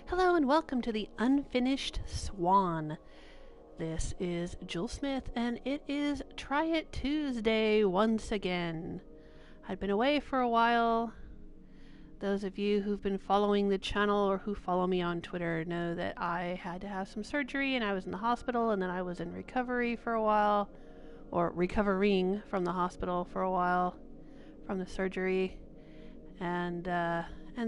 Hello and welcome to the Unfinished Swan. This is Jewelsmith and it is Try It Tuesday once again. I've been away for a while. Those of you who've been following the channel or who follow me on Twitter know that I had to have some surgery and I was in the hospital, and then I was in recovery for a while, or recovering from the hospital for a while from the surgery. And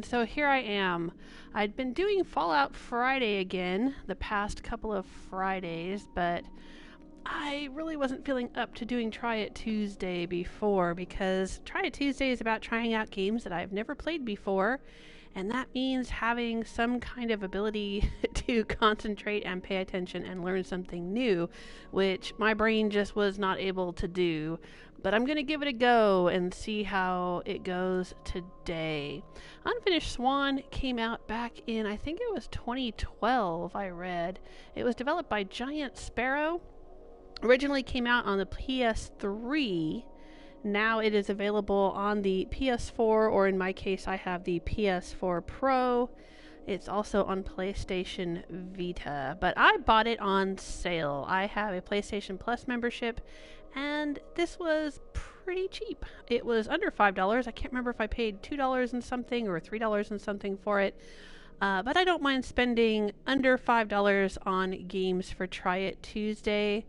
so here I am. I'd been doing Fallout Friday again the past couple of Fridays, but I really wasn't feeling up to doing Try It Tuesday before, because Try It Tuesday is about trying out games that I've never played before, and that means having some kind of ability to concentrate and pay attention and learn something new, which my brain just was not able to do. But I'm going to give it a go and see how it goes today. Unfinished Swan came out back in, I think it was 2012, I read. It was developed by Giant Sparrow. Originally came out on the PS3. Now it is available on the PS4, or in my case I have the PS4 Pro. It's also on PlayStation Vita, but I bought it on sale. I have a PlayStation Plus membership, and this was pretty cheap. It was under $5. I can't remember if I paid $2 and something or $3 and something for it. But I don't mind spending under $5 on games for Try It Tuesday.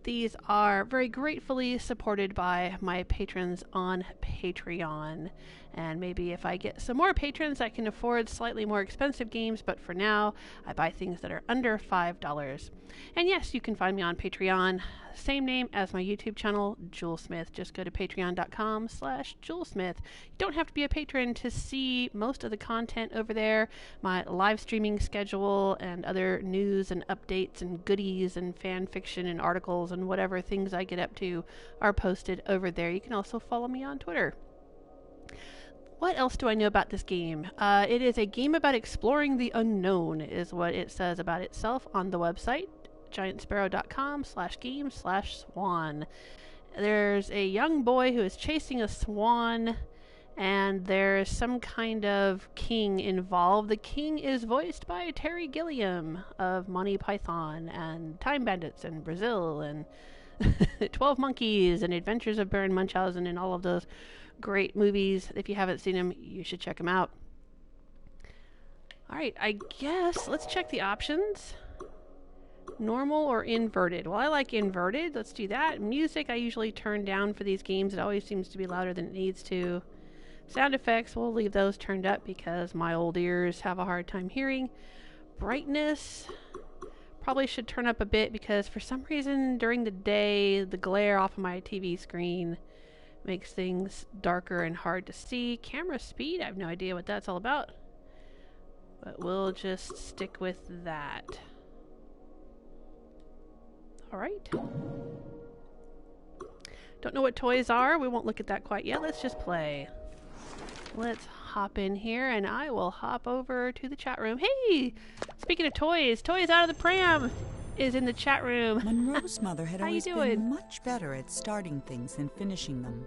These are very gratefully supported by my patrons on Patreon. And maybe if I get some more patrons, I can afford slightly more expensive games, but for now, I buy things that are under $5. And yes, you can find me on Patreon. Same name as my YouTube channel, Jewelsmith. Just go to patreon.com/Jewelsmith. You don't have to be a patron to see most of the content over there. My live streaming schedule and other news and updates and goodies and fan fiction and articles and whatever things I get up to are posted over there. You can also follow me on Twitter. What else do I know about this game? It is a game about exploring the unknown, is what it says about itself on the website, giantsparrow.com/game/swan. There's a young boy who is chasing a swan, and there's some kind of king involved. The king is voiced by Terry Gilliam of Monty Python and Time Bandits and Brazil and 12 Monkeys and Adventures of Baron Munchausen and all of those great movies. If you haven't seen them, you should check them out. Alright, I guess let's check the options. Normal or inverted? Well, I like inverted. Let's do that. Music I usually turn down for these games. It always seems to be louder than it needs to. Sound effects, we'll leave those turned up because my old ears have a hard time hearing. Brightness probably should turn up a bit, because for some reason during the day the glare off of my TV screen makes things darker and hard to see. Camera speed, I have no idea what that's all about, but we'll just stick with that. Alright. Don't know what toys are. We won't look at that quite yet. Let's just play. Let's hop in here and I will hop over to the chat room. Hey! Speaking of toys, Toys Out of the Pram is in the chat room. Monroe's mother had always been much better at starting things than finishing them.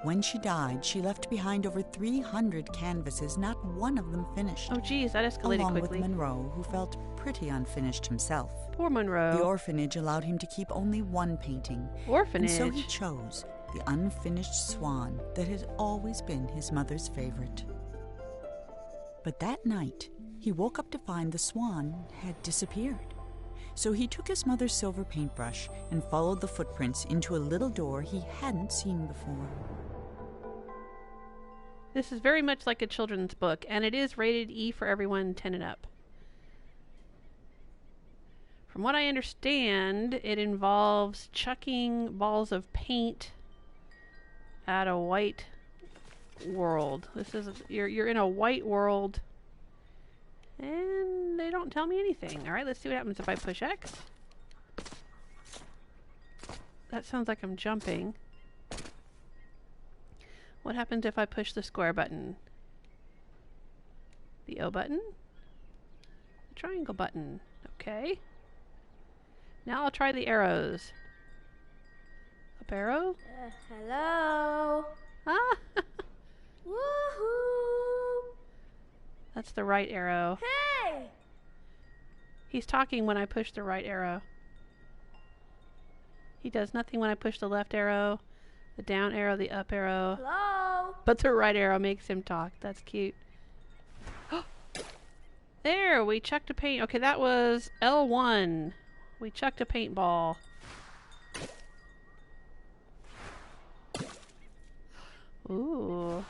When she died, she left behind over 300 canvases, not one of them finished. Oh geez, that escalated along quickly. With Monroe, who felt pretty unfinished himself. Poor Monroe. The orphanage allowed him to keep only one painting. Orphanage? And so he chose the unfinished swan that had always been his mother's favorite. But that night, he woke up to find the swan had disappeared. So he took his mother's silver paintbrush and followed the footprints into a little door he hadn't seen before. This is very much like a children's book, and it is rated E for everyone 10 and up. From what I understand, it involves chucking balls of paint at a white world. This is you're in a white world, and they don't tell me anything. All right, let's see what happens if I push X. That sounds like I'm jumping. What happens if I push the square button? The O button? The triangle button. Okay. Now I'll try the arrows. Up arrow? Hello? Ah! Woohoo! That's the right arrow. Hey! He's talking when I push the right arrow. He does nothing when I push the left arrow, the down arrow, the up arrow. Hello? But the right arrow makes him talk. That's cute. There, we chucked a paint. Okay, that was L1. We chucked a paintball. Ooh.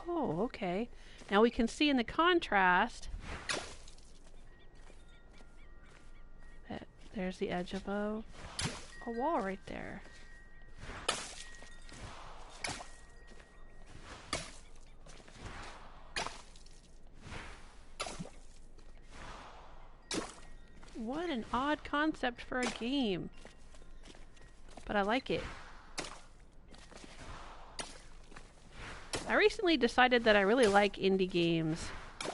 Oh, okay. Now we can see in the contrast that there's the edge of a wall right there. What an odd concept for a game. But I like it. I recently decided that I really like indie games. I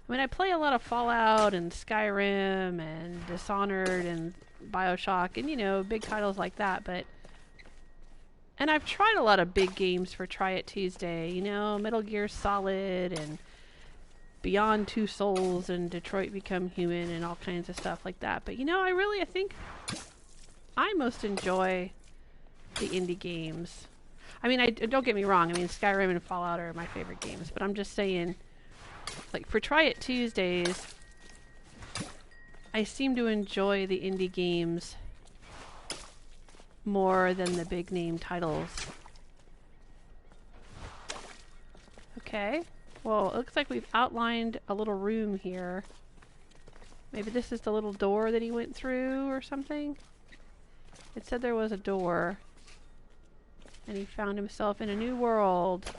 mean, I play a lot of Fallout and Skyrim and Dishonored and BioShock and, you know, big titles like that, but... And I've tried a lot of big games for Try It Tuesday, you know, Metal Gear Solid and Beyond Two Souls and Detroit Become Human and all kinds of stuff like that. But, you know, I think I most enjoy the indie games. I mean, don't get me wrong. I mean, Skyrim and Fallout are my favorite games, but I'm just saying, like, for Try It Tuesdays, I seem to enjoy the indie games more than the big name titles. Okay. Well, it looks like we've outlined a little room here. Maybe this is the little door that he went through or something? It said there was a door. And he found himself in a new world.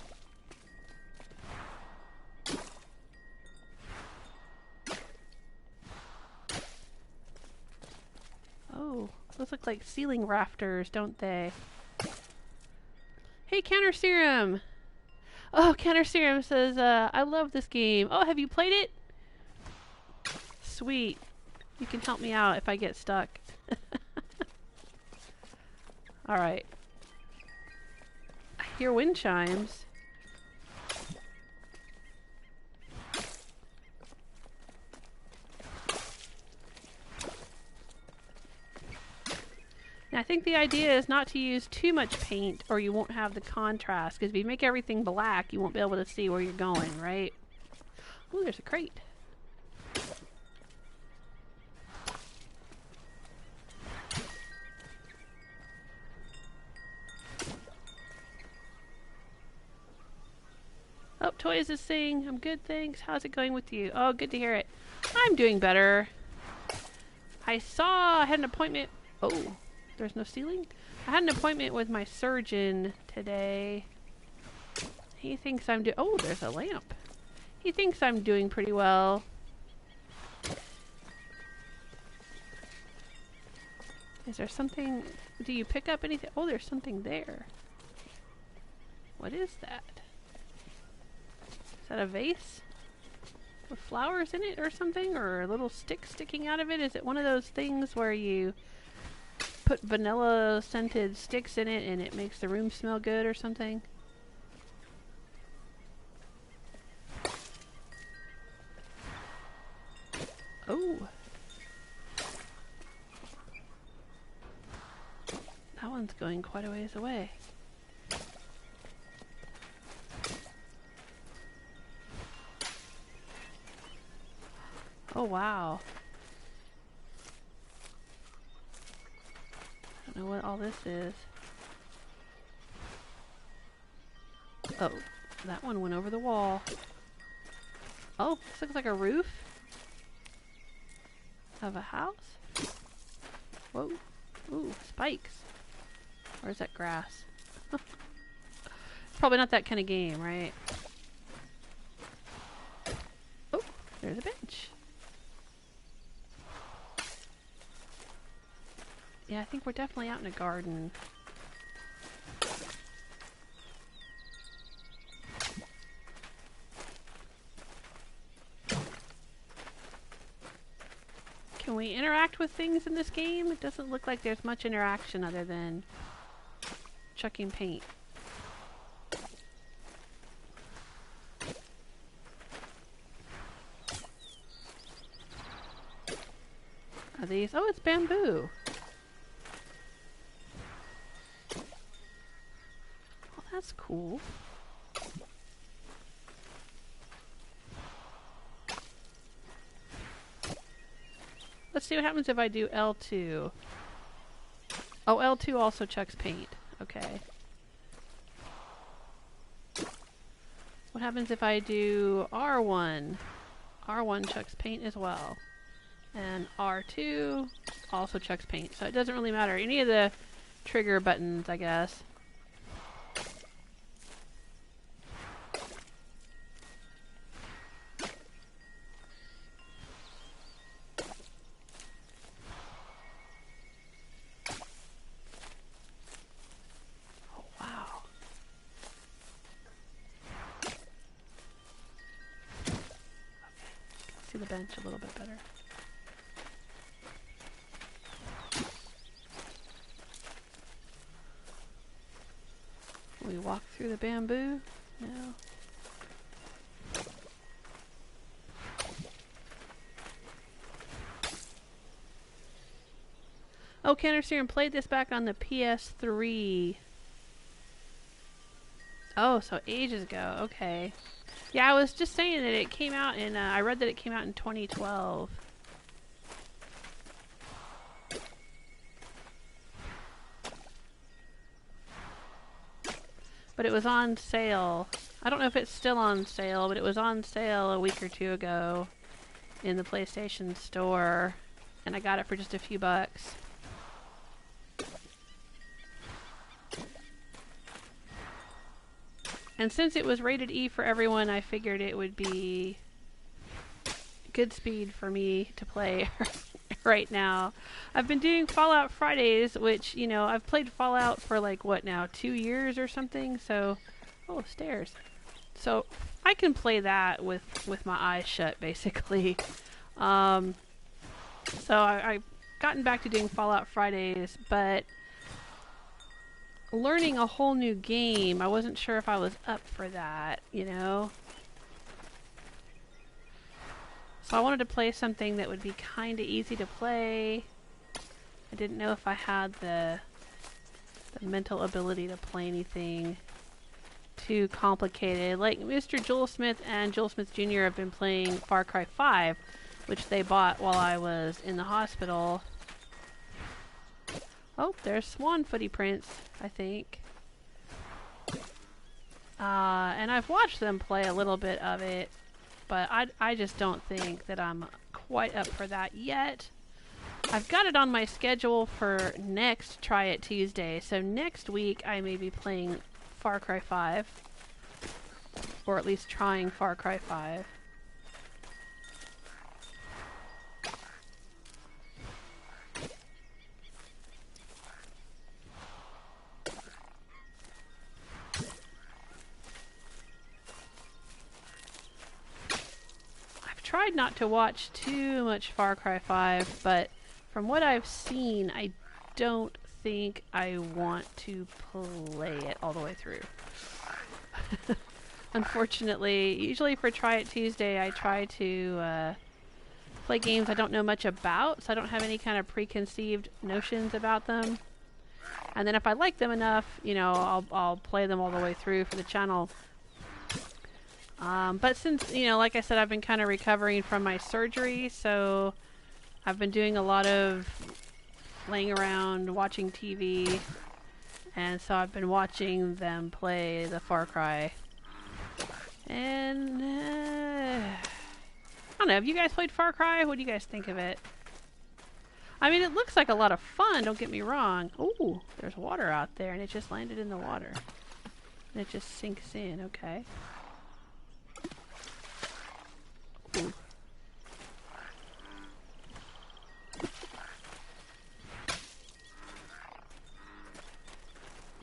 Oh, those look like ceiling rafters, don't they? Hey, Counter Serum! Oh, Counter Serum says, I love this game. Oh, have you played it? Sweet. You can help me out if I get stuck. Alright. I hear wind chimes. Now, I think the idea is not to use too much paint or you won't have the contrast, because if you make everything black, you won't be able to see where you're going, right? Oh, there's a crate. Oh, Toys is saying, I'm good, thanks. How's it going with you? Oh, good to hear it. I'm doing better. I had an appointment. Oh, there's no ceiling? I had an appointment with my surgeon today. He thinks I'm oh, there's a lamp. He thinks I'm doing pretty well. Is there something? Do you pick up anything? Oh, there's something there. What is that? Is that a vase with flowers in it or something? Or a little stick sticking out of it? Is it one of those things where you put vanilla scented sticks in it and it makes the room smell good or something? Oh. That one's going quite a ways away. Oh, wow. I don't know what all this is. Oh, that one went over the wall. Oh, this looks like a roof of a house. Whoa. Ooh, spikes. Or is that grass? It's probably not that kind of game, right? Oh, there's a bench. Yeah, I think we're definitely out in a garden. Can we interact with things in this game? It doesn't look like there's much interaction other than chucking paint. Are these? Oh, it's bamboo. Well, that's cool. Let's see what happens if I do L2. Oh, L2 also chucks paint. Okay. What happens if I do R1? R1 chucks paint as well. And R2 also chucks paint. So it doesn't really matter. Any of the trigger buttons, I guess. The bench a little bit better. We walk through the bamboo? No. Oh, Canner Serum played this back on the PS3. Oh, so ages ago. Okay. Yeah, I was just saying that it came out in, I read that it came out in 2012. But it was on sale. I don't know if it's still on sale, but it was on sale a week or two ago in the PlayStation Store. And I got it for just a few bucks. And since it was rated E for everyone, I figured it would be good speed for me to play right now. I've been doing Fallout Fridays, which, you know, I've played Fallout for like, what now, 2 years or something? So, oh, stairs. So, I can play that with my eyes shut, basically. So, I've gotten back to doing Fallout Fridays, but learning a whole new game, I wasn't sure if I was up for that, you know? So I wanted to play something that would be kind of easy to play. I didn't know if I had the mental ability to play anything too complicated. Like Mr. Jewelsmith and Jewelsmith Jr. have been playing Far Cry 5, which they bought while I was in the hospital. Oh, there's swan footy prints, I think. And I've watched them play a little bit of it, but I just don't think that I'm quite up for that yet. I've got it on my schedule for next Try It Tuesday, so next week I may be playing Far Cry 5. Or at least trying Far Cry 5. Tried not to watch too much Far Cry 5, but from what I've seen, I don't think I want to play it all the way through. Unfortunately, usually for Try It Tuesday, I try to play games I don't know much about, so I don't have any kind of preconceived notions about them. And then if I like them enough, you know, I'll play them all the way through for the channel. But since, you know, like I said, I've been kind of recovering from my surgery, so I've been doing a lot of laying around, watching TV, and so I've been watching them play the Far Cry. And, I don't know, have you guys played Far Cry? What do you guys think of it? I mean, it looks like a lot of fun, don't get me wrong. Ooh, there's water out there, and it just landed in the water. And it just sinks in, okay. Ooh.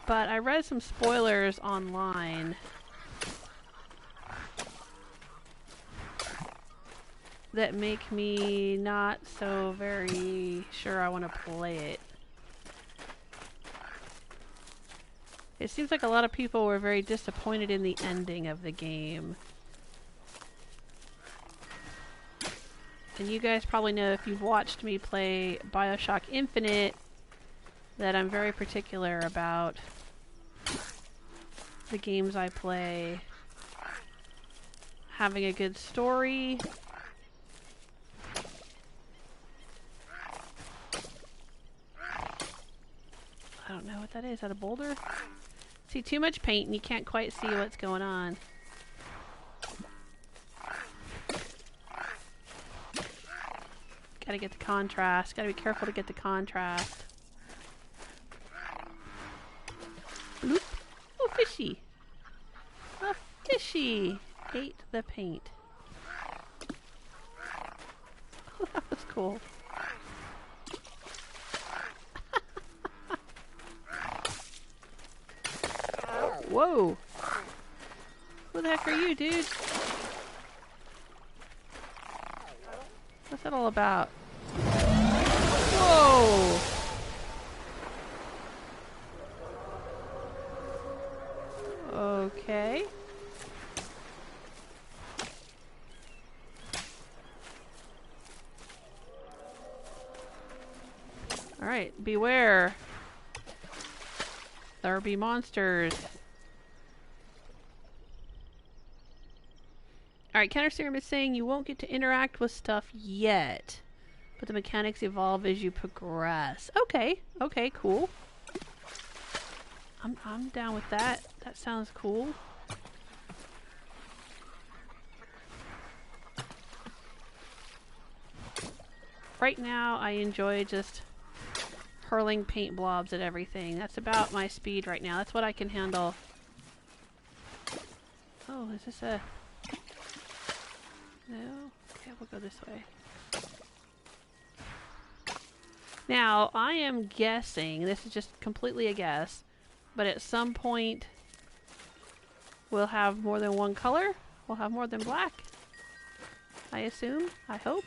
But I read some spoilers online. that make me not so very sure I want to play it. It seems like a lot of people were very disappointed in the ending of the game. And you guys probably know, if you've watched me play BioShock Infinite, that I'm very particular about the games I play having a good story. I don't know what that is. Is that a boulder? See, too much paint and you can't quite see what's going on. Gotta get the contrast. Gotta be careful to get the contrast. Bloop. Oh, fishy. A fishy. Ate the paint. Oh, that was cool. Whoa. Who the heck are you, dude? What's that all about? Whoa! Okay. Alright, beware. There be monsters. Alright, Counter Serum is saying you won't get to interact with stuff yet, but the mechanics evolve as you progress. Okay, okay, cool. I'm down with that. That sounds cool. Right now, I enjoy just hurling paint blobs at everything. That's about my speed right now. That's what I can handle. Oh, is this a... No? Okay, we'll go this way. Now, I am guessing, this is just completely a guess, but at some point we'll have more than one color. We'll have more than black. I assume. I hope.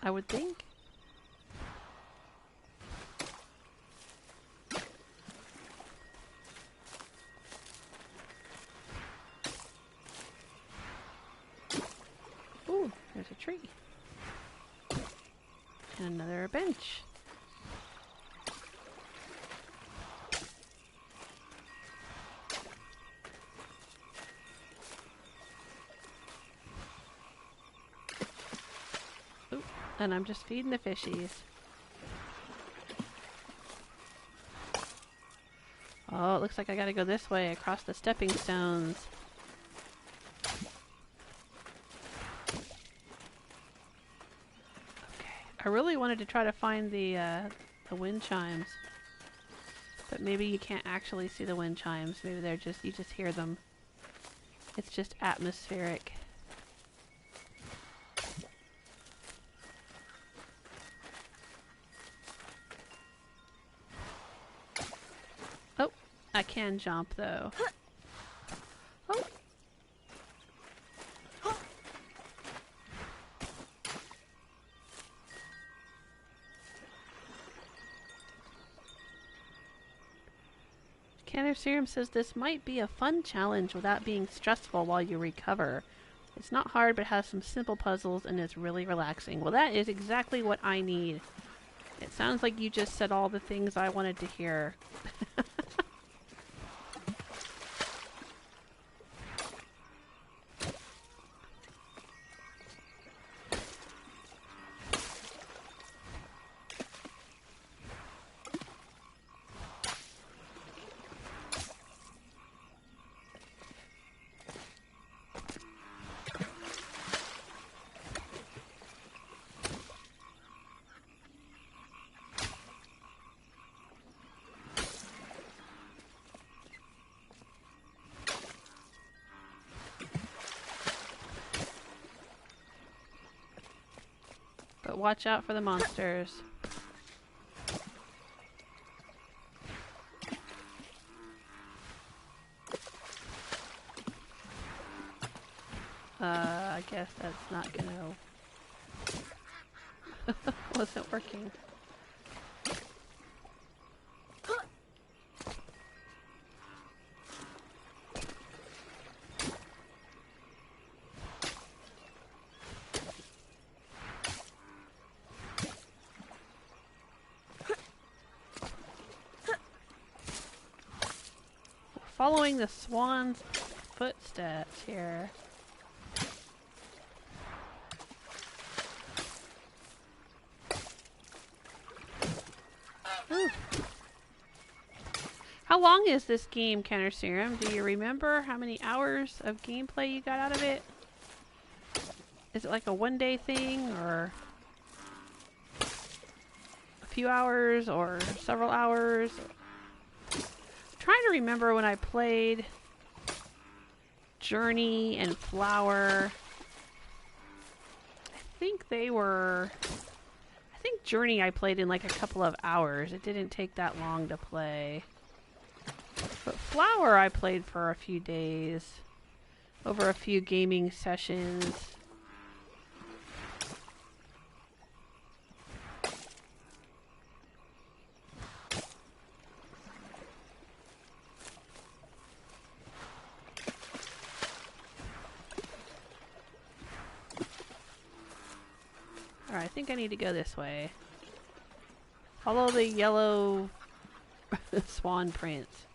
I would think. Ooh, there's a tree. And another bench. Ooh, and I'm just feeding the fishies. Oh, it looks like I gotta go this way across the stepping stones. I really wanted to try to find the wind chimes, but maybe you can't actually see the wind chimes. Maybe they're just, you just hear them. It's just atmospheric. Oh, I can jump though. Oh. Counter Serum says this might be a fun challenge without being stressful while you recover. It's not hard, but has some simple puzzles and is really relaxing. Well, that is exactly what I need. It sounds like you just said all the things I wanted to hear. But watch out for the monsters. guess that's not gonna... wasn't working. Following the swan's footsteps here. Ooh. How long is this game, Counter Serum? Do you remember how many hours of gameplay you got out of it? Is it like a one-day thing, or a few hours, or several hours? Trying to remember when I played Journey and Flower. I think Journey I played in like a couple of hours. It didn't take that long to play. But Flower I played for a few days, over a few gaming sessions. Alright, I think I need to go this way. Follow the yellow swan prints.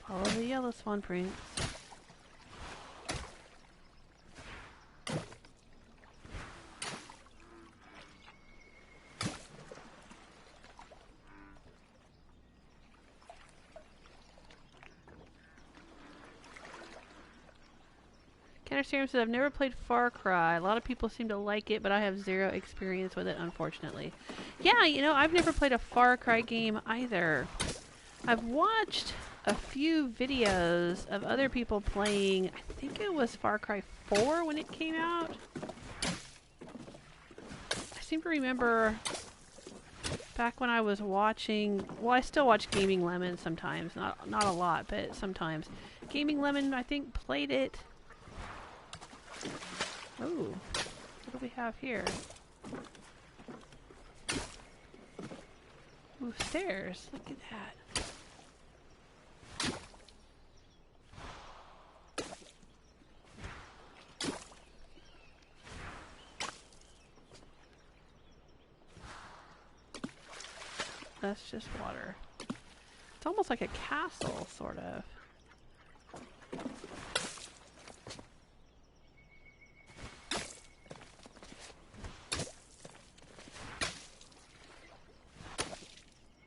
Follow the yellow swan prints. Serum says, I've never played Far Cry. A lot of people seem to like it, but I have zero experience with it, unfortunately. Yeah, you know, I've never played a Far Cry game either. I've watched a few videos of other people playing, I think it was Far Cry 4 when it came out. I seem to remember back when I was watching, well, I still watch Gaming Lemon sometimes, not a lot, but sometimes. Gaming Lemon, I think, played it. Ooh, what do we have here? Ooh, stairs. Look at that. That's just water. It's almost like a castle, sort of.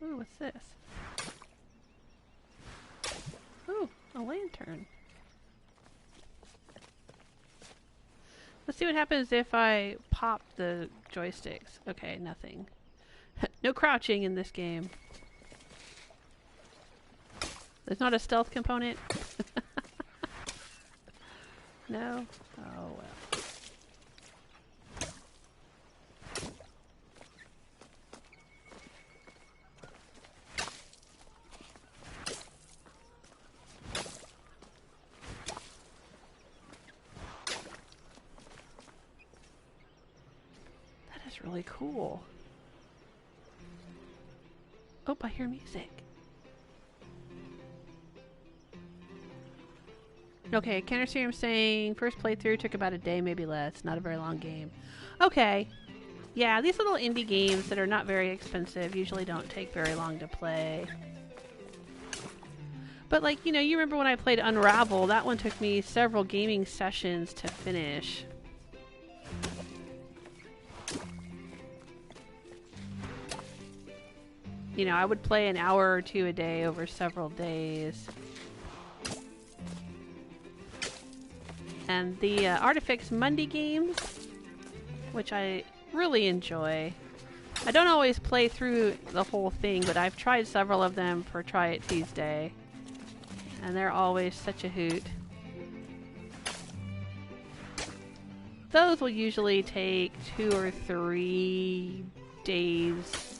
Ooh, what's this? Ooh, a lantern. Let's see what happens if I pop the joysticks. Okay, nothing. No crouching in this game. There's not a stealth component? No? Oh, well. Really cool. Oh, I hear music. Okay, Counter Serum saying first playthrough took about a day, maybe less. Not a very long game. Okay. Yeah, these little indie games that are not very expensive usually don't take very long to play. But like, you know, you remember when I played Unravel, that one took me several gaming sessions to finish. You know, I would play an hour or two a day over several days. And the Artifix Monday games, which I really enjoy. I don't always play through the whole thing, but I've tried several of them for Try It Tuesday. And they're always such a hoot. Those will usually take 2 or 3 days.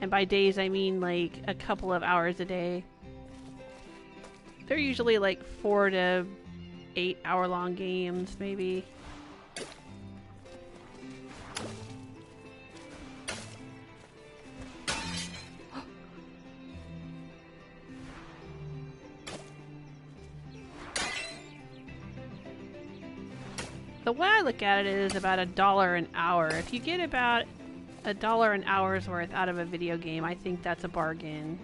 And by days, I mean like a couple of hours a day. They're usually like 4 to 8 hour long games, maybe. The way I look at it is about $1 an hour. If you get about $1 an hour's worth out of a video game, I think that's a bargain.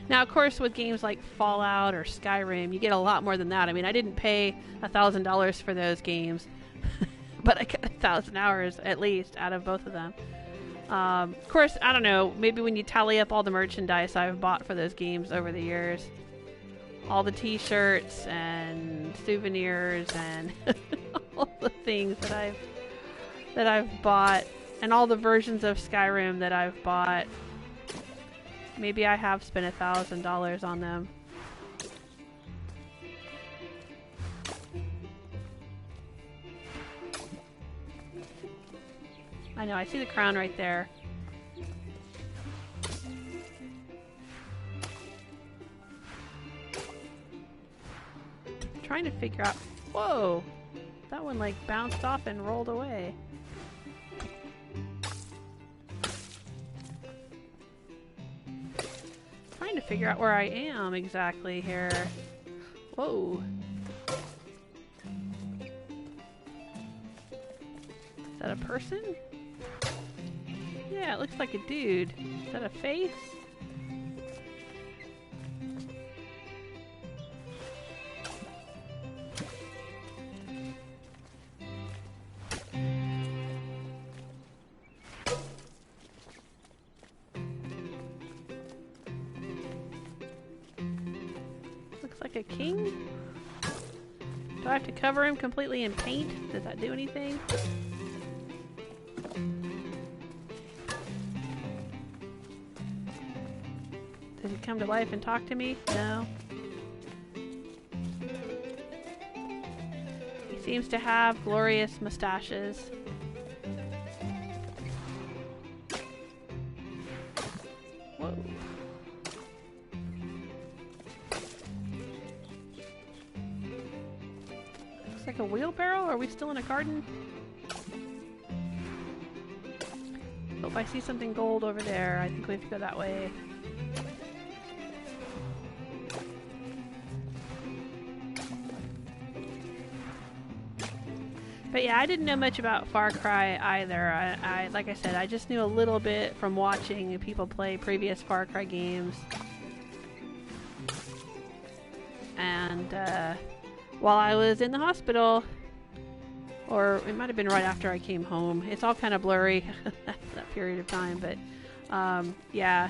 Now, of course, with games like Fallout or Skyrim, you get a lot more than that. I mean, I didn't pay $1,000 for those games, but I got 1,000 hours at least out of both of them. Of course, I don't know, maybe when you tally up all the merchandise I've bought for those games over the years, all the t-shirts and souvenirs and all the things that I've bought, and all the versions of Skyrim that I've bought, maybe I have spent $1,000 on them. I know, I see the crown right there. I'm trying to figure out... Whoa! That one like bounced off and rolled away. Trying to figure out where I am exactly here. Whoa. Is that a person? Yeah, it looks like a dude. Is that a face? Looks like a king. Do I have to cover him completely in paint? Does that do anything? Does he come to life and talk to me? No. He seems to have glorious mustaches. Whoa. Looks like a wheelbarrow? Are we still in a garden? Oh, I see something gold over there. I think we have to go that way. But yeah, I didn't know much about Far Cry either. I like I said, I just knew a little bit from watching people play previous Far Cry games. And while I was in the hospital, or it might have been right after I came home. It's all kind of blurry that period of time, but yeah.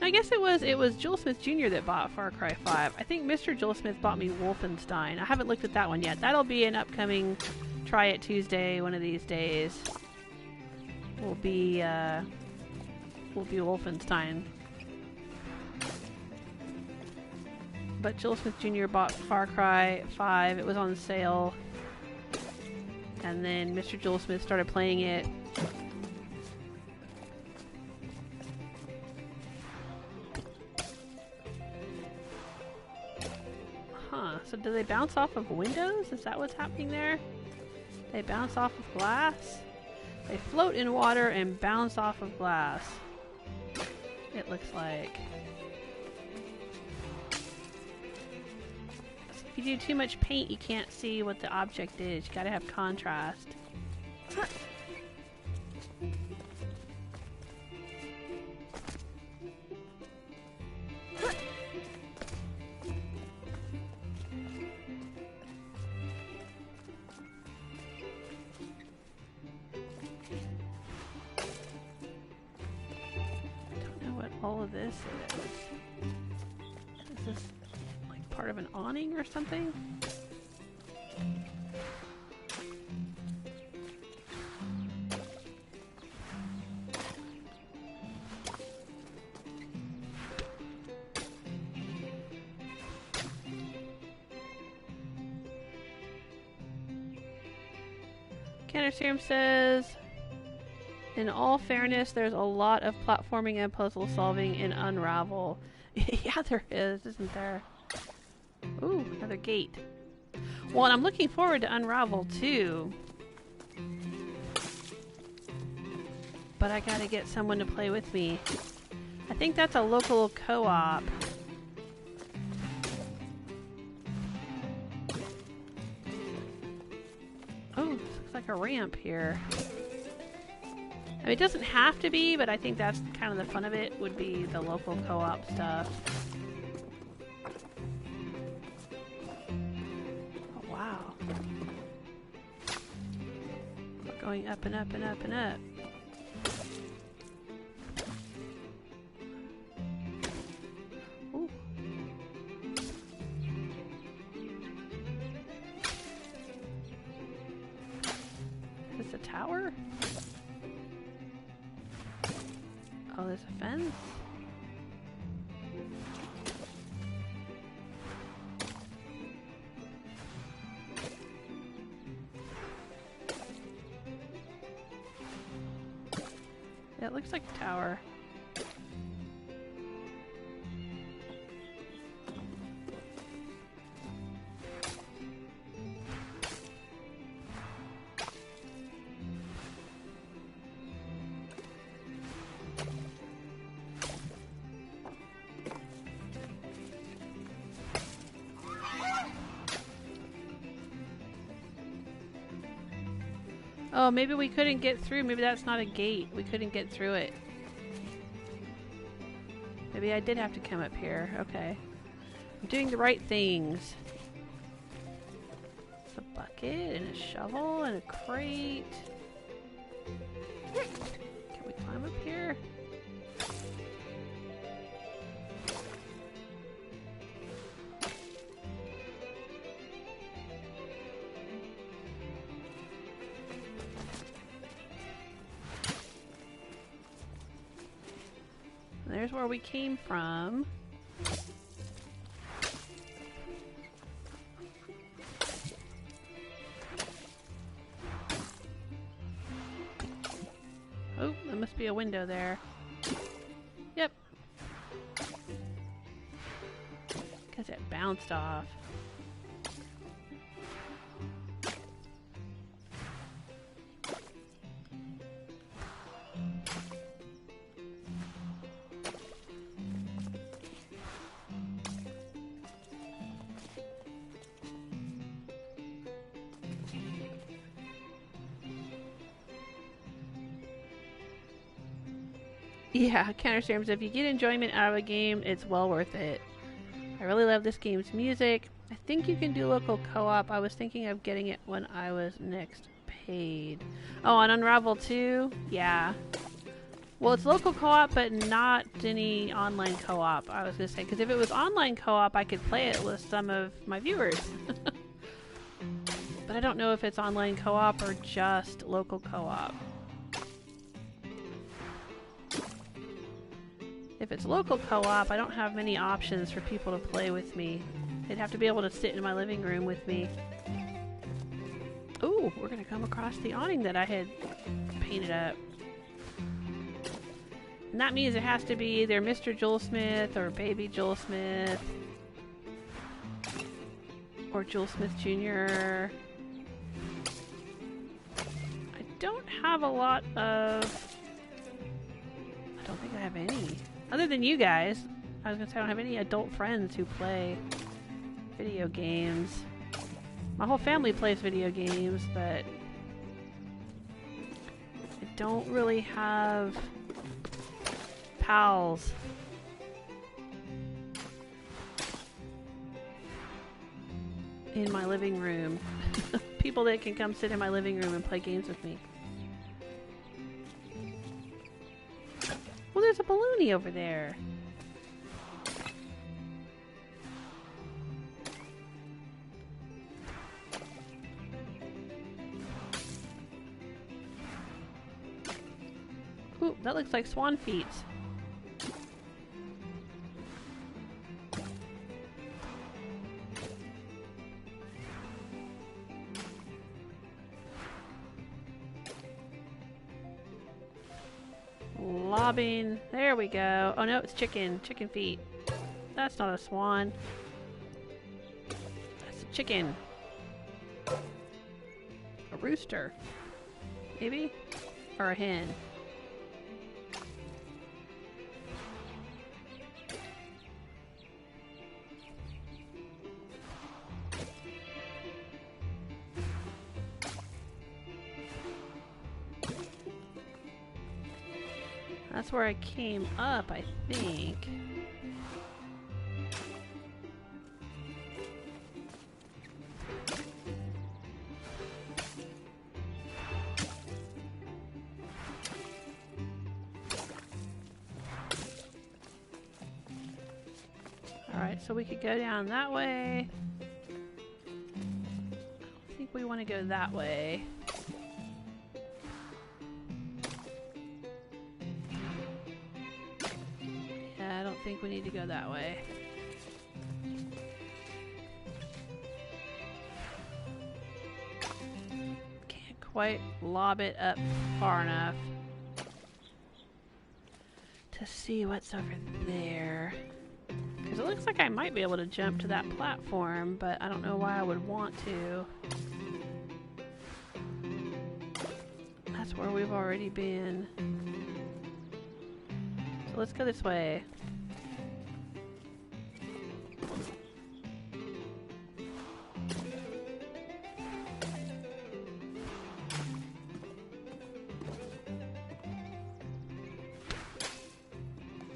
I guess it was Jewelsmith Jr. that bought Far Cry 5. I think Mr. Jewelsmith bought me Wolfenstein. I haven't looked at that one yet. That'll be an upcoming Try It Tuesday one of these days. Will be Wolfenstein. But Jewelsmith Jr. bought Far Cry 5. It was on sale. And then Mr. Jewelsmith started playing it. Huh, so do they bounce off of windows? Is that what's happening there? They bounce off of glass? They float in water and bounce off of glass. It looks like. So if you do too much paint, you can't see what the object is. You gotta have contrast. All of this is this like part of an awning or something? Canner Serum says In all fairness, there's a lot of platforming and puzzle solving in Unravel. Yeah, there is, isn't there? Ooh, another gate. Well, and I'm looking forward to Unravel too. But I gotta get someone to play with me. I think that's a local co-op. Oh, this looks like a ramp here. I mean, it doesn't have to be, but I think that's kind of the fun of it, would be the local co-op stuff. Oh, wow. We're going up and up and up and up. Ooh. Is this a tower? Oh, there's a fence? Yeah, it looks like a tower. Oh, maybe we couldn't get through. Maybe that's not a gate. We couldn't get through it. Maybe I did have to come up here. Okay. I'm doing the right things. It's a bucket and a shovel and a crate. Can we climb up here? There's where we came from. Oh, there must be a window there. Yep. Because it bounced off. Yeah, counterterms. If you get enjoyment out of a game, it's well worth it. I really love this game's music. I think you can do local co-op. I was thinking of getting it when I was next paid. Oh, on Unravel 2? Yeah. Well, it's local co-op, but not any online co-op, I was going to say. Because if it was online co-op, I could play it with some of my viewers. But I don't know if it's online co-op or just local co-op. If it's local co-op, I don't have many options for people to play with me. They'd have to be able to sit in my living room with me. Ooh, we're gonna come across the awning that I had painted up. And that means it has to be either Mr. Jewelsmith or Baby Jewelsmith. Or Jewelsmith Jr. I don't have a lot of... I don't think I have any. Other than you guys. I was gonna say I don't have any adult friends who play video games. My whole family plays video games, but I don't really have pals. In my living room. People that can come sit in my living room and play games with me. Well, there's a balloony over there. Ooh, that looks like swan feet. lobbing. There we go. Oh no, it's chicken. Chicken feet. That's not a swan. That's a chicken. A rooster. Maybe? Or a hen. That's where I came up, I think. Alright, so we could go down that way. I think we want to go that way. Yeah, I don't think we need to go that way. Can't quite lob it up far enough to see what's over there. Because it looks like I might be able to jump to that platform, but I don't know why I would want to. That's where we've already been. So let's go this way.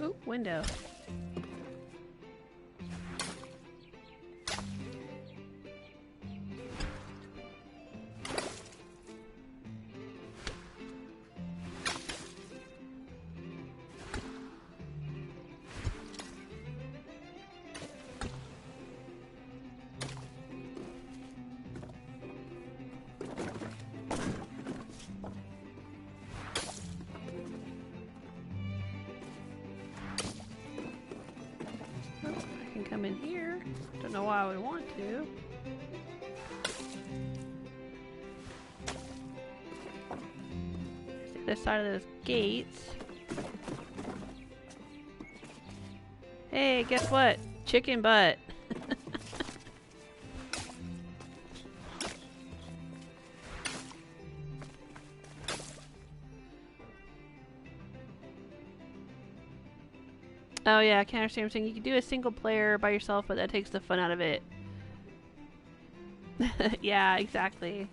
Ooh, window. Come in here. Don't know why I would want to. There's the other side of those gates. Hey, guess what? Chicken butt. Oh yeah, I can't understand what I'm saying. You can do a single player by yourself, but that takes the fun out of it. Yeah, exactly.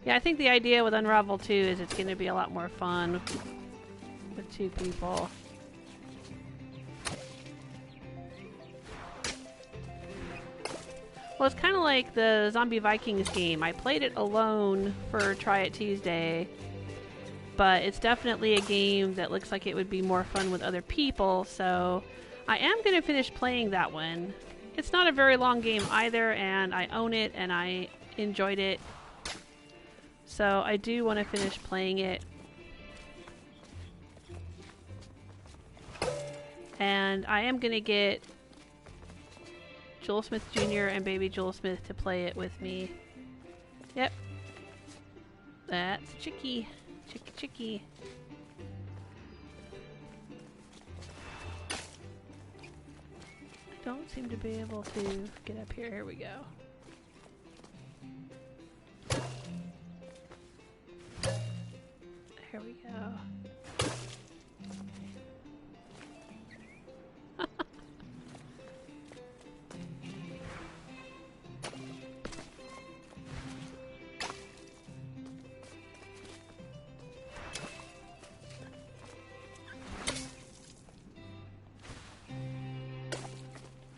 Yeah, I think the idea with Unravel 2 is it's going to be a lot more fun with two people. Well, it's kind of like the Zombie Vikings game. I played it alone for Try It Tuesday. But it's definitely a game that looks like it would be more fun with other people, so I am going to finish playing that one. It's not a very long game either, and I own it, and I enjoyed it. So I do want to finish playing it. And I am going to get Jewelsmith Jr. and Baby Jewelsmith to play it with me. Yep. That's Chicky. Chicky, chicky. I don't seem to be able to get up here. Here we go. Here we go.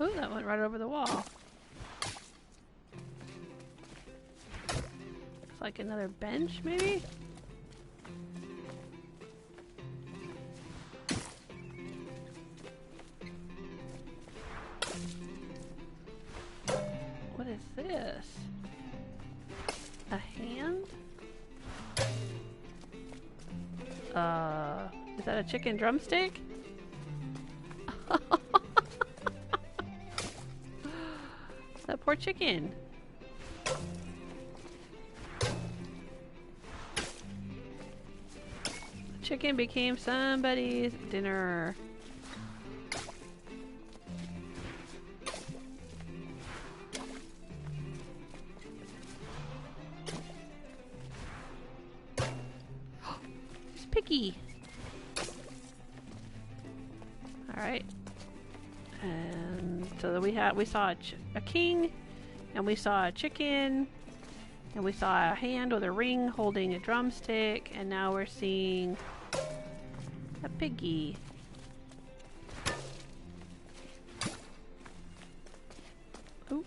Ooh, that went right over the wall. Looks like another bench, maybe? What is this? A hand? Is that a chicken drumstick? That poor chicken. The chicken became somebody's dinner. He's picky. Alright. And so we saw a king, and we saw a chicken, and we saw a hand with a ring holding a drumstick, and now we're seeing a piggy. Ooh.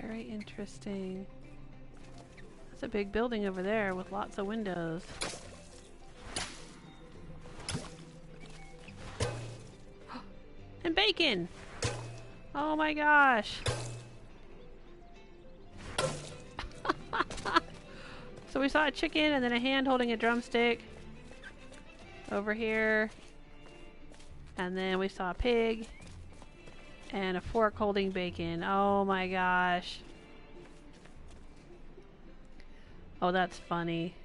Very interesting. That's a big building over there with lots of windows. And bacon! Oh my gosh! So we saw a chicken and then a hand holding a drumstick over here. And then we saw a pig. And a fork holding bacon. Oh my gosh. Oh, that's funny.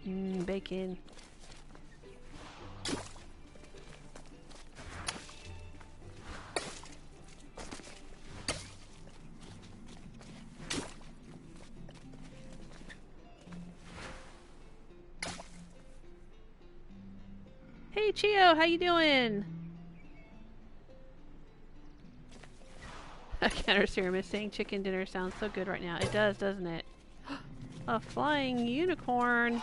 Bacon. Hey Chio, how you doing? I can't understand him saying chicken dinner sounds so good right now. It does, doesn't it? A flying unicorn.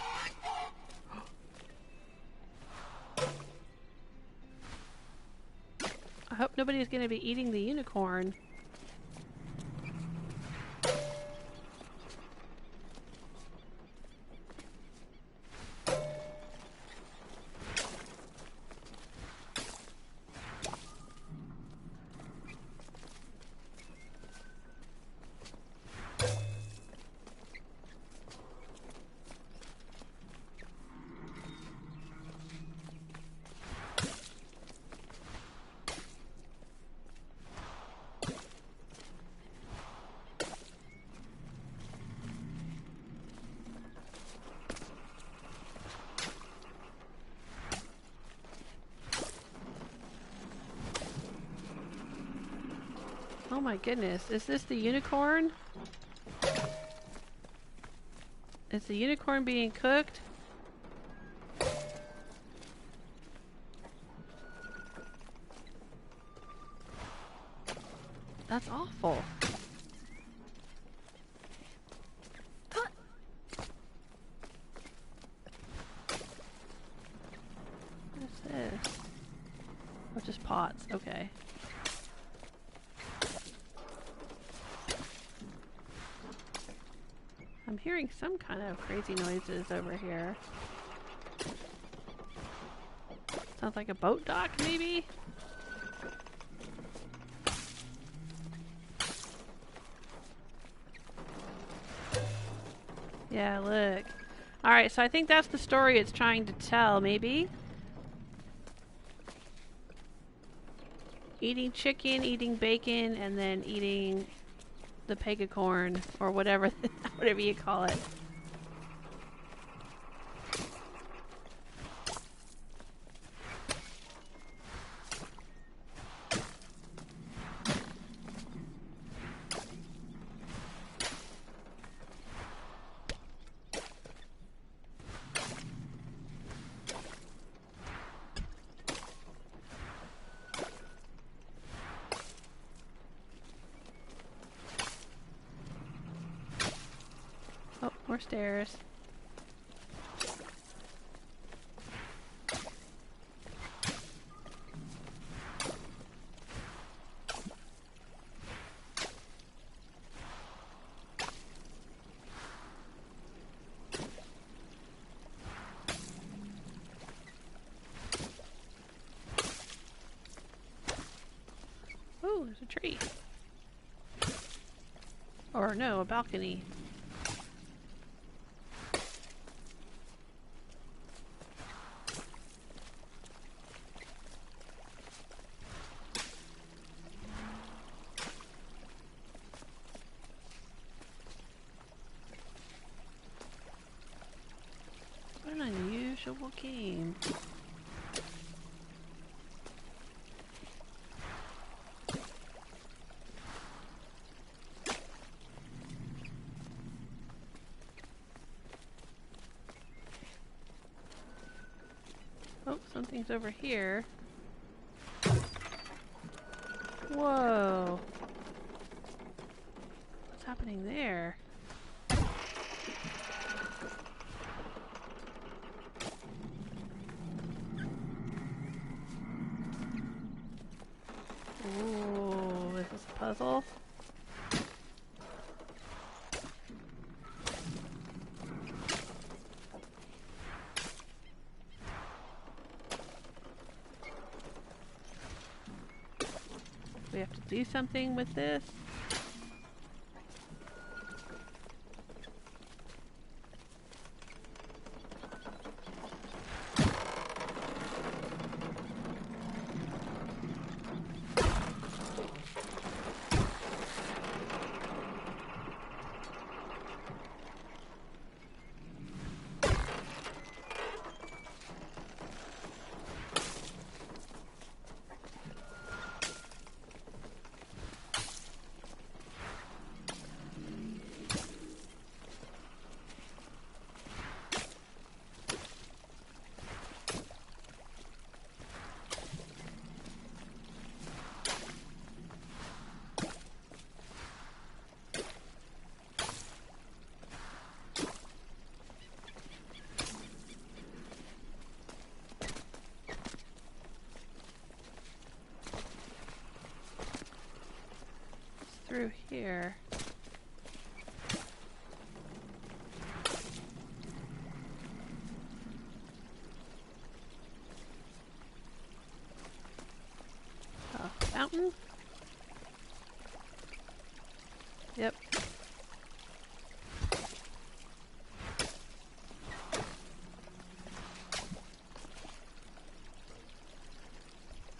I hope nobody's gonna be eating the unicorn. Oh my goodness, is this the unicorn? Is the unicorn being cooked? That's awful. What's this? Oh, just pots, okay. I'm hearing some kind of crazy noises over here. Sounds like a boat dock, maybe? Yeah, look. Alright, so I think that's the story it's trying to tell, maybe? Eating chicken, eating bacon, and then eating the pegacorn, or whatever, whatever you call it. Oh, more stairs. a tree. Or no, a balcony. What an unusual game. Oh, something's over here. Whoa. What's happening there? Ooh, is this a puzzle? We have to do something with this. Through here. Fountain? Yep.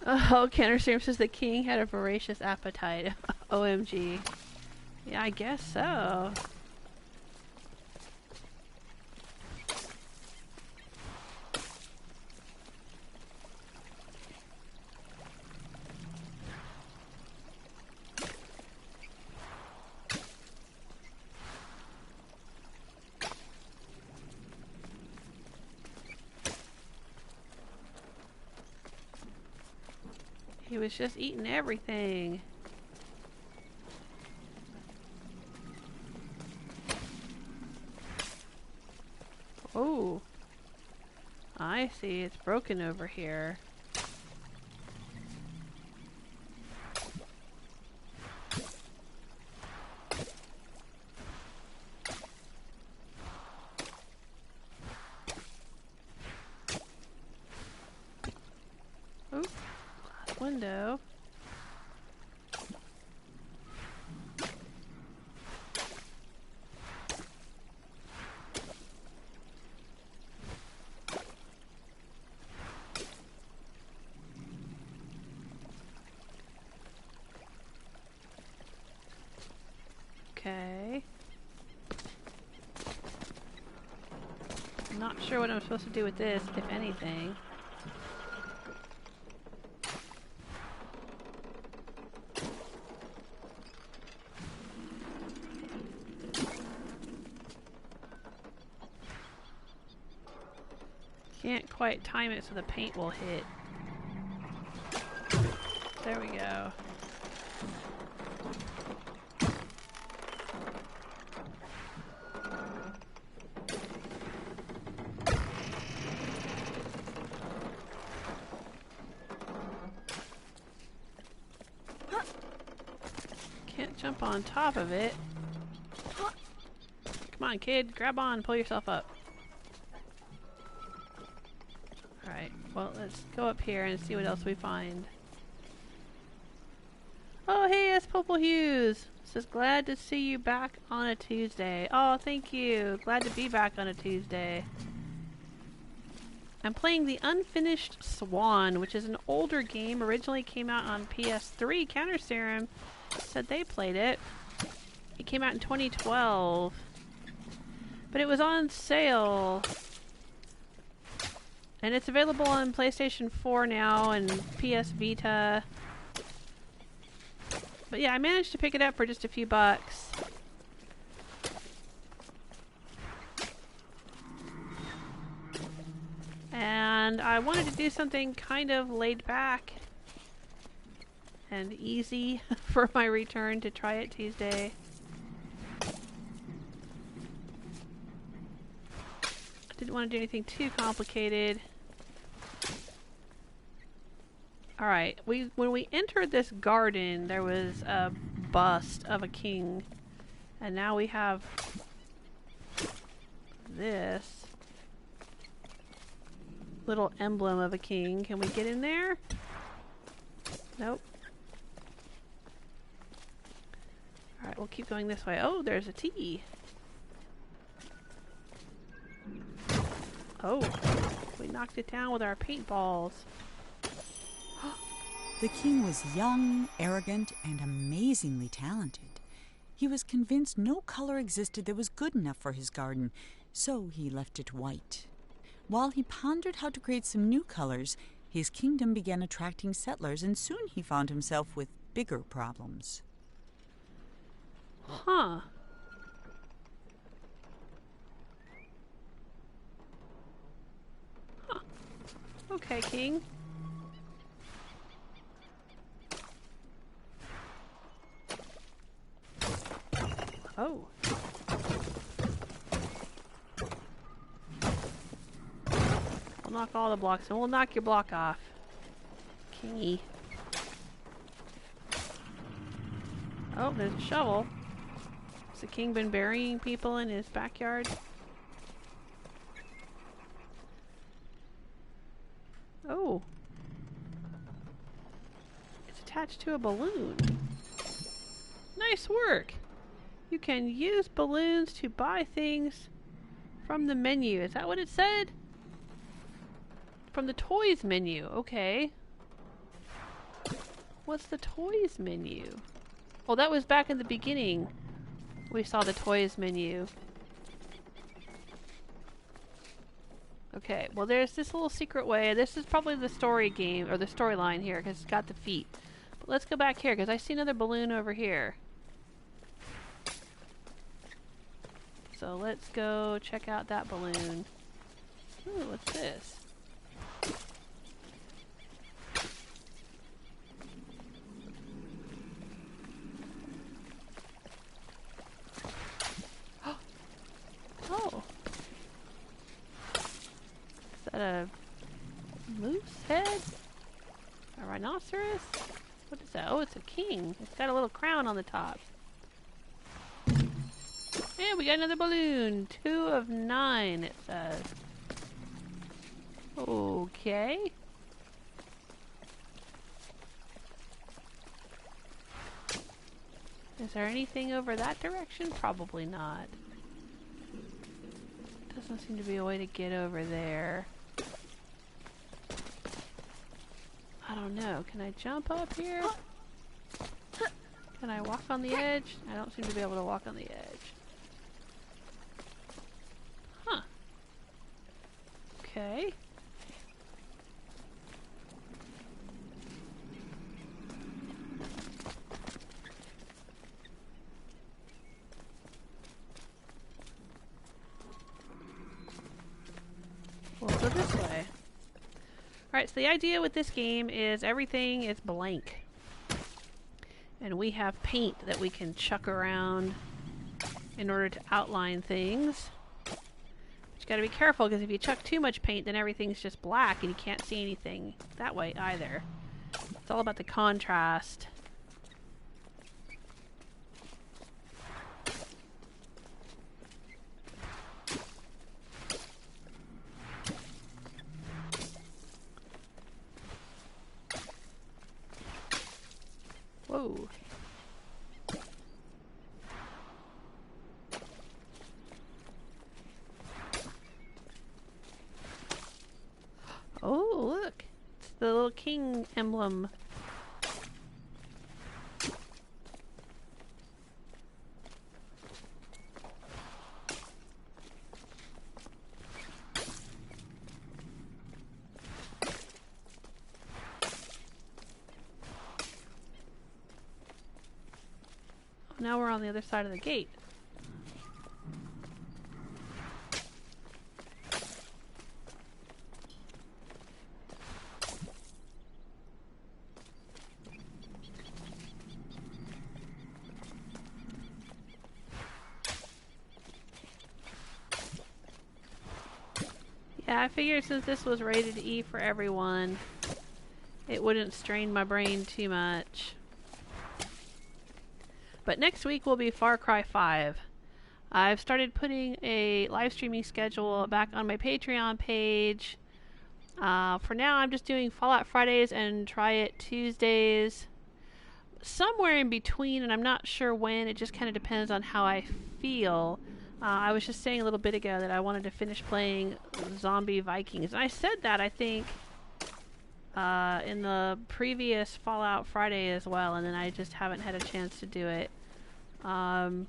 Oh, Canterstream says the king had a voracious appetite. OMG. Yeah, I guess so. He was just eating everything. Oh, I see. It's broken over here. Oh, glass window. Okay. I'm not sure what I'm supposed to do with this, if anything. Can't quite time it so the paint will hit. There we go. Can't jump on top of it. Come on, kid. Grab on. Pull yourself up. Alright. Well, let's go up here and see what else we find. Oh, hey, it's Purple Hughes. Says glad to see you back on a Tuesday. Oh, thank you. Glad to be back on a Tuesday. I'm playing the Unfinished Swan, which is an older game. Originally came out on PS3. Counter Serum said they played it. It came out in 2012. But it was on sale. And it's available on PlayStation 4 now and PS Vita. But yeah, I managed to pick it up for just a few bucks. And I wanted to do something kind of laid back and easy for my return to Try It Tuesday. I didn't want to do anything too complicated. Alright, when we entered this garden, there was a bust of a king. And now we have this little emblem of a king. Can we get in there? Nope. Alright, we'll keep going this way. Oh, there's a T. Oh, we knocked it down with our paintballs. The king was young, arrogant, and amazingly talented. He was convinced no color existed that was good enough for his garden, so he left it white. While he pondered how to create some new colors, his kingdom began attracting settlers, and soon he found himself with bigger problems. Huh. Huh. Okay, king. Oh. We'll knock all the blocks and we'll knock your block off. Kingy. Oh, there's a shovel. Has the king been burying people in his backyard? Oh. It's attached to a balloon. Nice work. You can use balloons to buy things from the menu. Is that what it said? From the toys menu. Okay. What's the toys menu? Oh, that was back in the beginning. We saw the toys menu. Okay, well there's this little secret way. This is probably the story game, or the storyline here, because it's got the feet. But let's go back here, because I see another balloon over here. So let's go check out that balloon. Ooh, what's this? Oh. Is that a moose head? A rhinoceros? What is that? Oh, it's a king. It's got a little crown on the top. And we got another balloon. 2 of 9, it says. Okay. Is there anything over that direction? Probably not. Doesn't seem to be a way to get over there. I don't know. Can I jump up here? Can I walk on the edge? I don't seem to be able to walk on the edge. Huh. Okay. We'll go this way. Alright, so the idea with this game is everything is blank. And we have paint that we can chuck around in order to outline things. But you gotta be careful, because if you chuck too much paint, then everything's just black and you can't see anything that way either. It's all about the contrast. Whoa. Whoa. Oh, look. It's the little king emblem. Now we're on the other side of the gate. Yeah, I figured since this was rated E for everyone, it wouldn't strain my brain too much. But next week will be Far Cry 5. I've started putting a live streaming schedule back on my Patreon page. For now, I'm just doing Fallout Fridays and Try It Tuesdays. Somewhere in between, and I'm not sure when. It just kind of depends on how I feel. I was just saying a little bit ago that I wanted to finish playing Zombie Vikings. And I said that, I think, in the previous Fallout Friday as well, and then I just haven't had a chance to do it. I'm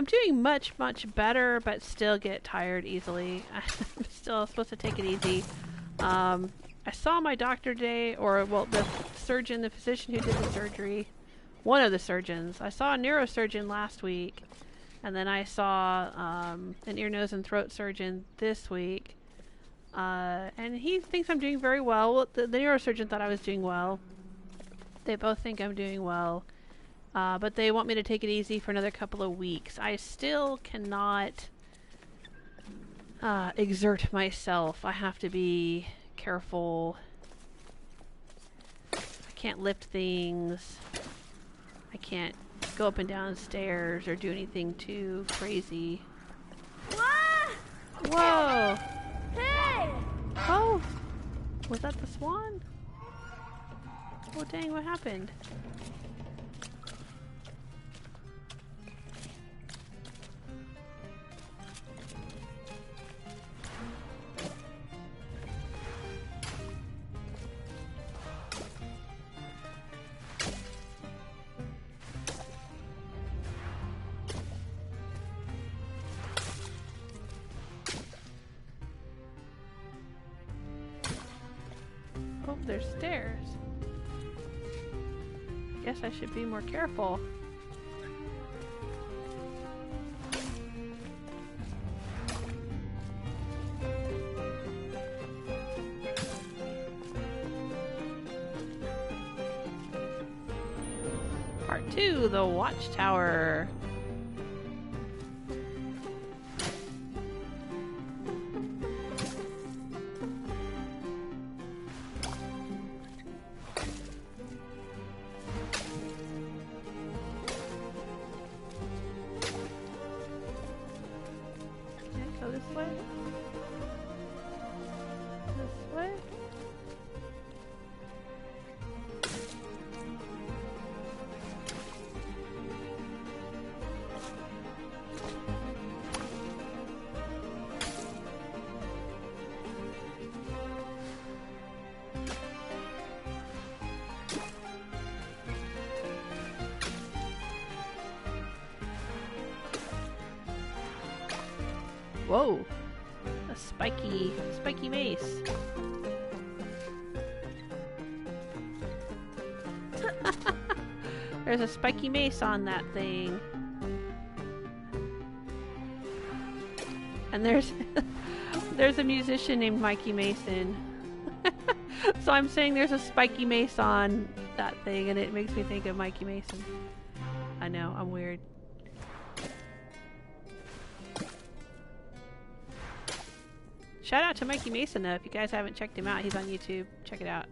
doing much better, but still get tired easily. I'm still supposed to take it easy. I saw my doctor today, or well, the surgeon, the physician who did the surgery, one of the surgeons. I saw a neurosurgeon last week, and then I saw an ear, nose, and throat surgeon this week. And he thinks I'm doing very well. Well, the neurosurgeon thought I was doing well. They both think I'm doing well. But they want me to take it easy for another couple of weeks. I still cannot exert myself. I have to be careful. I can't lift things. I can't go up and down stairs or do anything too crazy. Whoa! Hey! Oh! Was that the swan? Oh dang, what happened? Oh, there's stairs. Guess I should be more careful. Part 2, the Watchtower. This way? This way? Whoa! A spiky mace. There's a spiky mace on that thing. And there's a musician named Mikey Mason. So I'm saying there's a spiky mace on that thing, and it makes me think of Mikey Mason. I know, I'm weird. Shout out to Mikey Mason though, if you guys haven't checked him out, he's on YouTube. Check it out.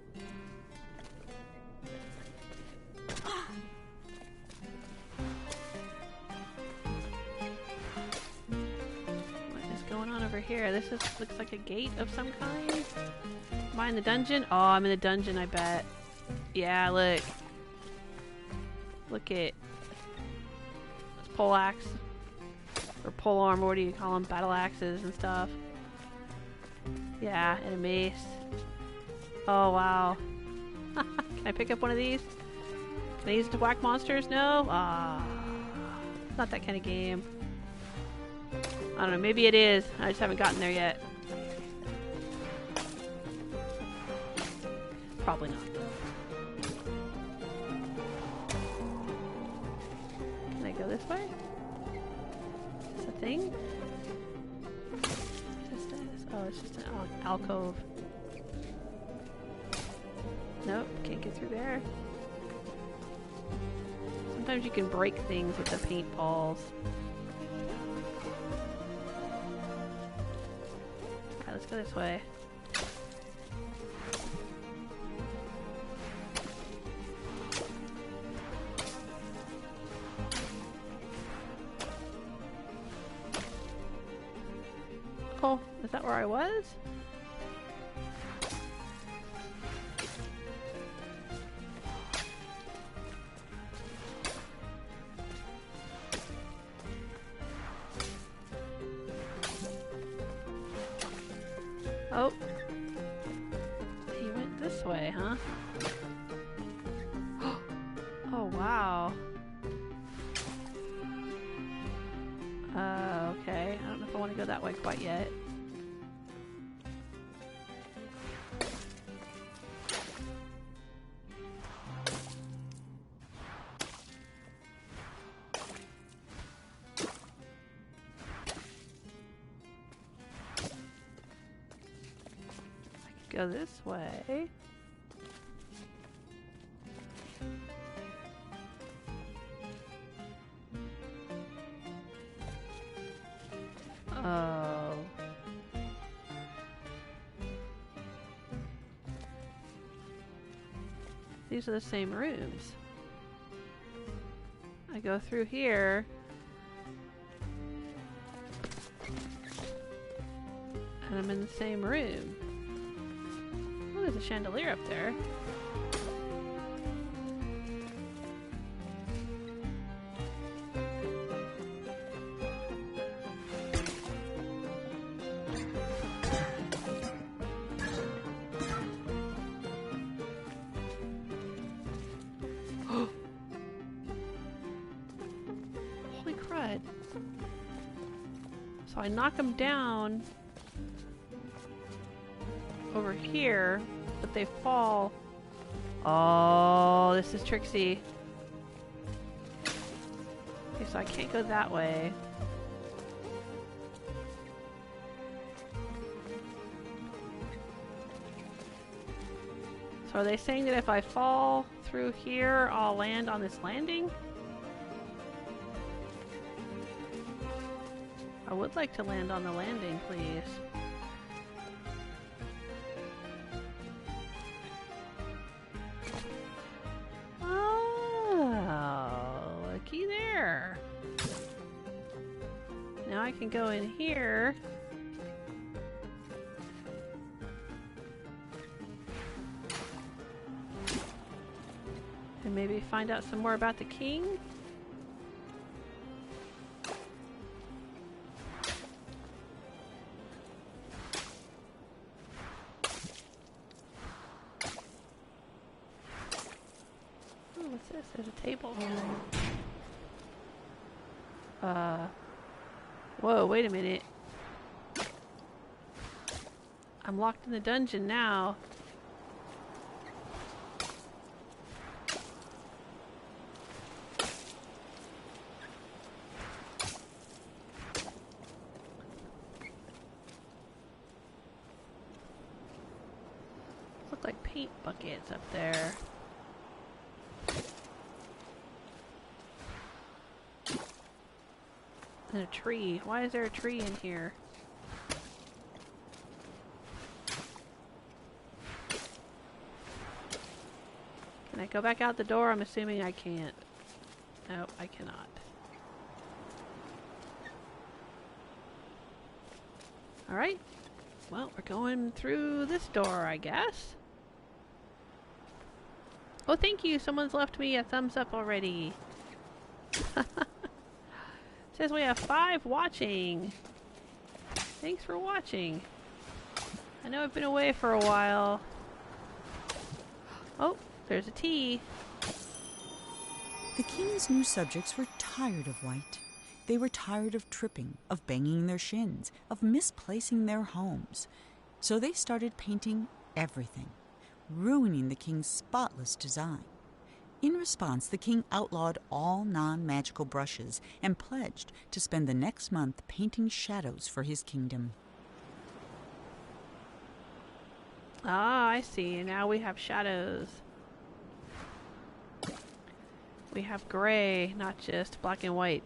What is going on over here? This looks like a gate of some kind. Am I in the dungeon? Oh, I'm in the dungeon, I bet. Yeah, look. Look at this pole axe. Or pole arm, or what do you call them? Battle axes and stuff. Yeah, and a mace. Oh, wow. Can I pick up one of these? Can I use it to whack monsters? No? Ah. Not that kind of game. I don't know, maybe it is. I just haven't gotten there yet. Probably not. Can I go this way? Is this a thing? Oh, it's just an alcove. Nope, can't get through there. Sometimes you can break things with the paintballs. Alright, let's go this way. Oh, is that where I was? Oh. He went this way, huh? Oh, wow. Okay. I don't know if I want to go that way quite yet. Go this way. Oh. These are the same rooms. I go through here. And I'm in the same room. There's a chandelier up there. Holy crud. So I knock them down over here, but they fall. Oh, this is tricksy. Okay, so I can't go that way. So are they saying that if I fall through here, I'll land on this landing? I would like to land on the landing, please. Now I can go in here. And maybe find out some more about the king. Oh, what's this? There's a table. Whoa, wait a minute. I'm locked in the dungeon now. Look like paint buckets up there. And a tree. Why is there a tree in here? Can I go back out the door? I'm assuming I can't. Nope, I cannot. Alright. Well, we're going through this door, I guess. Oh, thank you. Someone's left me a thumbs up already. Says we have 5 watching. Thanks for watching. I know I've been away for a while. Oh, there's a T. The king's new subjects were tired of white. They were tired of tripping, of banging their shins, of misplacing their homes. So they started painting everything, ruining the king's spotless design. In response, the king outlawed all non-magical brushes and pledged to spend the next month painting shadows for his kingdom. Ah, I see. Now we have shadows. We have gray, not just black and white.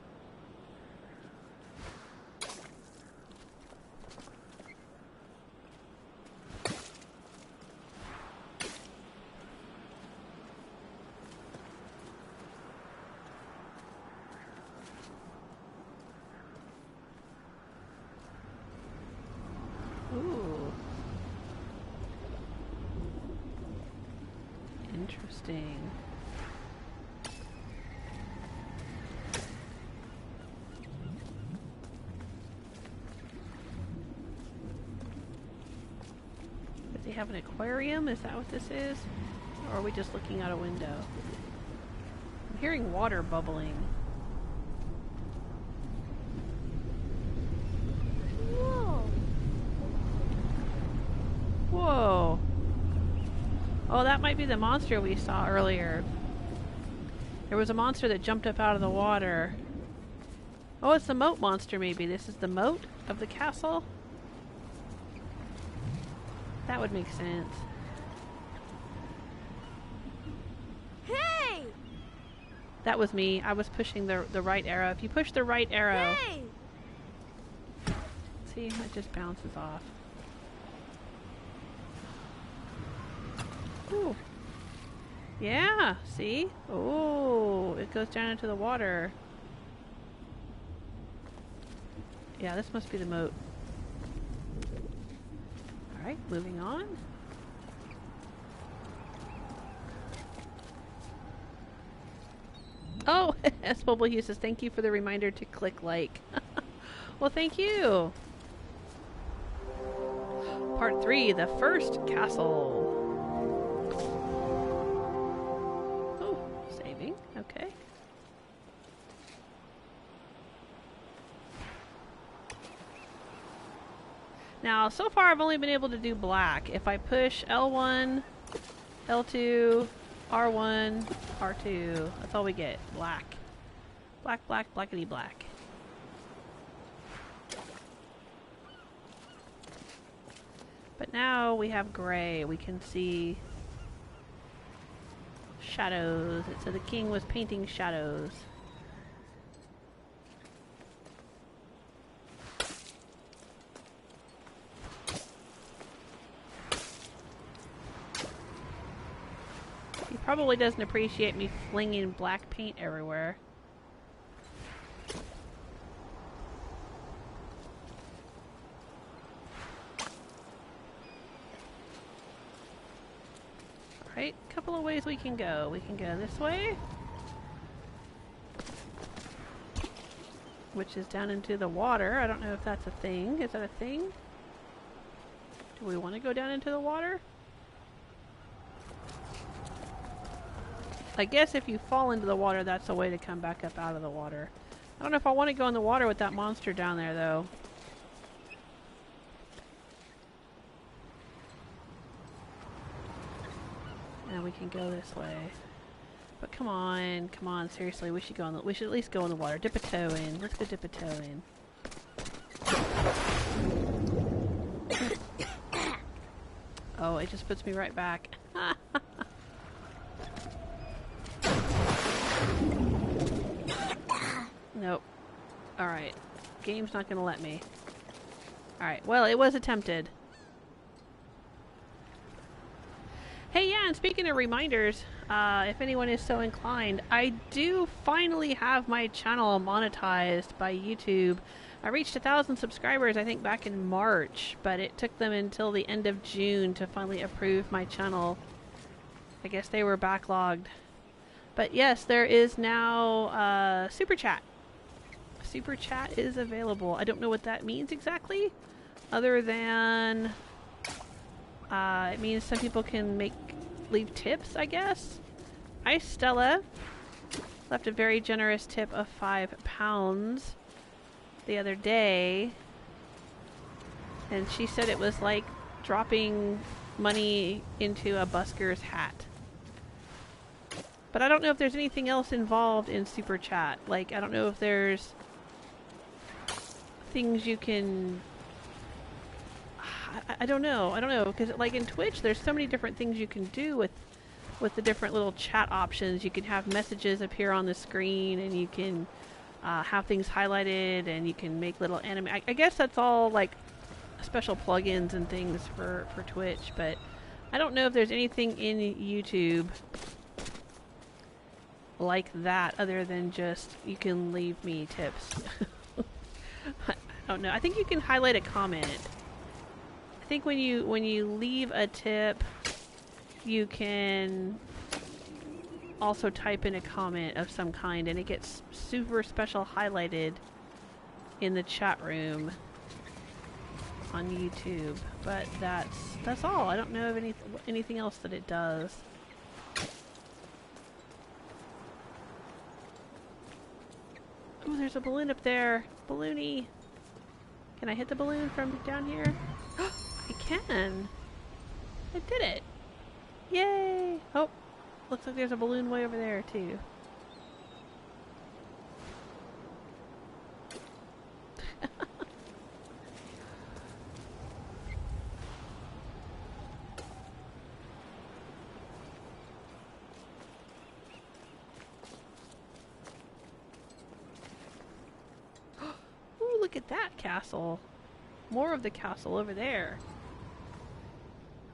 Ooh. Interesting. Does he have an aquarium? Is that what this is? Or are we just looking out a window? I'm hearing water bubbling. Whoa. Whoa. Oh, that might be the monster we saw earlier. There was a monster that jumped up out of the water. Oh, it's the moat monster maybe. This is the moat of the castle? That would make sense. Hey! That was me. I was pushing the right arrow. If you push the right arrow... Hey! See, it just bounces off. Ooh. Yeah, see? Oh, it goes down into the water. Yeah, this must be the moat. Alright, moving on. Oh, Spobble Hughes says, thank you for the reminder to click like. Well, thank you. Part 3, the first castle. Oh, saving. Okay. Now, so far I've only been able to do black. If I push L1, L2, R1, R2, that's all we get. Black. Black, black, blackety black. But now we have gray. We can see shadows. So the king was painting shadows. He probably doesn't appreciate me flinging black paint everywhere. Alright, a couple of ways we can go. We can go this way, which is down into the water. I don't know if that's a thing. Is that a thing? Do we want to go down into the water? I guess if you fall into the water, that's a way to come back up out of the water. I don't know if I want to go in the water with that monster down there, though. And we can go this way. But come on, seriously, we should go in the, we should at least go in the water. Dip a toe in. Let's go dip a toe in. Oh, it just puts me right back. Nope. Alright. Game's not gonna let me. Alright, well, it was attempted. Hey, yeah, and speaking of reminders, if anyone is so inclined, I do finally have my channel monetized by YouTube. I reached 1,000 subscribers, I think, back in March, but it took them until the end of June to finally approve my channel. I guess they were backlogged. But yes, there is now Super Chat. Super Chat is available. I don't know what that means exactly, other than it means some people can leave tips, I guess. Hi, Stella. Left a very generous tip of £5 the other day. And she said it was like dropping money into a busker's hat. But I don't know if there's anything else involved in Super Chat. Like, I don't know if there's things you can... I don't know. I don't know. Because, like, in Twitch, there's so many different things you can do with the different little chat options. You can have messages appear on the screen, and you can have things highlighted, and you can make little anime... I guess that's all, like, special plugins and things for Twitch, but I don't know if there's anything in YouTube like that other than just you can leave me tips. I don't know. I think you can highlight a comment. I think when you leave a tip, you can also type in a comment of some kind, and it gets super special highlighted in the chat room on YouTube. But that's all. I don't know of anything else that it does. Oh, there's a balloon up there. Balloony. Can I hit the balloon from down here? I can. I did it. Yay. Oh, looks like there's a balloon way over there too. Look at that castle. More of the castle over there.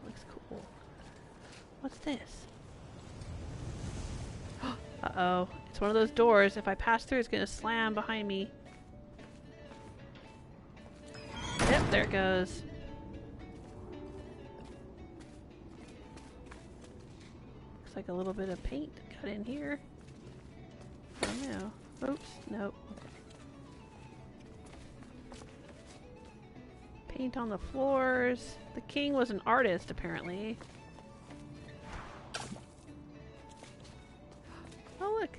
Looks cool. What's this? Uh-oh. It's one of those doors. If I pass through, it's going to slam behind me. Yep, there it goes. Looks like a little bit of paint got in here. Oh no. Oops. Nope. Paint on the floors. The king was an artist, apparently. Oh, look.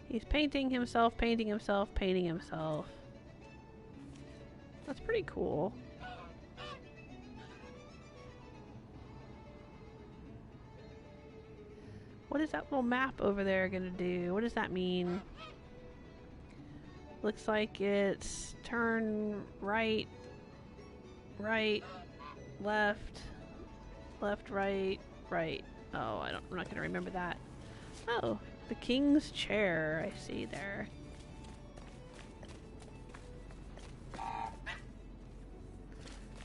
He's painting himself, painting himself, painting himself. That's pretty cool. What is that little map over there gonna do? What does that mean? Looks like it's turn right, right, left, left, right, right. Oh, I'm not going to remember that. Oh, the king's chair. I see there.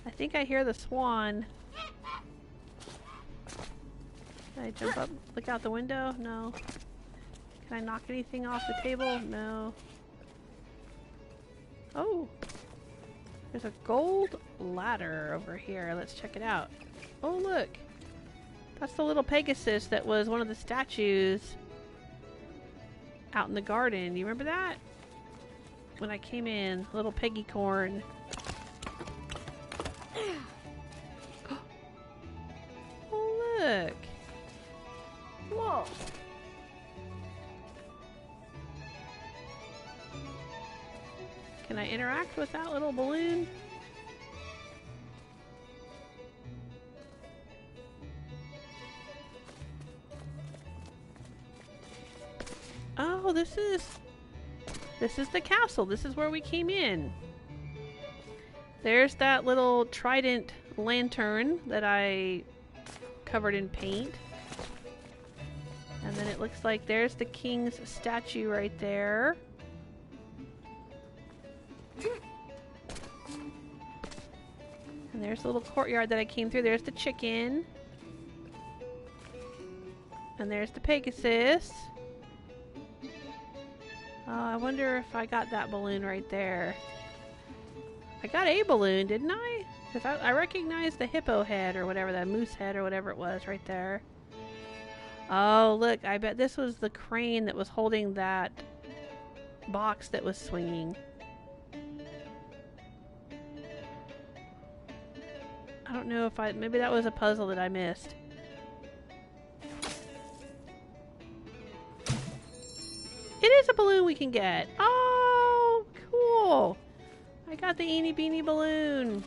I think I hear the swan. Can I jump up, look out the window? No. Can I knock anything off the table? No. Oh, there's a gold ladder over here. Let's check it out. Oh, look. That's the little Pegasus that was one of the statues out in the garden. You remember that? When I came in, little Peggy Corn. Oh, look. Whoa. Can I interact with that little balloon? Oh, this is the castle. This is where we came in. There's that little trident lantern that I covered in paint. And then it looks like there's the king's statue right there. And there's the little courtyard that I came through. There's the chicken. And there's the Pegasus. I wonder if I got that balloon right there. I got a balloon, didn't I? Because I recognize the hippo head or whatever, that moose head or whatever it was right there. Oh, look, I bet this was the crane that was holding that box that was swinging. I don't know if maybe that was a puzzle that I missed. It is a balloon we can get. Oh, cool. I got the eeny beanie balloon.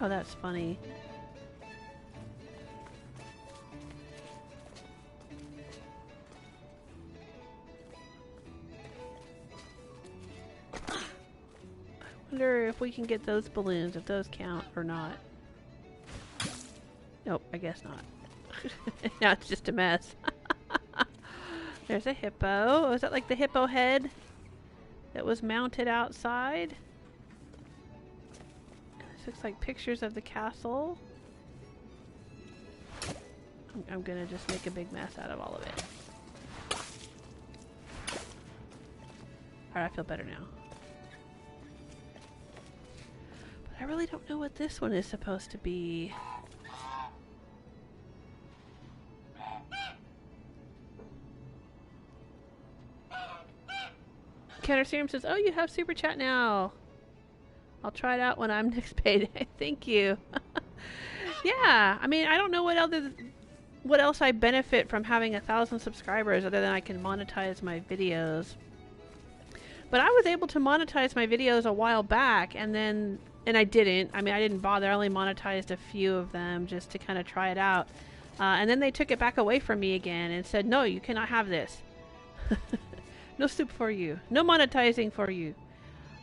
Oh, that's funny. I wonder if we can get those balloons, if those count or not. Nope, I guess not. Now it's just a mess. There's a hippo. Oh, is that like the hippo head that was mounted outside? This looks like pictures of the castle. I'm gonna just make a big mess out of all of it. Alright, I feel better now. But I really don't know what this one is supposed to be. Counter Serum says, oh, you have Super Chat now. I'll try it out when I'm next payday. Thank you. Yeah, I mean, I don't know what else I benefit from having 1,000 subscribers other than I can monetize my videos. But I was able to monetize my videos a while back, and I didn't. I mean, I didn't bother. I only monetized a few of them just to kind of try it out. And then they took it back away from me again and said, no, you cannot have this. No soup for you. No monetizing for you.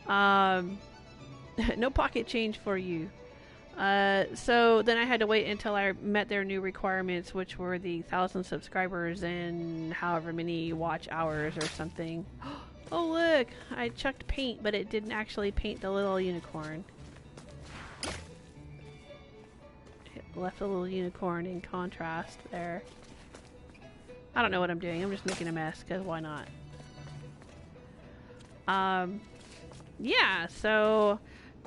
No pocket change for you. So then I had to wait until I met their new requirements, which were the 1,000 subscribers and however many watch hours or something. Oh look! I chucked paint, but it didn't actually paint the little unicorn. It left a little unicorn in contrast there. I don't know what I'm doing. I'm just making a mess, because why not? Yeah, so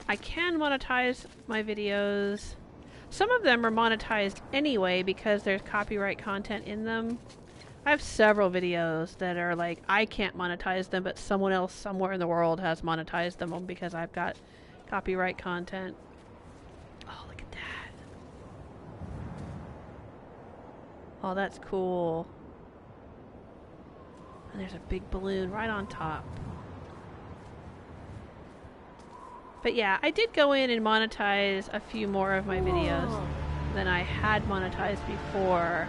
I can monetize my videos. Some of them are monetized anyway because there's copyright content in them. I have several videos that are like, I can't monetize them, but someone else somewhere in the world has monetized them because I've got copyright content. Oh, look at that. Oh, that's cool. And there's a big balloon right on top. But yeah, I did go in and monetize a few more of my videos than I had monetized before.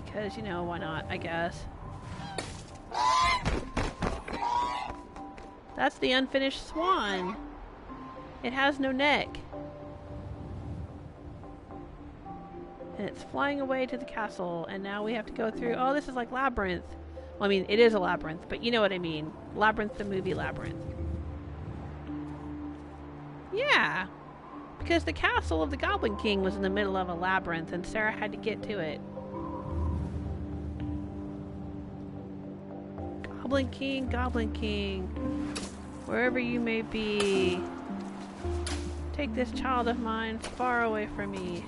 Because, you know, why not, I guess. That's the unfinished swan. It has no neck. And it's flying away to the castle, and now we have to go through... Oh, this is like Labyrinth. Well, I mean, it is a labyrinth, but you know what I mean. Labyrinth, the movie Labyrinth. Yeah. Because the castle of the Goblin King was in the middle of a labyrinth, and Sarah had to get to it. Goblin King, wherever you may be, take this child of mine far away from me.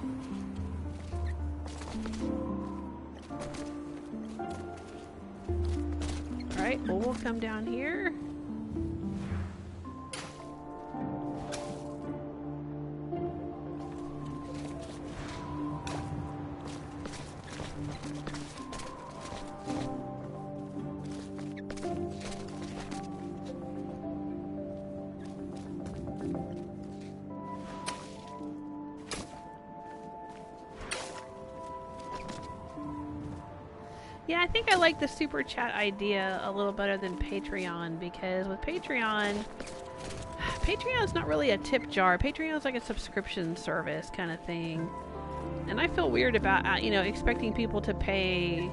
Alright, well, we'll come down here. Yeah, I think I like the super chat idea a little better than Patreon, because with Patreon's not really a tip jar. Patreon's like a subscription service kind of thing. And I feel weird about, you know, expecting people to pay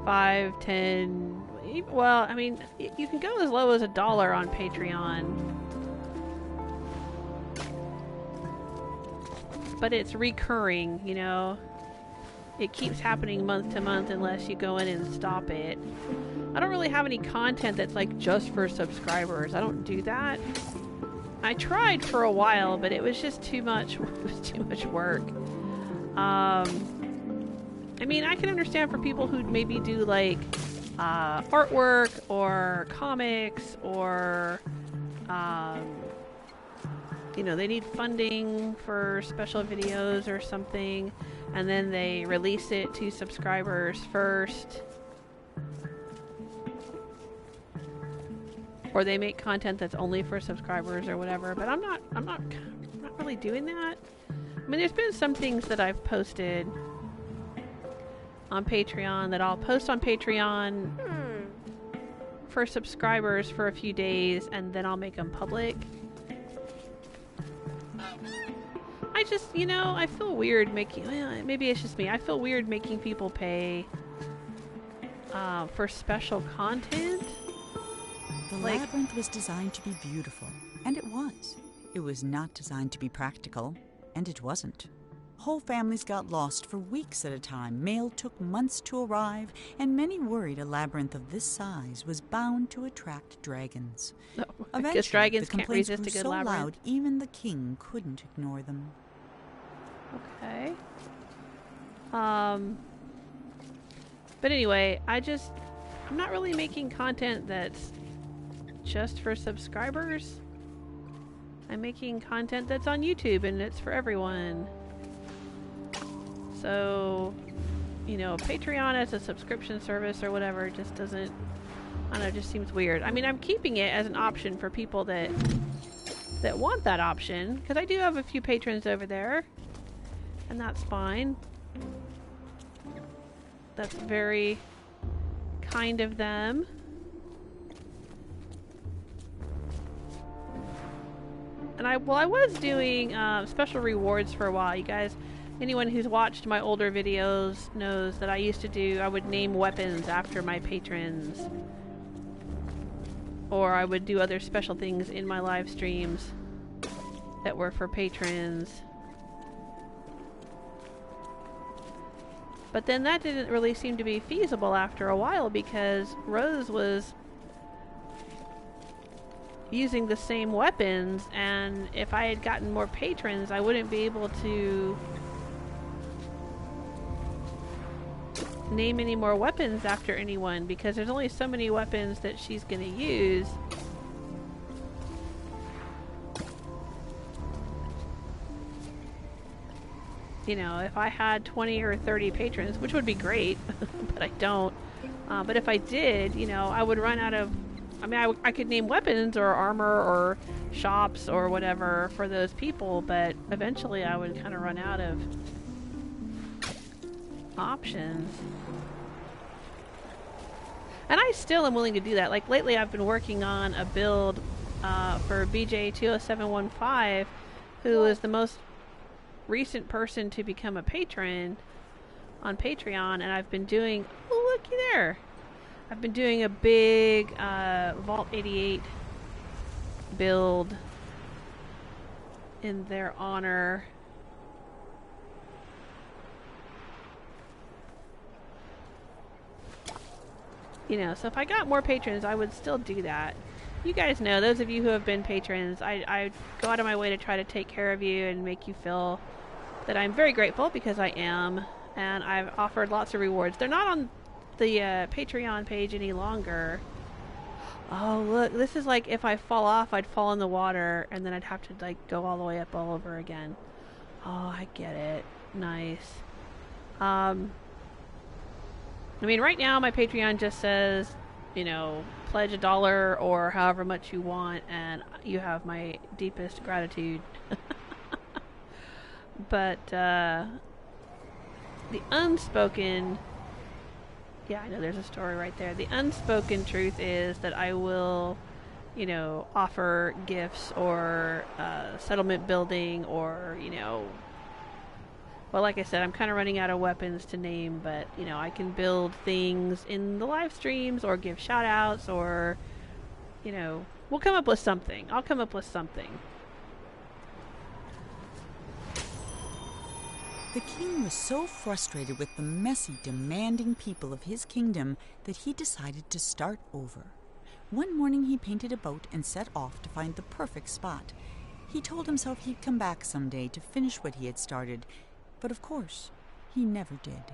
$5, $10... Well, I mean, you can go as low as $1 on Patreon. But it's recurring, you know? it keeps happening month to month unless you go in and stop it. I don't really have any content that's like just for subscribers. I don't do that. I tried for a while, but it was just too much. It was too much work. I mean, I can understand for people who maybe do like artwork or comics or you know, they need funding for special videos or something, and then they release it to subscribers first. Or they make content that's only for subscribers or whatever, but I'm not really doing that. I mean, there's been some things that I've posted on Patreon that I'll post on Patreon for subscribers for a few days, and then I'll make them public. I just, you know, I feel weird making, well, maybe it's just me, I feel weird making people pay for special content. The labyrinth was designed to be beautiful, and it was. It was not designed to be practical, and it wasn't. Whole families got lost for weeks at a time. Mail took months to arrive, and many worried a labyrinth of this size was bound to attract dragons. No, Eventually, I guess dragons the can't complaints resist grew a good so labyrinth. loud, even the king couldn't ignore them. Okay. But anyway, I'm not really making content that's just for subscribers. I'm making content that's on YouTube and it's for everyone. So, you know, Patreon as a subscription service or whatever just doesn't, I don't know, it just seems weird. I mean, I'm keeping it as an option for people that want that option, because I do have a few patrons over there, and that's fine. That's very kind of them. And I was doing special rewards for a while. You guys, anyone who's watched my older videos knows that I would name weapons after my patrons. Or I would do other special things in my live streams that were for patrons. But then that didn't really seem to be feasible after a while, because Rose was using the same weapons, and if I had gotten more patrons, I wouldn't be able to name any more weapons after anyone, because there's only so many weapons that she's gonna use. You know, if I had 20 or 30 patrons, which would be great, but I don't. But if I did, you know, I would run out of... I mean, I could name weapons or armor or shops or whatever for those people, but eventually I would kind of run out of options. And I still am willing to do that. Like, lately I've been working on a build for BJ20715, who is the most recent person to become a patron on Patreon, and I've been doing... Oh, looky there! I've been doing a big Vault 88 build in their honor. You know, so if I got more patrons, I would still do that. You guys know, those of you who have been patrons, I go out of my way to try to take care of you and make you feel that I'm very grateful, because I am, and I've offered lots of rewards. They're not on the Patreon page any longer. Oh, look, this is like if I fall off, I'd fall in the water, and then I'd have to like go all the way up all over again. Oh, I get it. Nice. I mean, right now my Patreon just says, you know, pledge $1 or however much you want, and you have my deepest gratitude. But the unspoken... Yeah, I know there's a story right there. The unspoken truth is that I will, you know, offer gifts or settlement building, or, you know... Well, like I said, I'm kind of running out of weapons to name, but, you know, I can build things in the live streams or give shout-outs, or, you know, we'll come up with something. I'll come up with something. The king was so frustrated with the messy, demanding people of his kingdom that he decided to start over. One morning he painted a boat and set off to find the perfect spot. He told himself he'd come back someday to finish what he had started, but of course, he never did.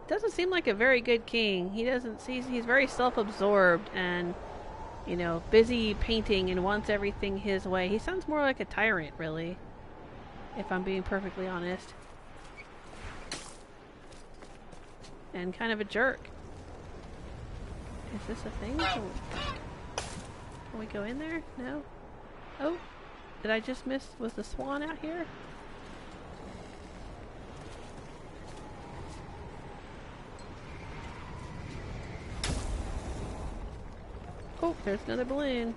Doesn't seem like a very good king. He's very self-absorbed and, you know, busy painting and wants everything his way. He sounds more like a tyrant, really, if I'm being perfectly honest. And kind of a jerk. Is this a thing? Can we go in there? No? Oh, did I just miss? Was the swan out here? Oh, there's another balloon.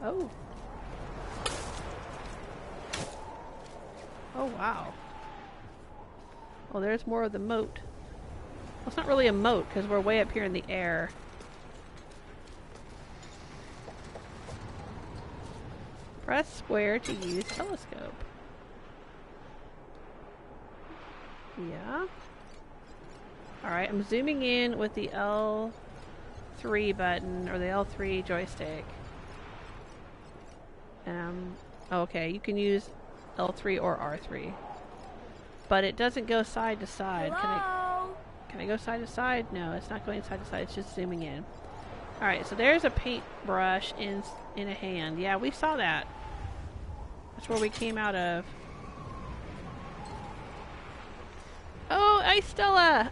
Oh. Oh, wow. Oh, there's more of the moat. Well, it's not really a moat because we're way up here in the air. Press square to use telescope. Yeah. Alright, I'm zooming in with the L3 button, or the L3 joystick. Oh, okay, you can use L3 or R3. But it doesn't go side to side. Hello? Can I go side to side? No, it's not going side to side, it's just zooming in. Alright, so there's a paintbrush in a hand. Yeah, we saw that. That's where we came out of. Oh, Ice Stella!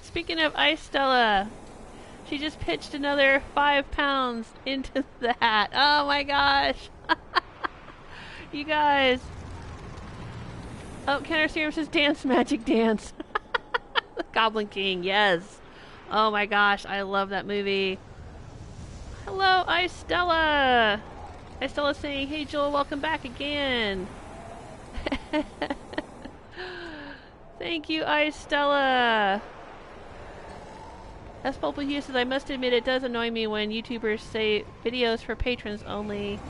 Speaking of Ice Stella, she just pitched another 5 pounds into the hat. Oh my gosh! You guys. Oh, Kenner Serum says dance, magic dance. Goblin King, yes. Oh my gosh, I love that movie. Hello, Ice Stella! Ice Stella saying, hey Joel, welcome back again. Thank you, Ice Stella. S. Pulpy Hughes says, I must admit it does annoy me when YouTubers say videos for patrons only.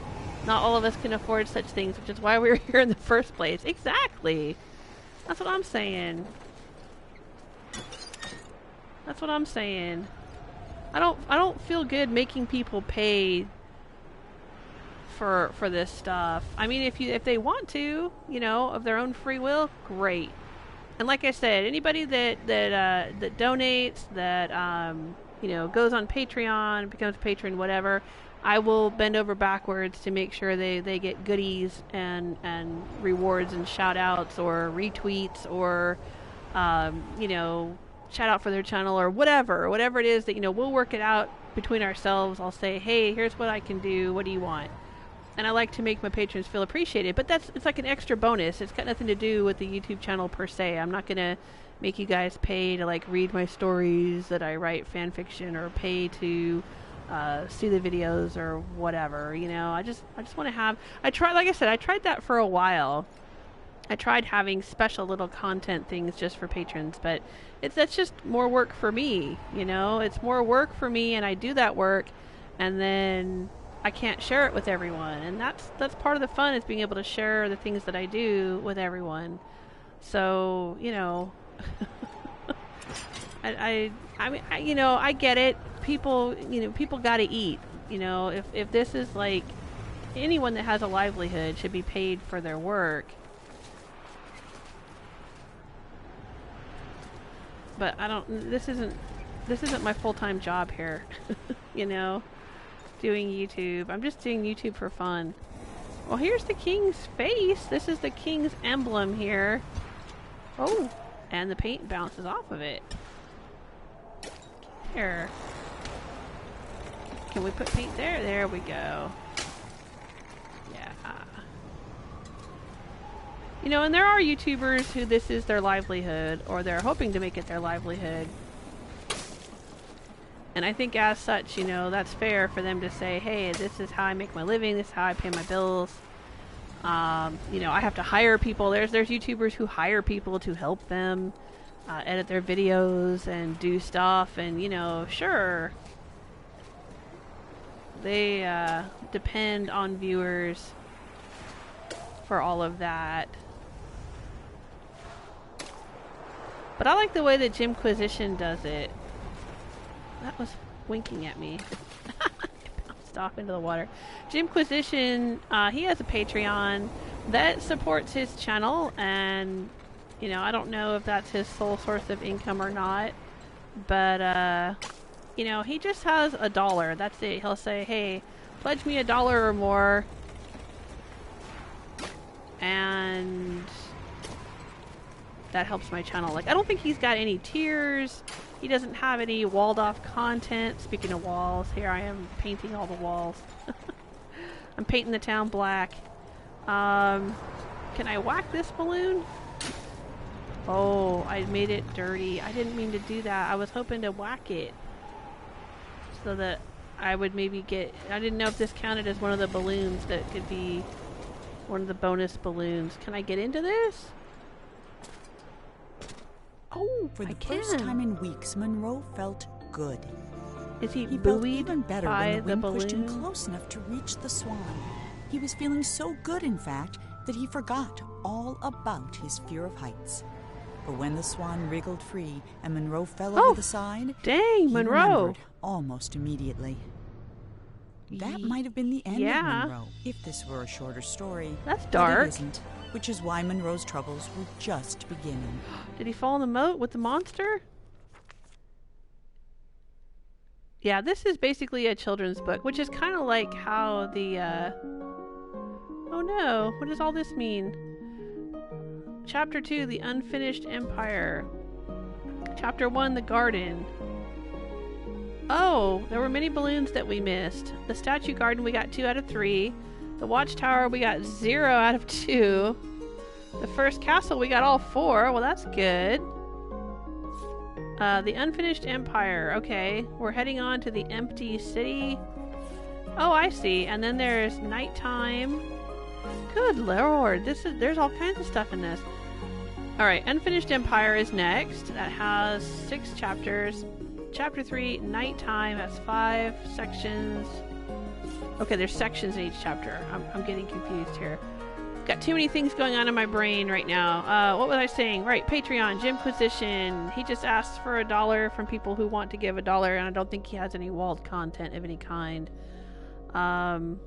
Not all of us can afford such things, which is why we're here in the first place. Exactly. That's what I'm saying. That's what I'm saying. I don't feel good making people pay for this stuff. I mean, if they want to, you know, of their own free will, great. And like I said, anybody that donates, that you know, goes on Patreon, becomes a patron, whatever, I will bend over backwards to make sure they get goodies and rewards and shout outs or retweets or you know, shout out for their channel or whatever it is that, you know, we'll work it out between ourselves. I'll say, hey, here's what I can do, what do you want? And I like to make my patrons feel appreciated, but it's like an extra bonus. It's got nothing to do with the YouTube channel per se. I'm not gonna make you guys pay to like read my stories that I write fan fiction, or pay to see the videos or whatever. You know, I just want to have. Like I said, I tried that for a while. I tried having special little content things just for patrons, but that's just more work for me. You know, it's more work for me, and I do that work, and then I can't share it with everyone, and that's part of the fun, is being able to share the things that I do with everyone. So, you know, I mean, you know, I get it. People got to eat. You know, if this is like, anyone that has a livelihood should be paid for their work. But I don't. This isn't my full-time job here. You know, doing YouTube. I'm just doing YouTube for fun. Well, here's the king's face. This is the king's emblem here. Oh, and the paint bounces off of it. There. Can we put paint there? There we go. Yeah. You know, and there are YouTubers who this is their livelihood, or they're hoping to make it their livelihood. And I think as such, you know, that's fair for them to say, hey, this is how I make my living, this is how I pay my bills. You know, I have to hire people. There's YouTubers who hire people to help them edit their videos and do stuff, and, you know, sure. They depend on viewers for all of that. But I like the way that Jimquisition does it. That was winking at me. Bounced off into the water. Jimquisition, he has a Patreon that supports his channel, and you know, I don't know if that's his sole source of income or not, but you know, he just has $1. That's it. He'll say, hey, pledge me $1 or more, and that helps my channel. Like, I don't think he's got any tiers. He doesn't have any walled off content. Speaking of walls, here I am painting all the walls. I'm painting the town black. Can I whack this balloon? Oh, I made it dirty. I didn't mean to do that. I was hoping to whack it so that I would maybe get... I didn't know if this counted as one of the balloons that could be one of the bonus balloons. Can I get into this? Oh, for the first time in weeks, Monroe felt good. Is he felt buoyed even better by when the wind balloon? pushed him close enough to reach the swan. He was feeling so good, in fact, that he forgot all about his fear of heights. But when the swan wriggled free and Monroe fell over the side, dang, he Monroe! remembered almost immediately. That might have been the end of Monroe, if this were a shorter story. That's But dark. it isn't, which is why Monroe's troubles were just beginning. Did he fall in the moat with the monster? Yeah, this is basically a children's book, which is kind of like how the, oh no, what does all this mean? Chapter 2, The Unfinished Empire. Chapter 1, The Garden. Oh, there were many balloons that we missed. The statue garden, we got 2 out of 3. The watchtower, we got 0 out of 2. The first castle, we got all 4. Well, that's good. The Unfinished Empire. Okay, we're heading on to the empty city. Oh, I see. And then there's nighttime. Good lord, there's all kinds of stuff in this. Alright, Unfinished Empire is next. That has 6 chapters. Chapter 3, Nighttime, has 5 sections. Okay, there's sections in each chapter. I'm getting confused here. Got too many things going on in my brain right now. What was I saying? Right, Patreon, Jimquisition. He just asks for $1 from people who want to give $1, and I don't think he has any walled content of any kind. And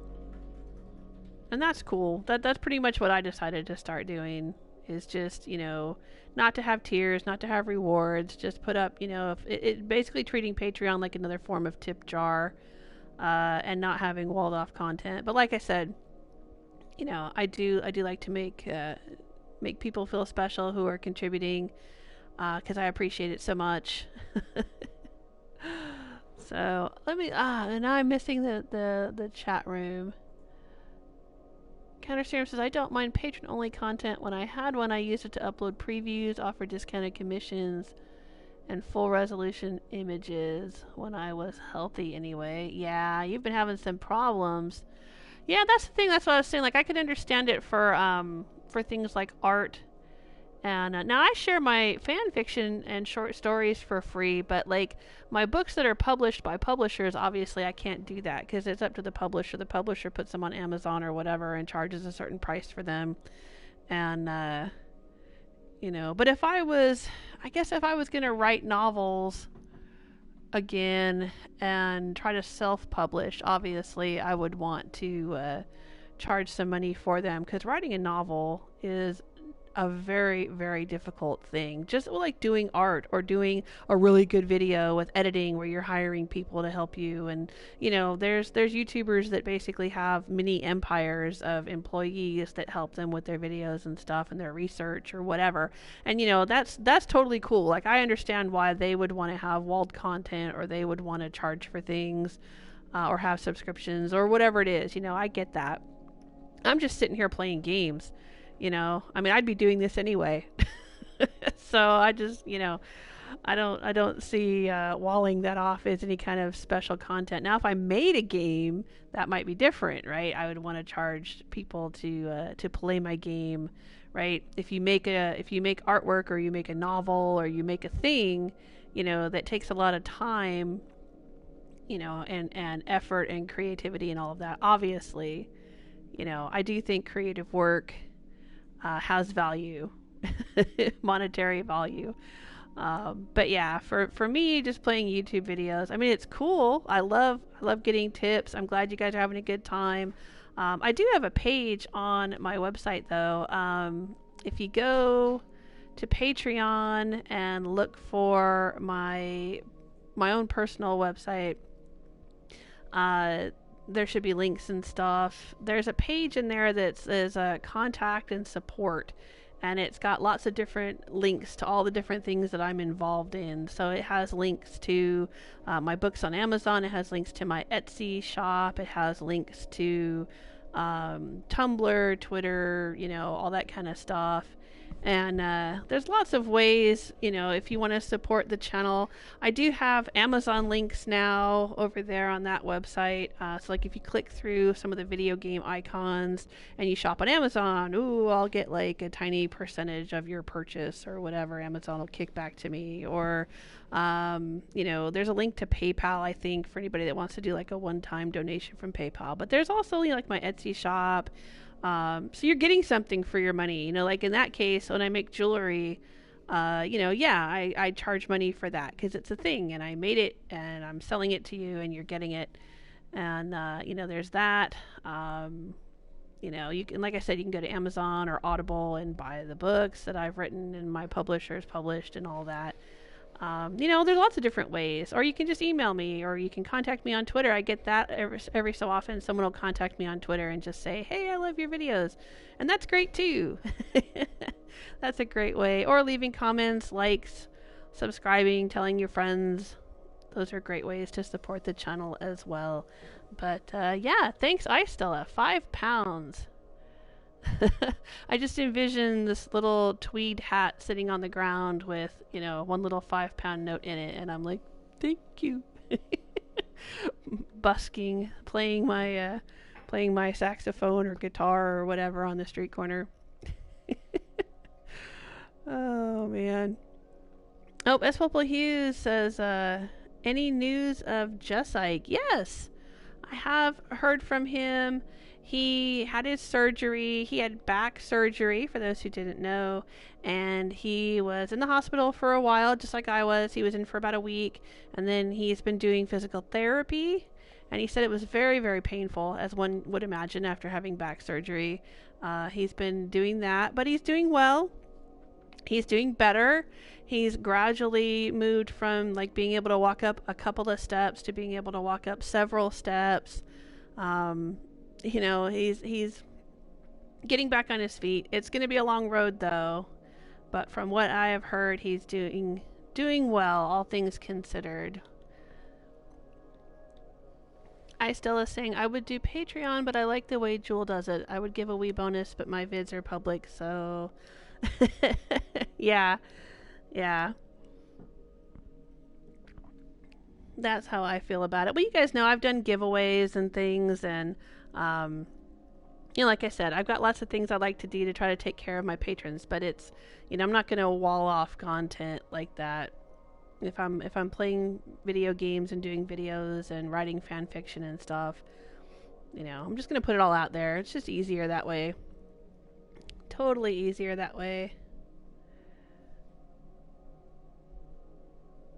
that's cool. That's pretty much what I decided to start doing. Is just, you know, not to have tiers, not to have rewards. Just put up, you know, it basically treating Patreon like another form of tip jar, and not having walled off content. But like I said, you know, I do like to make people feel special who are contributing, because I appreciate it so much. So let me and now I'm missing the chat room. Counterserum says, I don't mind patron-only content. When I had one, I used it to upload previews, offer discounted commissions, and full resolution images when I was healthy anyway. Yeah, you've been having some problems. Yeah, that's the thing. That's what I was saying. Like, I could understand it for things like art. And now I share my fan fiction and short stories for free, but like my books that are published by publishers, obviously I can't do that because it's up to the publisher. The publisher puts them on Amazon or whatever and charges a certain price for them. And, you know, but if I was going to write novels again and try to self-publish, obviously I would want to charge some money for them, because writing a novel is a very, very difficult thing. Just like doing art or doing a really good video with editing where you're hiring people to help you. And, you know, there's YouTubers that basically have mini empires of employees that help them with their videos and stuff and their research or whatever. And, you know, that's totally cool. Like, I understand why they would want to have walled content, or they would want to charge for things, or have subscriptions or whatever it is. You know, I get that. I'm just sitting here playing games. You know, I mean, I'd be doing this anyway. So I just, you know, I don't see walling that off as any kind of special content. Now, if I made a game, that might be different, right? I would want to charge people to play my game, right? If you make artwork, or you make a novel, or you make a thing, you know, that takes a lot of time you know, and effort and creativity and all of that. Obviously, you know, I do think creative work has value, monetary value. But yeah, for me, just playing YouTube videos, I mean, it's cool. I love getting tips. I'm glad you guys are having a good time. I do have a page on my website though. If you go to Patreon and look for my own personal website, there should be links and stuff. There's a page in there that says contact and support, and it's got lots of different links to all the different things that I'm involved in. So it has links to my books on Amazon. It has links to my Etsy shop. It has links to Tumblr, Twitter, you know, all that kind of stuff. And there's lots of ways, you know, if you want to support the channel. I do have Amazon links now over there on that website. So like if you click through some of the video game icons and you shop on Amazon, ooh, I'll get like a tiny percentage of your purchase or whatever. Amazon will kick back to me. Or, you know, there's a link to PayPal, I think, for anybody that wants to do like a one-time donation from PayPal. But there's also, you know, like my Etsy shop. So you're getting something for your money, you know, like in that case, when I make jewelry, you know, yeah, I charge money for that because it's a thing and I made it and I'm selling it to you and you're getting it. And, you know, there's that. You know, you can, like I said, you can go to Amazon or Audible and buy the books that I've written and my publishers published and all that. You know, there's lots of different ways. Or you can just email me, or you can contact me on Twitter. I get that every so often. Someone will contact me on Twitter and just say, hey, I love your videos. And that's great too. That's a great way. Or leaving comments, likes, subscribing, telling your friends. Those are great ways to support the channel as well. But yeah, thanks, Istella. 5 pounds. I just envision this little tweed hat sitting on the ground with, you know, one little 5-pound note in it, and I'm like, thank you. Busking, playing my saxophone or guitar or whatever on the street corner. Oh man. Oh, S. Purple Hughes says, any news of Jessike? Yes, I have heard from him. He had his surgery. He had back surgery, for those who didn't know, and he was in the hospital for a while, just like I was. He was in for about a week, and then he's been doing physical therapy, and he said it was very, very painful, as one would imagine after having back surgery. He's been doing that, but he's doing well. He's doing better. He's gradually moved from like being able to walk up a couple of steps to being able to walk up several steps. You know, he's getting back on his feet. It's going to be a long road though, but from what I have heard, he's doing well, all things considered. I still is saying I would do Patreon, but I like the way Jewel does it. I would give a wee bonus, but my vids are public, so yeah. That's how I feel about it. Well, you guys know I've done giveaways and things, and you know, like I said, I've got lots of things I like to do to try to take care of my patrons, but it's, you know, I'm not going to wall off content like that. If I'm playing video games and doing videos and writing fan fiction and stuff, you know, I'm just going to put it all out there. It's just easier that way. Totally easier that way.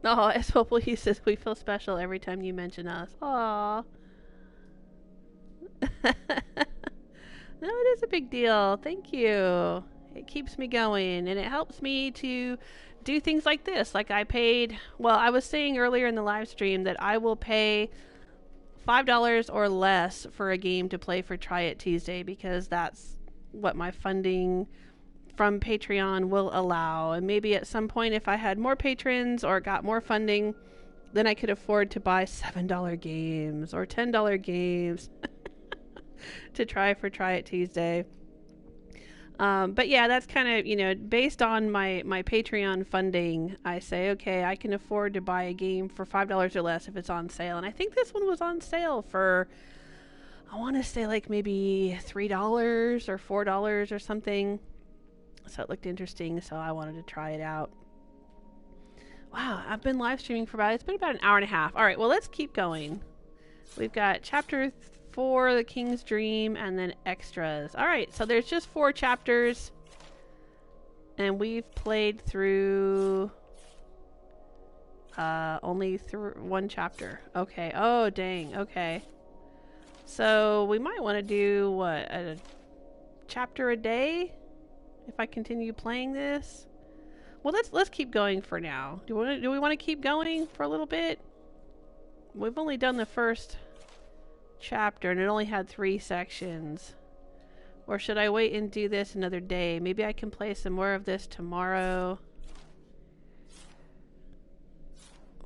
Oh, as hopefully he says we feel special every time you mention us. Aww. No, it is a big deal. Thank you. It keeps me going, and it helps me to do things like this. Like I was saying earlier in the live stream that I will pay $5 or less for a game to play for Try It Tuesday, because that's what my funding from Patreon will allow. And maybe at some point, if I had more patrons or got more funding, then I could afford to buy $7 games or $10 games to try It Tuesday. But yeah, that's kind of, you know, based on my Patreon funding. I say, okay, I can afford to buy a game for $5 or less if it's on sale. And I think this one was on sale for, I want to say like maybe $3 or $4 or something. So it looked interesting, so I wanted to try it out. Wow, I've been live streaming for it's been about an hour and a half. All right, well, let's keep going. We've got chapter 4, The King's Dream, and then extras. All right, so there's just 4 chapters, and we've played through only through 1 chapter. Okay. Oh, dang. Okay. So we might want to do what, a chapter a day if I continue playing this. Well, let's keep going for now. Do we want to keep going for a little bit? We've only done the first chapter and it only had 3 sections. Or should I wait and do this another day? Maybe I can play some more of this tomorrow.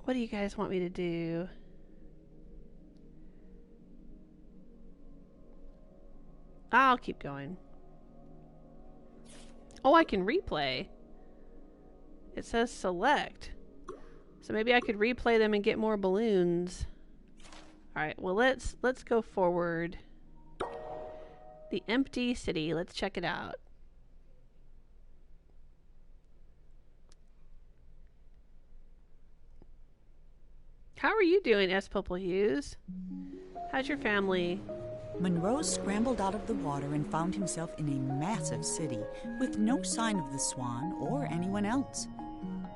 What do you guys want me to do? I'll keep going. Oh, I can replay. It says select. So maybe I could replay them and get more balloons. Alright, well let's go forward. The empty city. Let's check it out. How are you doing, S. Purple Hughes? How's your family? Monroe scrambled out of the water and found himself in a massive city with no sign of the swan or anyone else.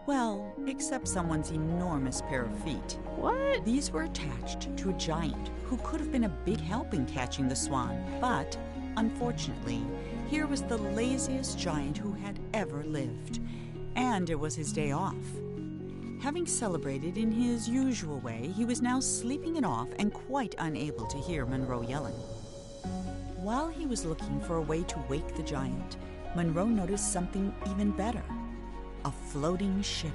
Well, except someone's enormous pair of feet. What? These were attached to a giant who could have been a big help in catching the swan, but unfortunately, here was the laziest giant who had ever lived, and it was his day off. Having celebrated in his usual way, he was now sleeping it off and quite unable to hear Monroe yelling. While he was looking for a way to wake the giant, Monroe noticed something even better. A floating ship.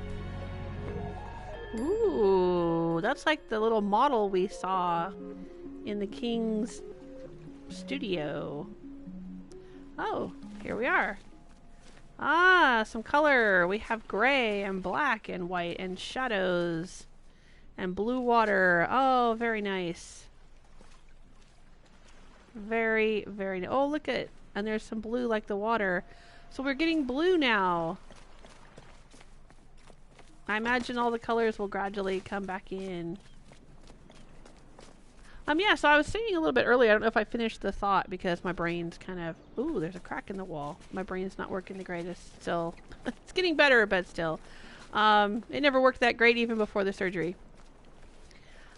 Ooh, that's like the little model we saw in the King's studio. Oh, here we are. Ah, some color. We have gray and black and white and shadows and blue water. Oh, very nice. Very, very nice. Oh, look at it. And there's some blue like the water. So we're getting blue now. I imagine all the colors will gradually come back in. Yeah, so I was saying a little bit earlier, I don't know if I finished the thought because my brain's kind of... Ooh, there's a crack in the wall. My brain's not working the greatest still. It's getting better, but still. It never worked that great even before the surgery.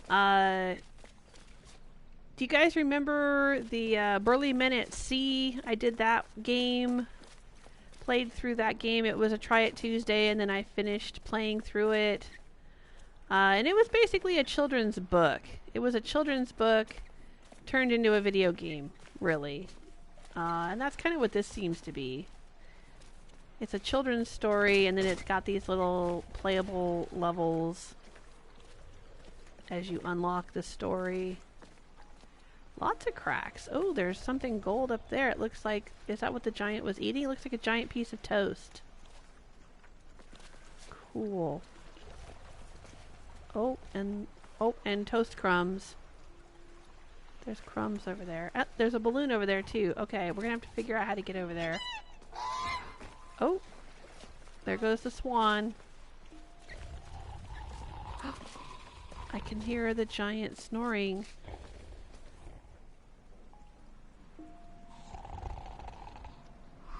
Do you guys remember the Burly Men at Sea? I did that game. Played through that game. It was a Try It Tuesday, and then I finished playing through it. And it was basically a children's book. It was a children's book turned into a video game, really. And that's kind of what this seems to be. It's a children's story, and then it's got these little playable levels as you unlock the story. Lots of cracks. Oh, there's something gold up there. It looks like... Is that what the giant was eating? It looks like a giant piece of toast. Cool. Oh, and toast crumbs. There's crumbs over there. There's a balloon over there, too. Okay, we're gonna have to figure out how to get over there. Oh, there goes the swan. I can hear the giant snoring.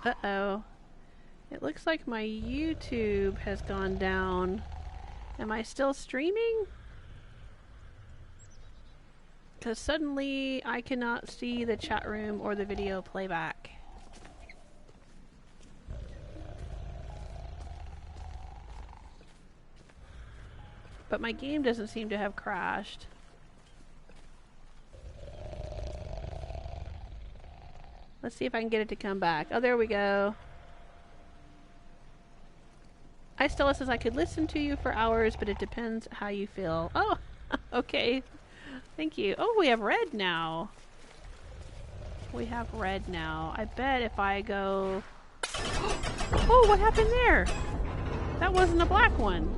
Uh-oh. It looks like my YouTube has gone down. Am I still streaming? Because suddenly I cannot see the chat room or the video playback. But my game doesn't seem to have crashed. Let's see if I can get it to come back. Oh, there we go. Stella says I could listen to you for hours, but it depends how you feel. Oh, okay. Thank you. Oh, we have red now. We have red now. I bet if I go... Oh, what happened there? That wasn't a black one.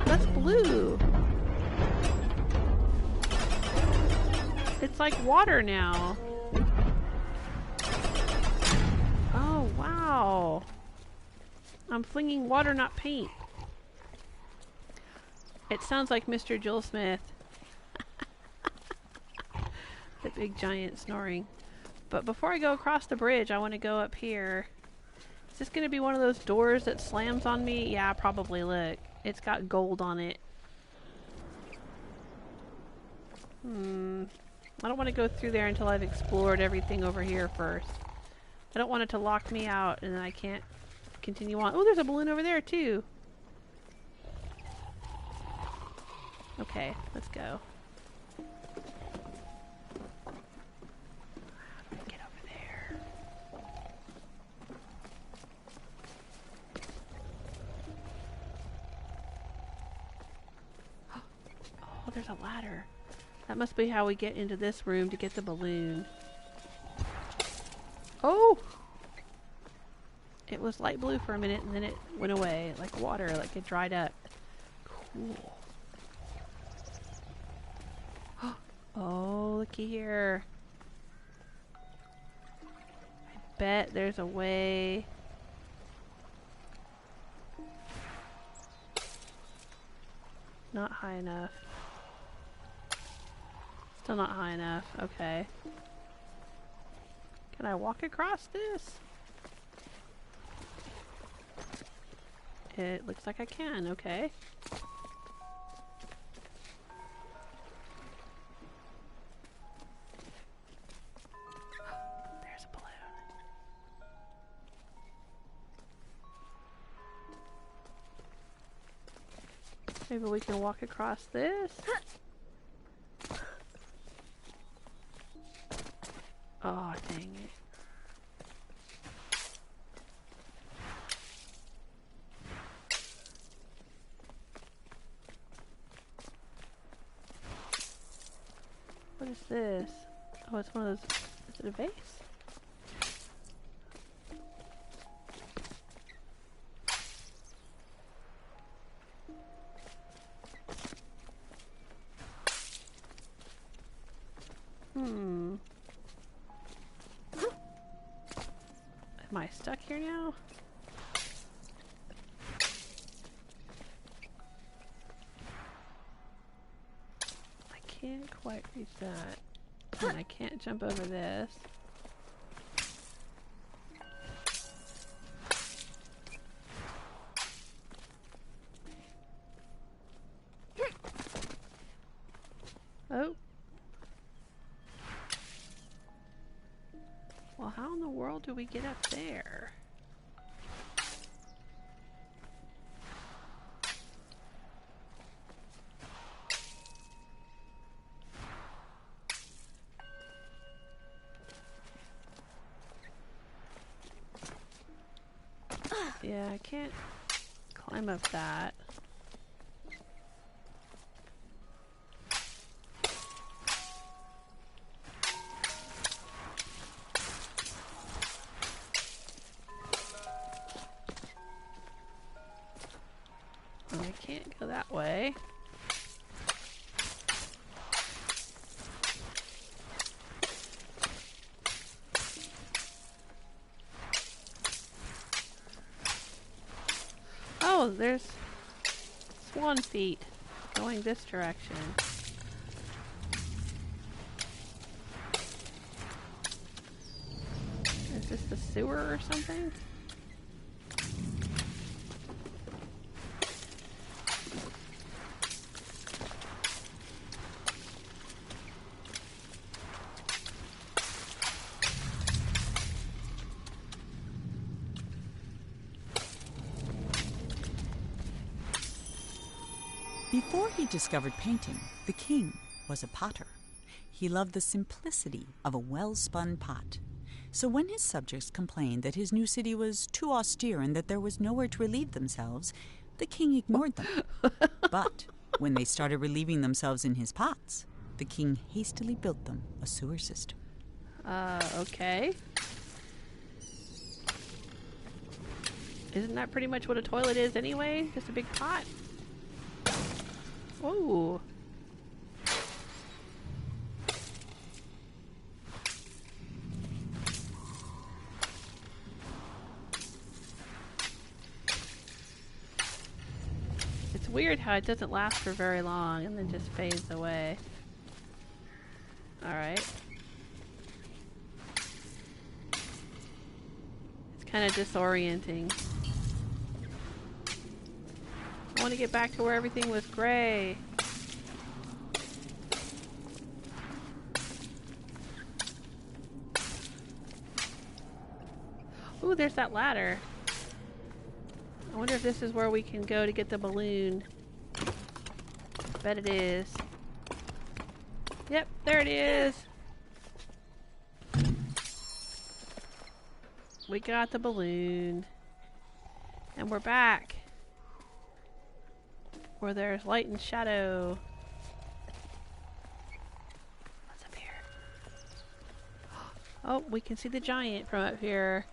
That's blue. It's like water now. I'm flinging water, not paint. It sounds like Mr. Jewelsmith. The big giant snoring. But before I go across the bridge, I want to go up here. Is this going to be one of those doors that slams on me? Yeah, probably. Look. It's got gold on it. I don't want to go through there until I've explored everything over here first. I don't want it to lock me out and then I can't continue on. Oh, there's a balloon over there too. Okay, let's go. How do I get over there? Oh, there's a ladder. That must be how we get into this room to get the balloon. Oh! It was light blue for a minute and then it went away like water, like it dried up. Cool. Oh, looky here. I bet there's a way. Not high enough. Still not high enough. Okay. Can I walk across this? It looks like I can. Okay. There's a balloon. Maybe we can walk across this. Oh, dang it. What is this? Oh, it's one of those. Is it a vase? Am I stuck here now? I can't quite reach that. And I can't jump over this. Oh. Well, how in the world do we get up there? Yeah, I can't climb up that. I can't go that way. Oh, there's swan feet going this direction. Is this the sewer or something? Before he discovered painting, the king was a potter. He loved the simplicity of a well-spun pot. So when his subjects complained that his new city was too austere and that there was nowhere to relieve themselves, the king ignored them. But when they started relieving themselves in his pots, the king hastily built them a sewer system. Okay. Isn't that pretty much what a toilet is anyway? Just a big pot? Ooh. weird how it doesn't last for very long and then just fades away. Alright. It's kind of disorienting. I want to get back to where everything was gray. Ooh, there's that ladder. I wonder if this is where we can go to get the balloon. Bet it is. Yep, there it is. We got the balloon. And we're back. Where there's light and shadow. What's up here? Oh, we can see the giant from up here.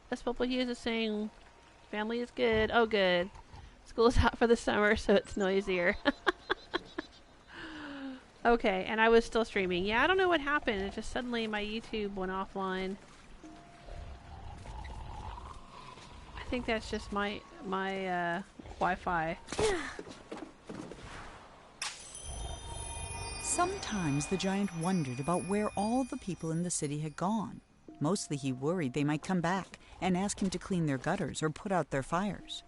That's what he is saying. Family is good. Oh, good. School is out for the summer, so it's noisier. Okay, and I was still streaming. Yeah, I don't know what happened. It just suddenly my YouTube went offline. I think that's just my Wi-Fi. Sometimes the giant wondered about where all the people in the city had gone. Mostly he worried they might come back and ask him to clean their gutters or put out their fires.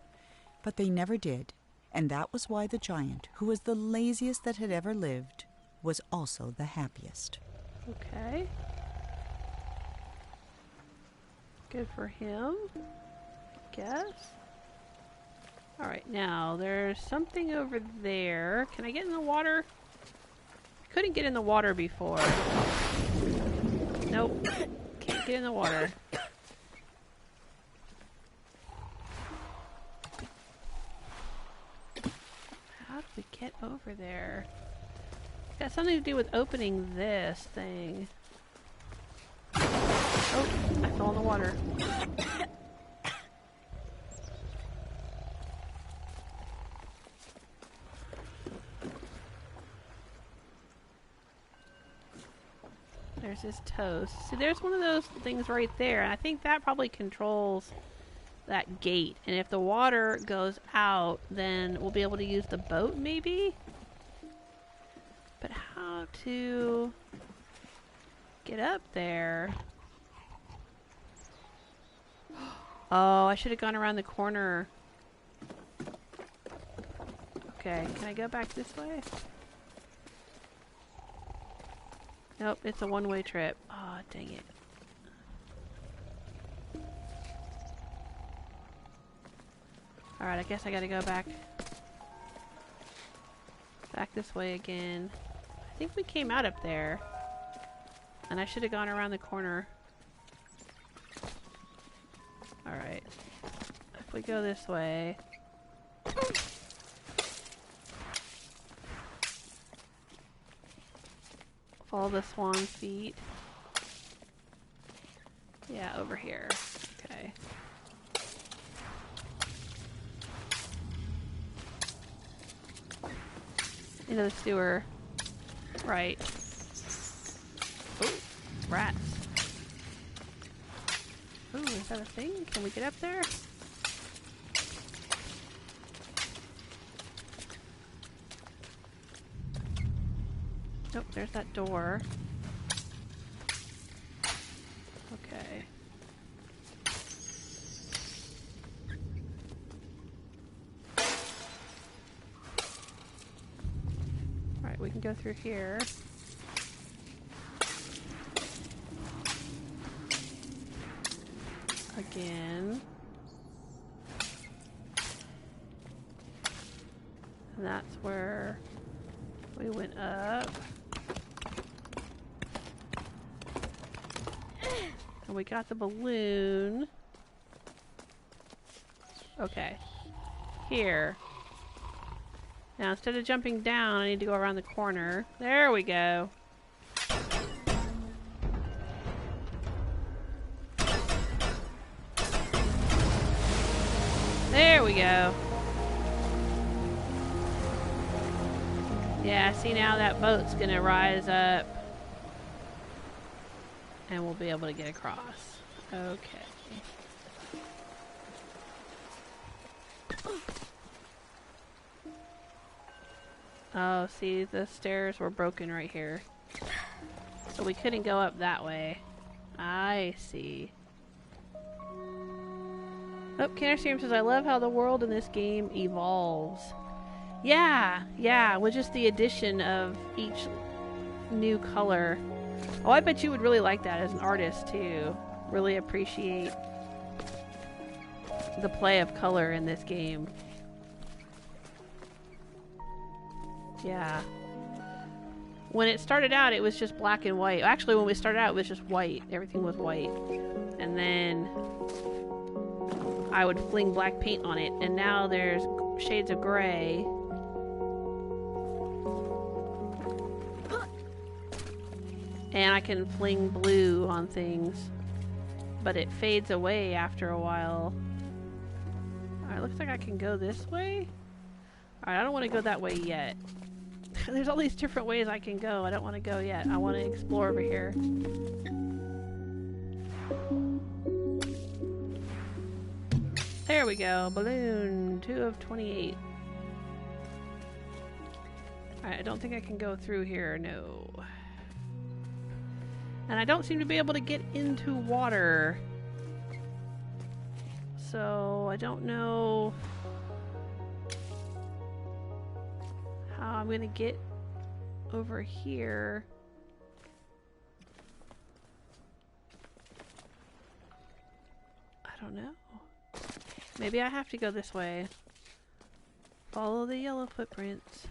But they never did, and that was why the giant, who was the laziest that had ever lived, was also the happiest. Okay. Good for him, I guess. Alright, now there's something over there. Can I get in the water? I couldn't get in the water before. Nope. Can't get in the water. How do we get over there? It's got something to do with opening this thing. Oh, I fell in the water. There's his toast. See, there's one of those things right there. And I think that probably controls that gate. And if the water goes out, then we'll be able to use the boat, maybe? But how to get up there? Oh, I should have gone around the corner. Okay, can I go back this way? Nope, it's a one-way trip. Oh, dang it. Alright, I guess I gotta go back this way again. I think we came out up there. And I should have gone around the corner. Alright. If we go this way... Follow the swan feet. Yeah, over here. Okay. Into the sewer. Right. Oh, rats. Ooh, is that a thing? Can we get up there? Nope, there's that door. Okay. Alright, we can go through here. Again. And that's where we went up. And we got the balloon. Okay. Here. Now instead of jumping down, I need to go around the corner. There we go. There we go. Yeah, see now that boat's gonna rise up. And we'll be able to get across. Okay. Oh, see, the stairs were broken right here. So we couldn't go up that way. I see. Oh, Cannerstream says, I love how the world in this game evolves. Yeah, with just the addition of each new color. Oh, I bet you would really like that as an artist, too. Really appreciate the play of color in this game. Yeah. When it started out, it was just black and white. Actually, when we started out, it was just white. Everything was white. And then I would fling black paint on it. And now there's shades of gray. And I can fling blue on things. But it fades away after a while. Alright, looks like I can go this way. Alright, I don't want to go that way yet. There's all these different ways I can go. I don't want to go yet. I want to explore over here. There we go. Balloon. 2 of 28. Alright, I don't think I can go through here. No. And I don't seem to be able to get into water. So, I don't know how I'm going to get over here. I don't know. Maybe I have to go this way. Follow the yellow footprints.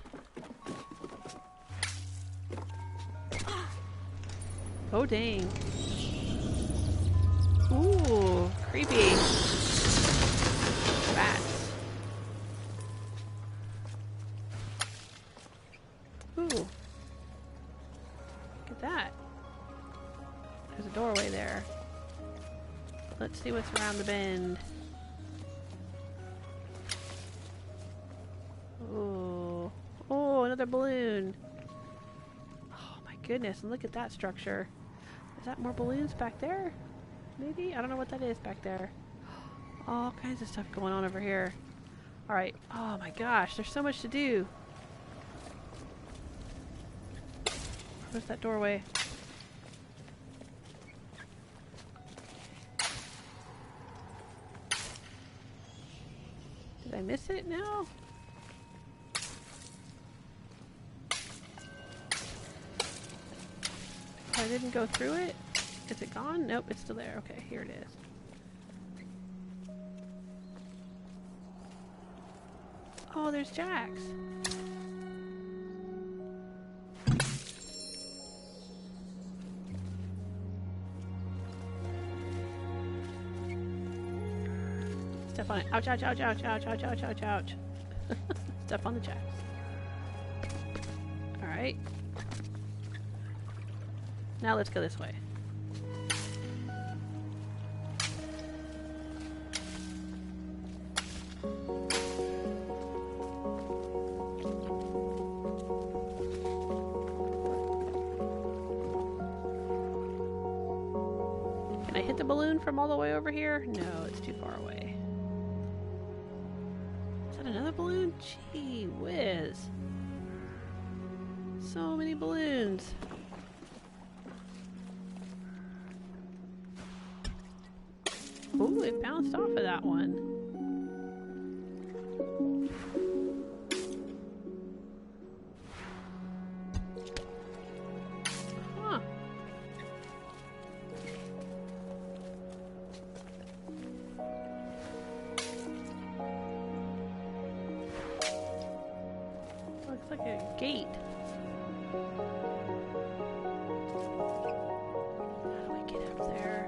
Oh, dang. Ooh, creepy. Rats. Ooh. Look at that. There's a doorway there. Let's see what's around the bend. Ooh. Oh, another balloon. Oh my goodness, and look at that structure. Is that more balloons back there? Maybe? I don't know what that is back there. All kinds of stuff going on over here. Alright. Oh my gosh, there's so much to do. Where's that doorway? Did I miss it now? I didn't go through it? Is it gone? Nope, it's still there. Okay, here it is. Oh, there's Jax. Step on it. Ouch, ouch, ouch, ouch, ouch, ouch, ouch, ouch, ouch. Step on the Jax. Alright. Now let's go this way. Can I hit the balloon from all the way over here? No, it's too far away. Is that another balloon? Gee whiz. So many balloons. Ooh, it bounced off of that one. Huh. Looks like a gate. How do I get up there?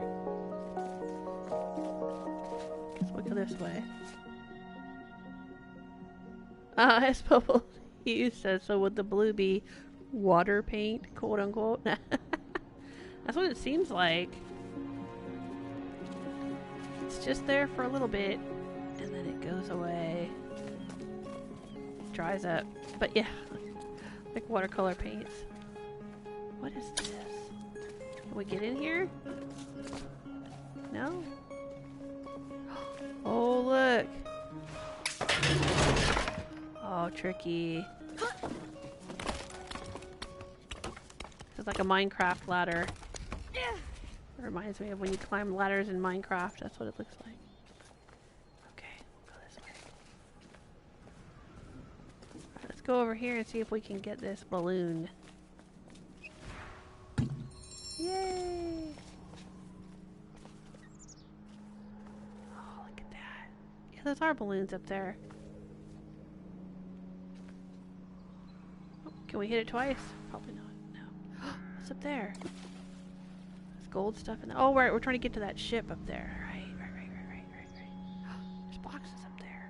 We'll go this way. S Bubble you says, so would the blue be water paint, quote unquote? That's what it seems like. It's just there for a little bit and then it goes away. Dries up. But yeah, Like watercolor paints. What is this? Can we get in here? No? Oh, look! Oh, tricky. It's like a Minecraft ladder. It reminds me of when you climb ladders in Minecraft. That's what it looks like. Okay, we'll go this way. Alright, let's go over here and see if we can get this balloon. Yay! Oh, look at that. Yeah, those are balloons up there. Oh, can we hit it twice? Probably not. No. What's up there? Gold stuff in there. Oh, right, we're trying to get to that ship up there. Right. There's boxes up there.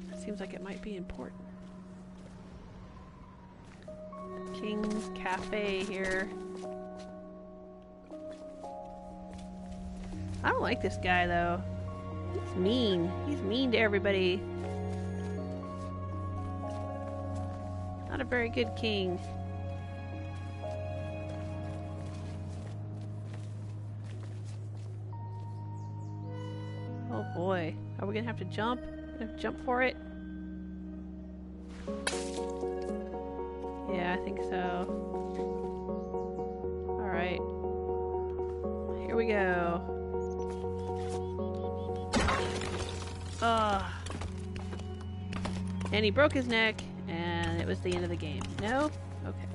That seems like it might be important. King's Cafe here. I don't like this guy though. He's mean. He's mean to everybody. Not a very good king. Oh boy. Are we gonna have to jump? Jump for it? Yeah, I think so. Alright. Here we go. Ugh. And he broke his neck, and it was the end of the game. No? Okay.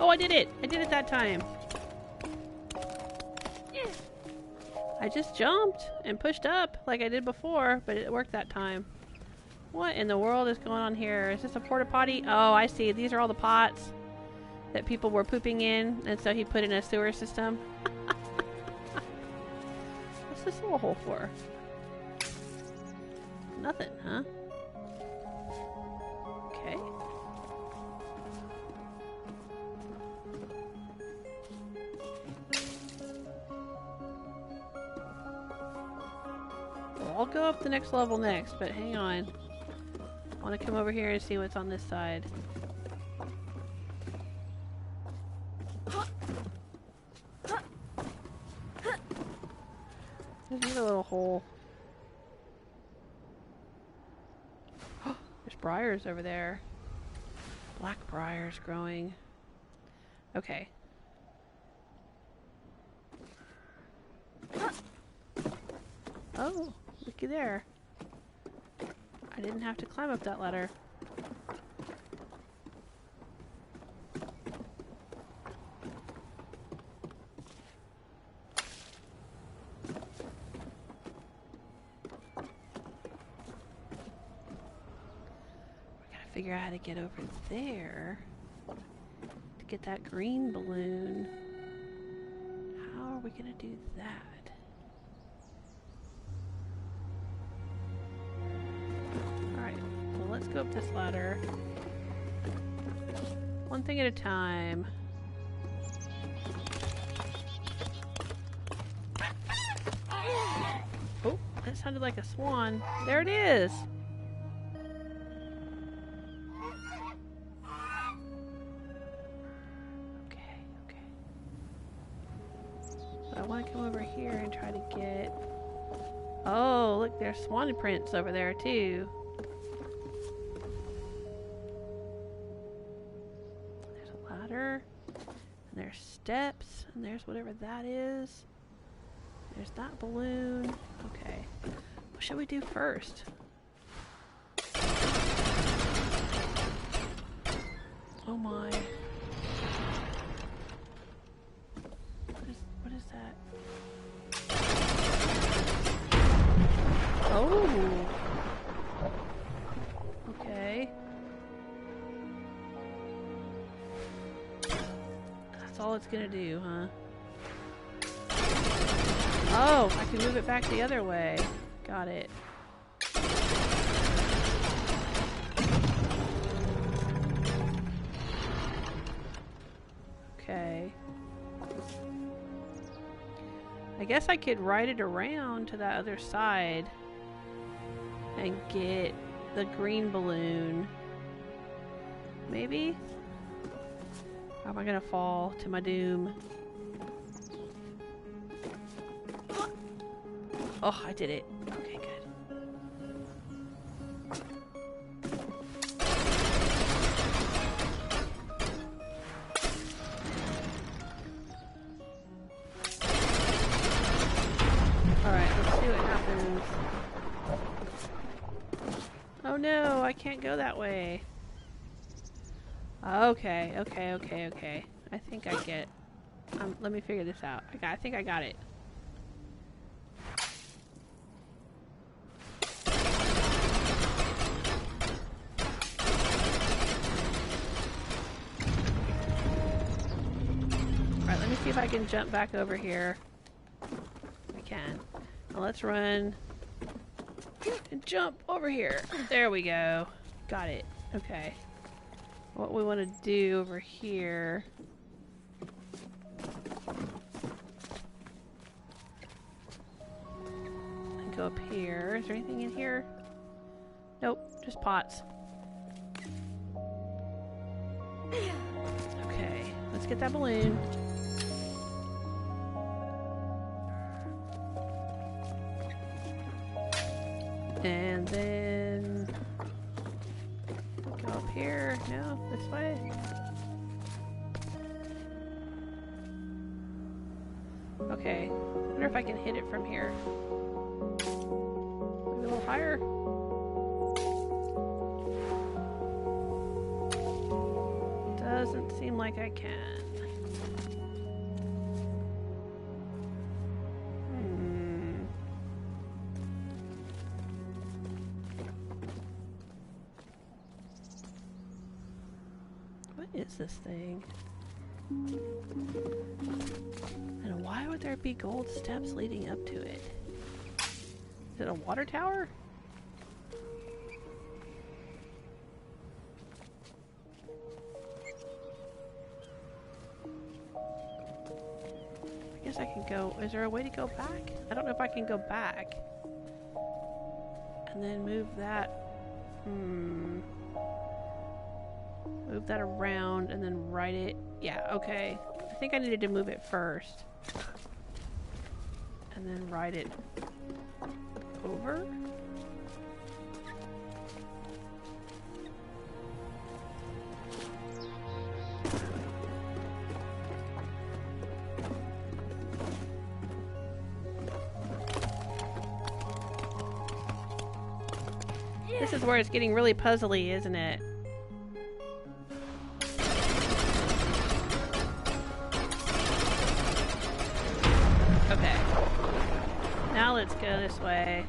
Oh, I did it! I did it that time! I just jumped and pushed up like I did before, but it worked that time. What in the world is going on here? Is this a porta potty? Oh, I see. These are all the pots that people were pooping in, and so he put in a sewer system. What's this little hole for? Nothing, huh? Okay. Well, I'll go up the next level next, but hang on. I want to come over here and see what's on this side. There's another little hole. There's briars over there. Black briars growing. Okay. Oh, looky there. I didn't have to climb up that ladder. Figure out how to get over there to get that green balloon. How are we gonna do that? Alright, well let's go up this ladder. One thing at a time. Oh, that sounded like a swan. There it is! I want to come over here and try to get... Oh, look, there's swan prints over there too. There's a ladder, and there's steps, and there's whatever that is. There's that balloon. Okay. What should we do first? Oh my. What is that? Oh! Okay. gonna do, huh? Oh, I can move it back the other way. Got it. Okay. I guess I could ride it around to that other side and get the green balloon. Maybe? Or am I gonna fall to my doom? Oh, I did it. Okay, good. Alright, let's see what happens. Oh no, I can't go that way. Okay. I think I get... let me figure this out. I think I got it. Alright, let me see if I can jump back over here. I can. Now let's run and jump over here. There we go. Got it. Okay. What we want to do over here... and go up here. Is there anything in here? Nope, just pots. Okay, let's get that balloon. And then go up here. No, this way. Okay. I wonder if I can hit it from here. Maybe a little higher. Doesn't seem like I can. Is this thing? And why would there be gold steps leading up to it? Is it a water tower? I guess I can go. Is there a way to go back? I don't know if I can go back. And then move that. Move that around and then write it. Yeah, okay. I think I needed to move it first. And then write it over. This is where it's getting really puzzly, isn't it? Okay. Now let's go this way.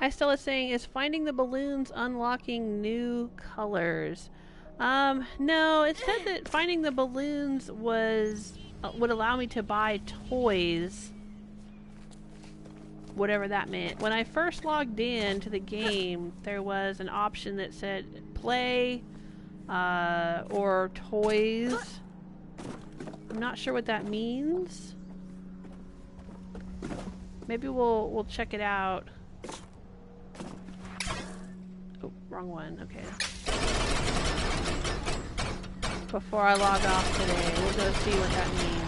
Stella is saying, is finding the balloons unlocking new colors? No, it said that finding the balloons was would allow me to buy toys. Whatever that meant. When I first logged in to the game, there was an option that said play or toys. I'm not sure what that means. Maybe we'll check it out. Oh, wrong one. Okay. Before I log off today, we'll go see what that means.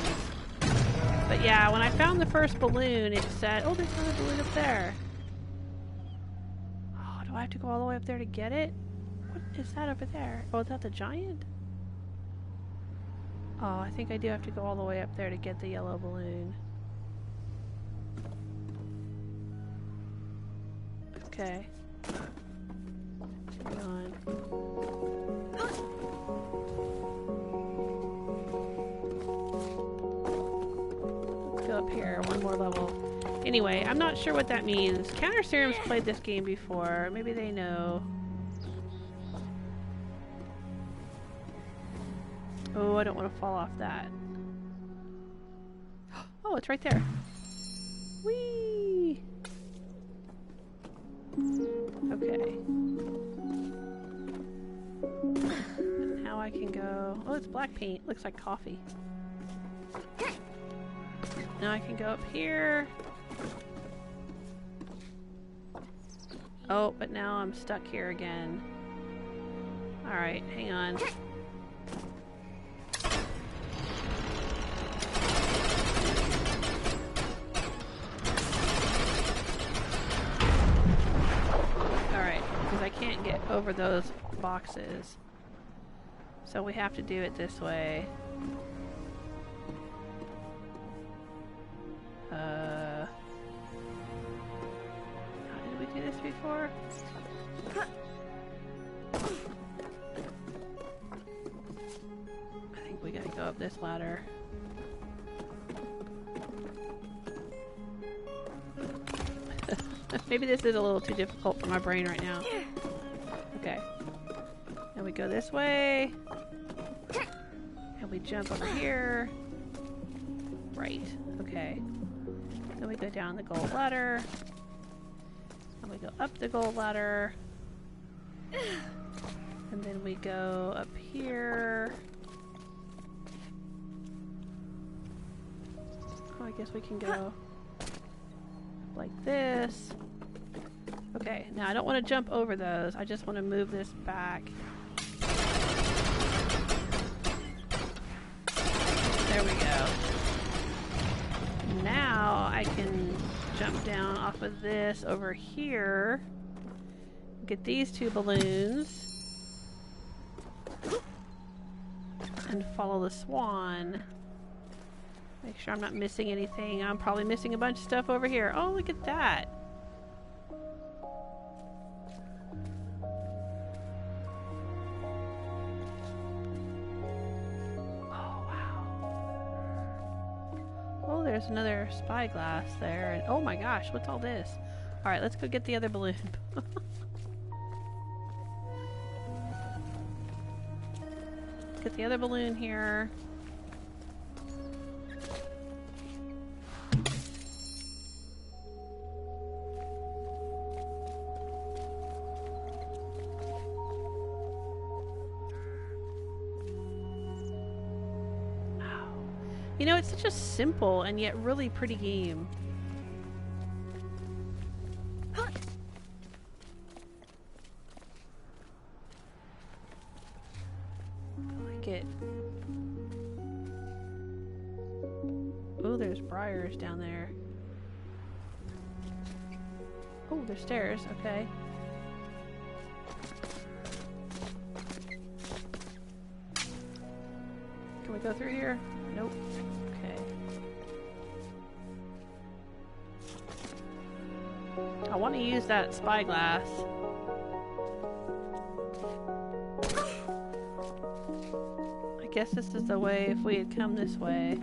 But yeah, when I found the first balloon, it said, oh, there's another balloon up there. Oh, do I have to go all the way up there to get it? What is that over there? Oh, is that the giant? Oh, I think I do have to go all the way up there to get the yellow balloon. Okay. Hang on. Let's go up here one Anyway, I'm not sure what that means. Counter Serum's played this game before. Maybe they know. Oh, I don't want to fall off that. Oh, it's right there. Whee! Okay. Now I can go... Oh, it's black paint. Looks like coffee. Now I can go up here. Oh, but now I'm stuck here again. Alright, hang on. Alright, because I can't get over those boxes. So we have to do it this way. How did we do this before? I think we gotta go up this ladder. Maybe this is a little too difficult for my brain right now. Okay. And we go this way. And we jump over here. Right. Okay. Then we go down the gold ladder. And we go up the gold ladder. And then we go up here. Oh, I guess we can go like this. Okay, now I don't want to jump over those. I just want to move this back. There we go. Now I can jump down off of this over here. Get these two balloons. And follow the swan. Make sure I'm not missing anything. I'm probably missing a bunch of stuff over here. Oh, look at that. Oh, wow. Oh, there's another spyglass there. And oh my gosh, what's all this? Alright, let's go get the other balloon. Get the other balloon here. You know, it's such a simple and yet really pretty game. I like it. Oh, there's briars down there. Oh, there's stairs. Okay. Can we go through here? Nope. Okay. I want to use that spyglass. I guess this is the way if we had come this way.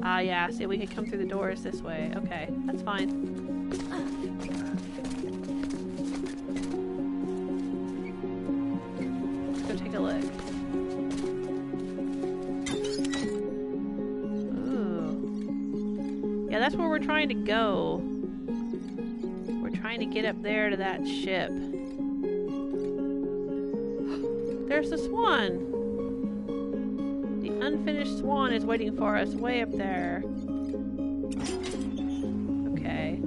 Ah, yeah, see, we could come through the doors this way. Okay, that's fine. Let's go take a look. Yeah, that's where we're trying to go. We're trying to get up there to that ship. There's the swan. The unfinished swan is waiting for us way up there. Okay.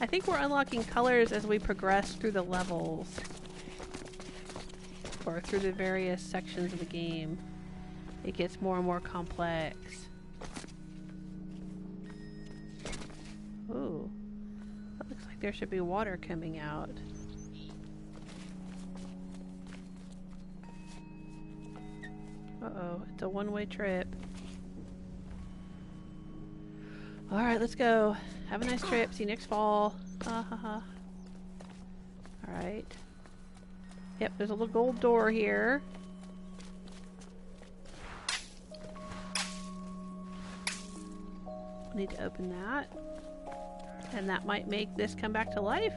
I think we're unlocking colors as we progress through the levels. Or through the various sections of the game. It gets more and more complex. Ooh. That looks like there should be water coming out. Uh-oh, it's a one-way trip. Alright, let's go. Have a nice trip. See you next fall. Alright. Yep, there's a little gold door here. Need to open that. And that might make this come back to life.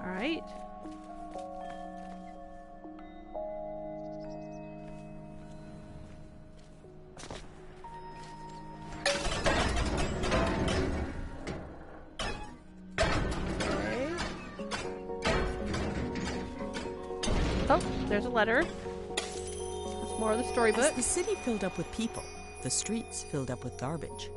Alright. Oh, there's a letter. That's more of the storybook. As the city filled up with people, the streets filled up with garbage.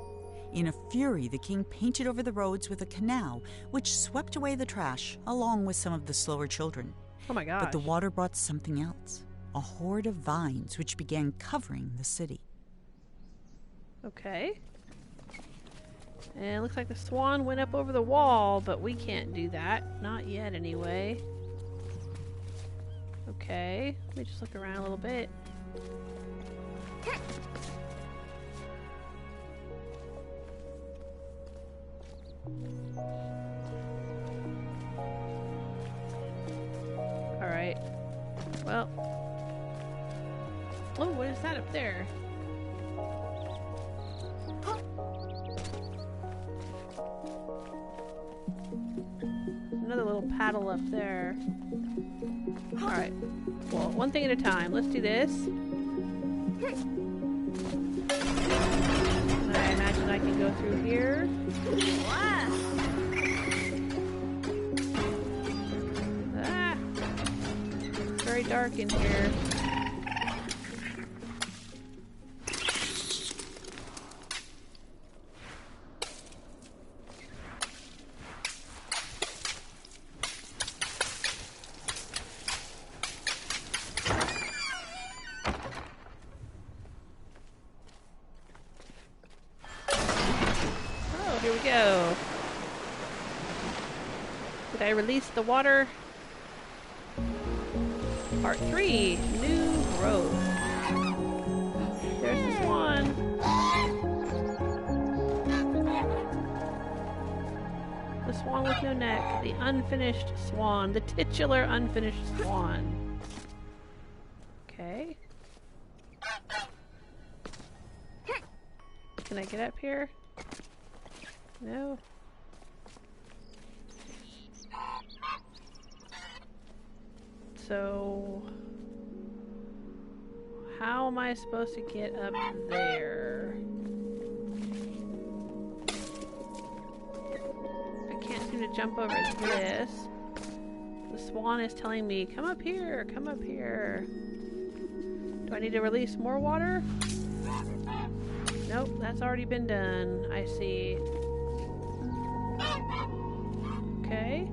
In a fury, the king painted over the roads with a canal, which swept away the trash, along with some of the slower children. Oh my gosh. But the water brought something else, a horde of vines which began covering the city. Okay. And it looks like the swan went up over the wall, but we can't do that. Not yet, anyway. Okay. Let me just look around a little bit. Alright. Well. Oh, what is that up there? Another little paddle up there. Alright. Well, one thing at a time. Let's do this. And I imagine I can go through here. Ah! It's very dark in here. Here we go. Did I release the water? Part 3, new growth. There's the swan. The swan with no neck. The unfinished swan. The titular unfinished swan. Okay. Can I get up here? No. So, how am I supposed to get up there? I can't seem to jump over this. The swan is telling me, come up here, come up here. Do I need to release more water? Nope, that's already been done. I see. Okay.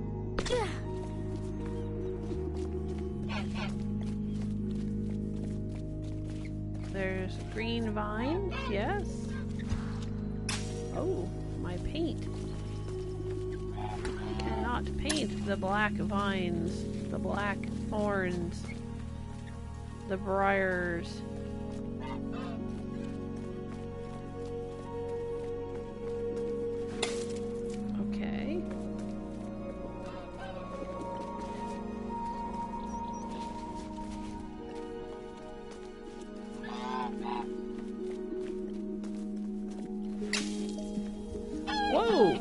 There's green vines, yes. Oh, my paint. I cannot paint the black vines, the black thorns, the briars. Whoa!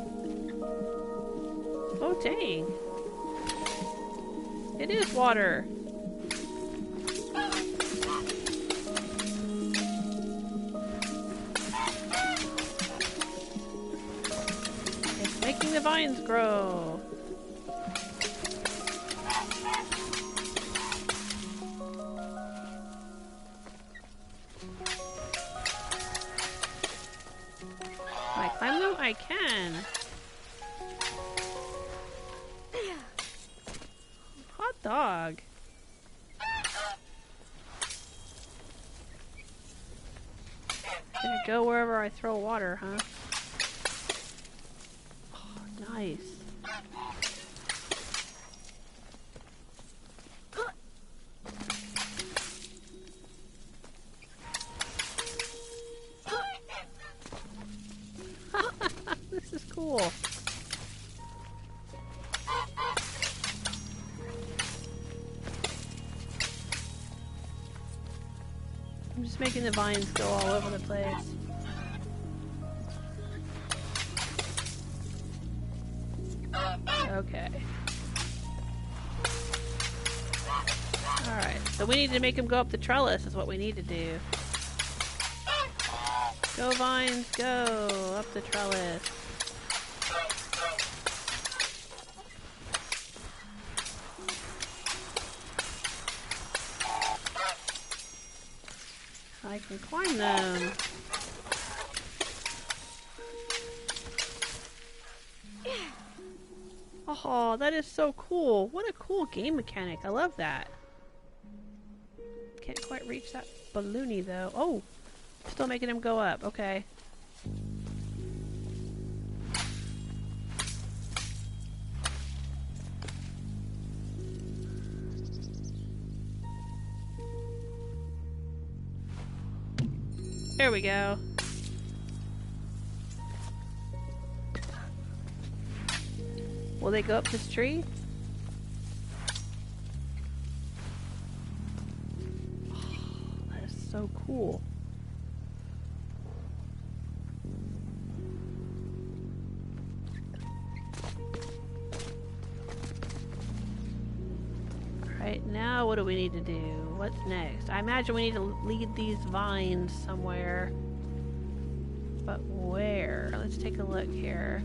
Oh, dang. It is water. It's making the vines grow. Can I climb them? I can. Hot dog. Gonna go wherever I throw water, huh? Oh, nice. This is cool. I'm just making the vines go all over the place. Okay. Alright, so we need to make them go up the trellis is what we need to do. Go vines, go up the trellis. I can climb them. Oh, that is so cool. What a cool game mechanic. I love that. Can't quite reach that balloony though. Oh, still making him go up. Okay. There we go. Will they go up this tree? Oh, that is so cool. Alright, now what do we need to do? What's next? I imagine we need to lead these vines somewhere. But where? Let's take a look here.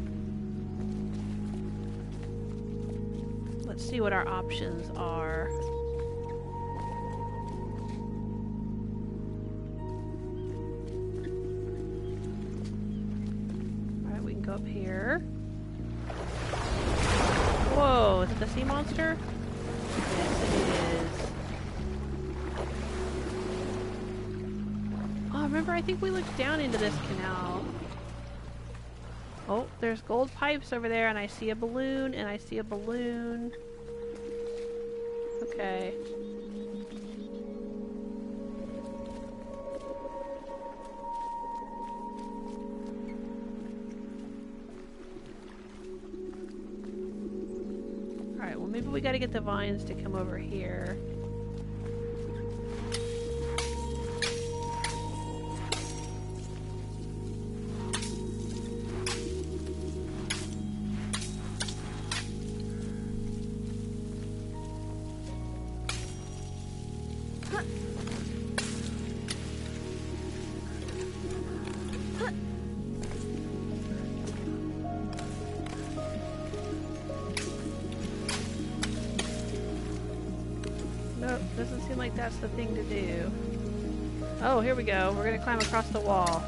Let's see what our options are. Alright, we can go up here. Whoa, is it the sea monster? Yes, it is. Oh, remember, I think we looked down into this canal. Oh, there's gold pipes over there, and I see a balloon, and I see a balloon. Okay. Alright, well maybe we gotta get the vines to come over here. Nope, doesn't seem like that's the thing to do. Oh, here we go. We're gonna climb across the wall.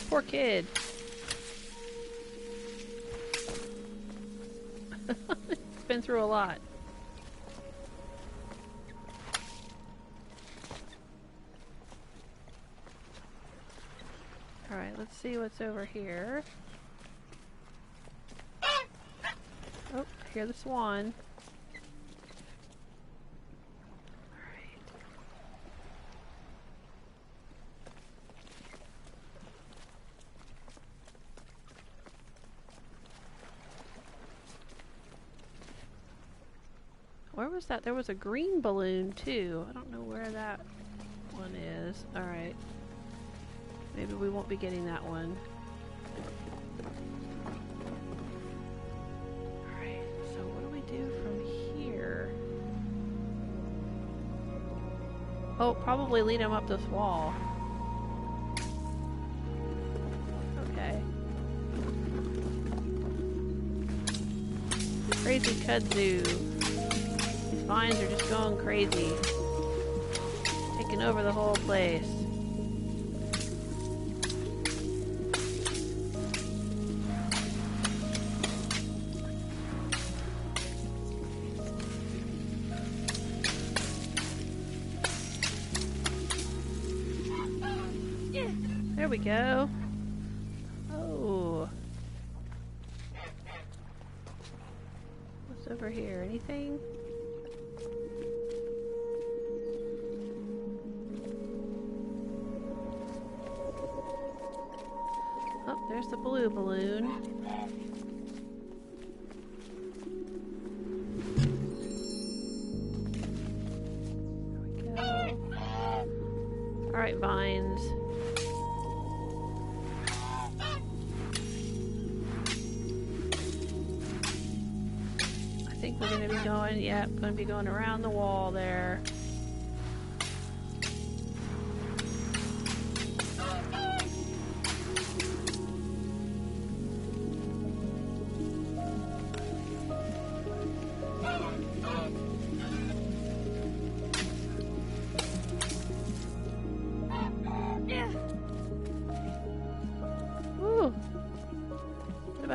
Poor kid. It's been through a lot. Alright, let's see what's over here. Oh, I hear the swan. Alright. Where was that? There was a green balloon too. I don't know where that one is. Alright. Maybe we won't be getting that one. Alright, so what do we do from here? Oh, probably lead him up this wall. Okay. Crazy kudzu. These vines are just going crazy. Taking over the whole place. There we go. Oh. What's over here? Anything? There's the blue balloon. There we go. Alright, vines. I think we're gonna be going, yep, gonna be going around the wall there.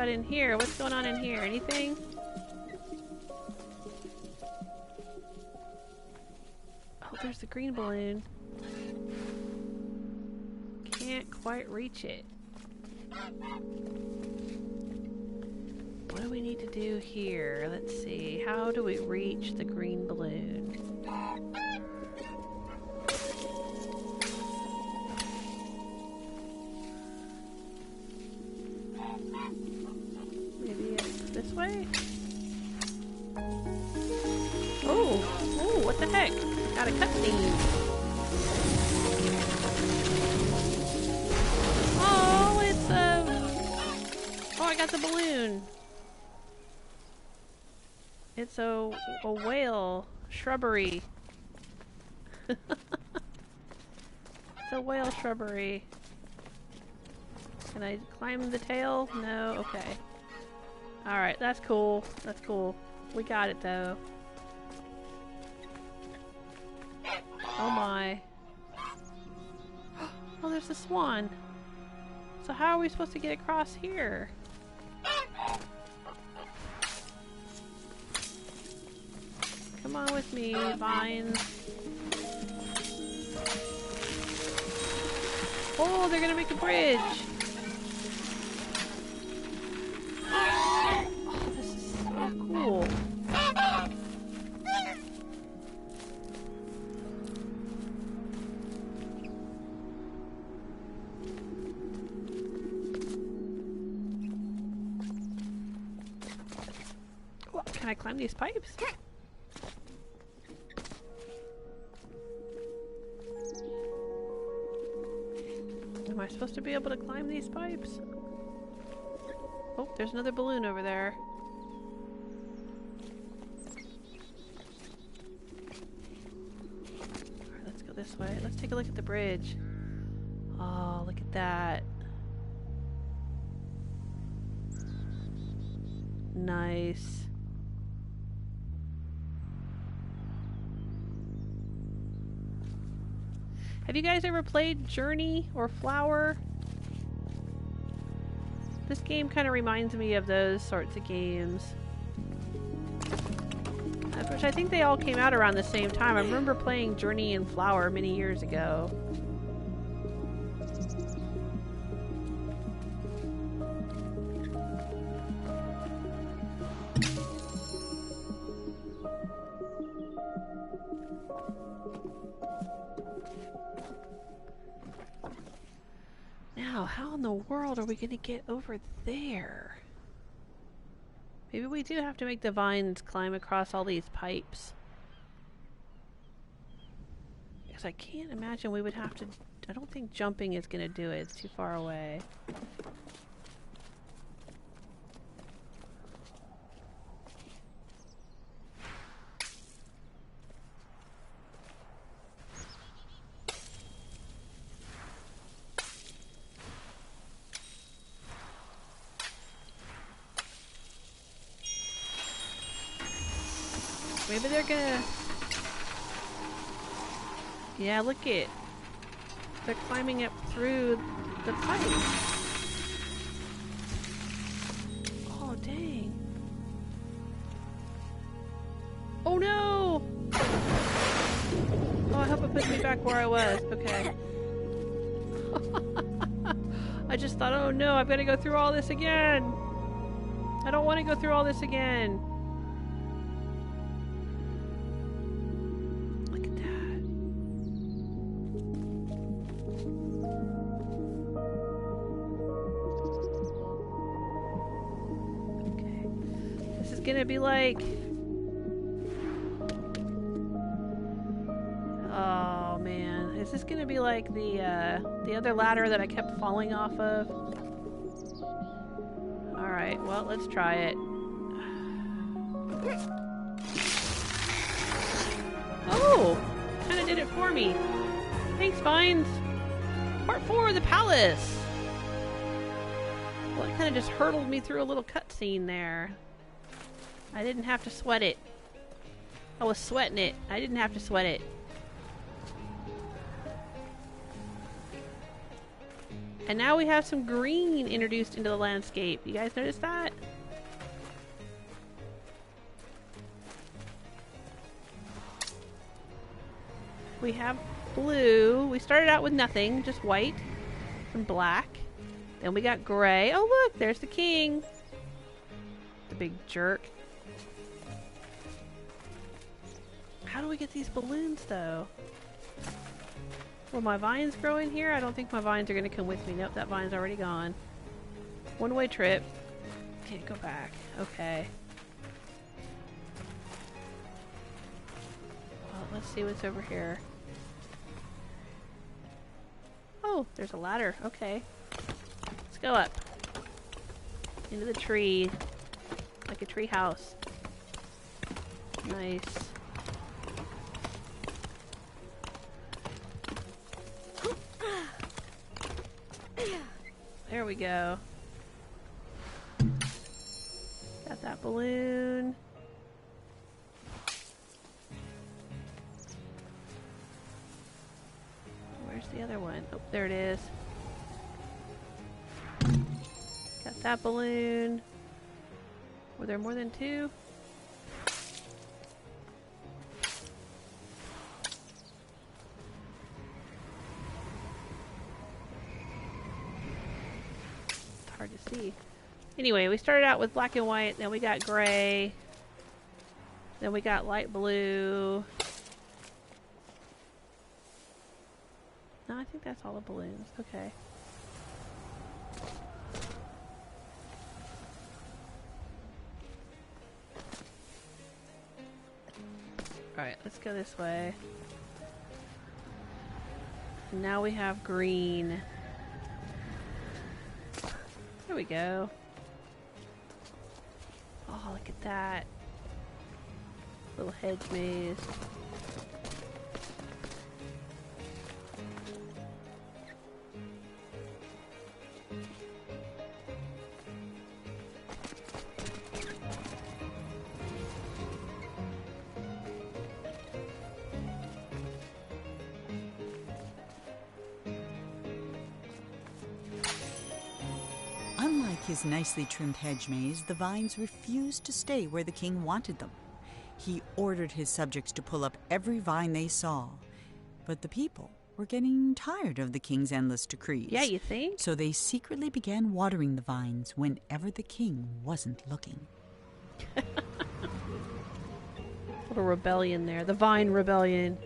In here, what's going on in here? Anything? Oh, there's the green balloon. Can't quite reach it. What do we need to do here? Let's see. How do we reach the green balloon? Way? Oh, what the heck? Got a cutscene. Oh, it's oh, I got the balloon. It's a whale shrubbery. It's a whale shrubbery. Can I climb the tail? No? Okay. Alright, that's cool. That's cool. We got it though. Oh my. Oh, there's the swan. So how are we supposed to get across here? Come on with me, vines. Oh, they're gonna make a bridge. Cool. Oh, can I climb these pipes? Am I supposed to be able to climb these pipes? Oh, there's another balloon over there. This way. Let's take a look at the bridge. Oh, look at that. Nice. Have you guys ever played Journey or Flower? This game kind of reminds me of those sorts of games. Which I think they all came out around the same time. I remember playing Journey and Flower many years ago. Now, how in the world are we going to get over there? Maybe we do have to make the vines climb across all these pipes. Because I can't imagine we would have to... I don't think jumping is going to do it. It's too far away. Maybe they're gonna... Yeah, look it. They're climbing up through the pipe. Oh, dang. Oh, no! Oh, I hope it puts me back where I was. Okay. I just thought, oh no, I've got to go through all this again. I don't want to go through all this again. gonna be like... Oh man, is this gonna be like the other ladder that I kept falling off of? Alright, well, let's try it. Oh! Kinda did it for me. Thanks, Vines! Part 4 of the palace! Well, it kinda just hurtled me through a little cutscene there. I didn't have to sweat it. I was sweating it. I didn't have to sweat it. And now we have some green introduced into the landscape. You guys notice that? We have blue. We started out with nothing, just white and black. Then we got gray. Oh look, there's the king. The big jerk. How do we get these balloons though? Will my vines grow in here? I don't think my vines are going to come with me. Nope, that vine's already gone. One-way trip. Can't go back. Okay. Well, let's see what's over here. Oh, there's a ladder. Okay. Let's go up. Into the tree. Like a tree house. Nice. There we go. Got that balloon. Where's the other one? Oh, there it is. Got that balloon. Were there more than two? Hard to see. Anyway, we started out with black and white, then we got gray, then we got light blue. No, I think that's all the balloons. Okay. Alright, let's go this way. Now we have green. There we go. Oh, look at that. Little hedge maze. Unlike his nicely trimmed hedge maze, the vines refused to stay where the king wanted them. He ordered his subjects to pull up every vine they saw. But the people were getting tired of the king's endless decrees. Yeah, you think? So they secretly began watering the vines whenever the king wasn't looking. Little rebellion there. The vine rebellion.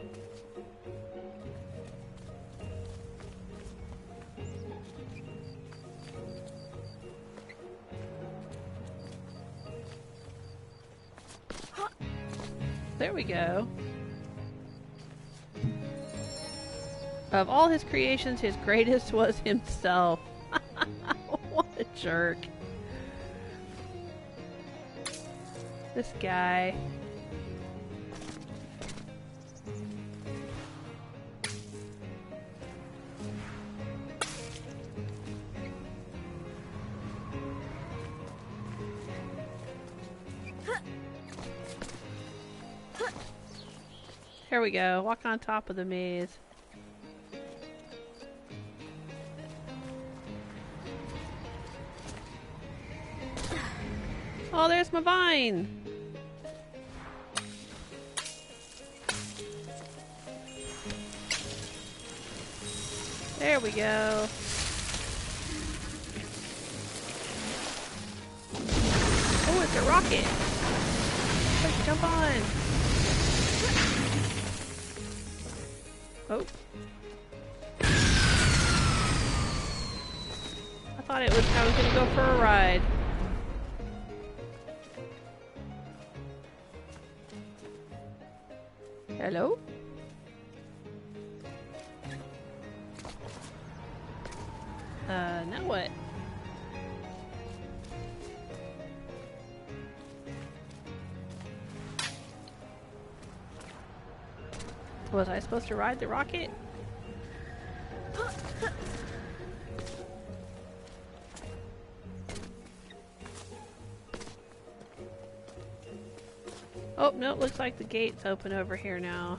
There we go. Of all his creations, his greatest was himself. What a jerk. This guy. Here we go. Walk on top of the maze. Oh, there's my vine! There we go. Oh, it's a rocket! Let's jump on! Oh. I thought I was gonna go for a ride. Hello? Now what? Was I supposed to ride the rocket? Oh, no, it looks like the gate's open over here now.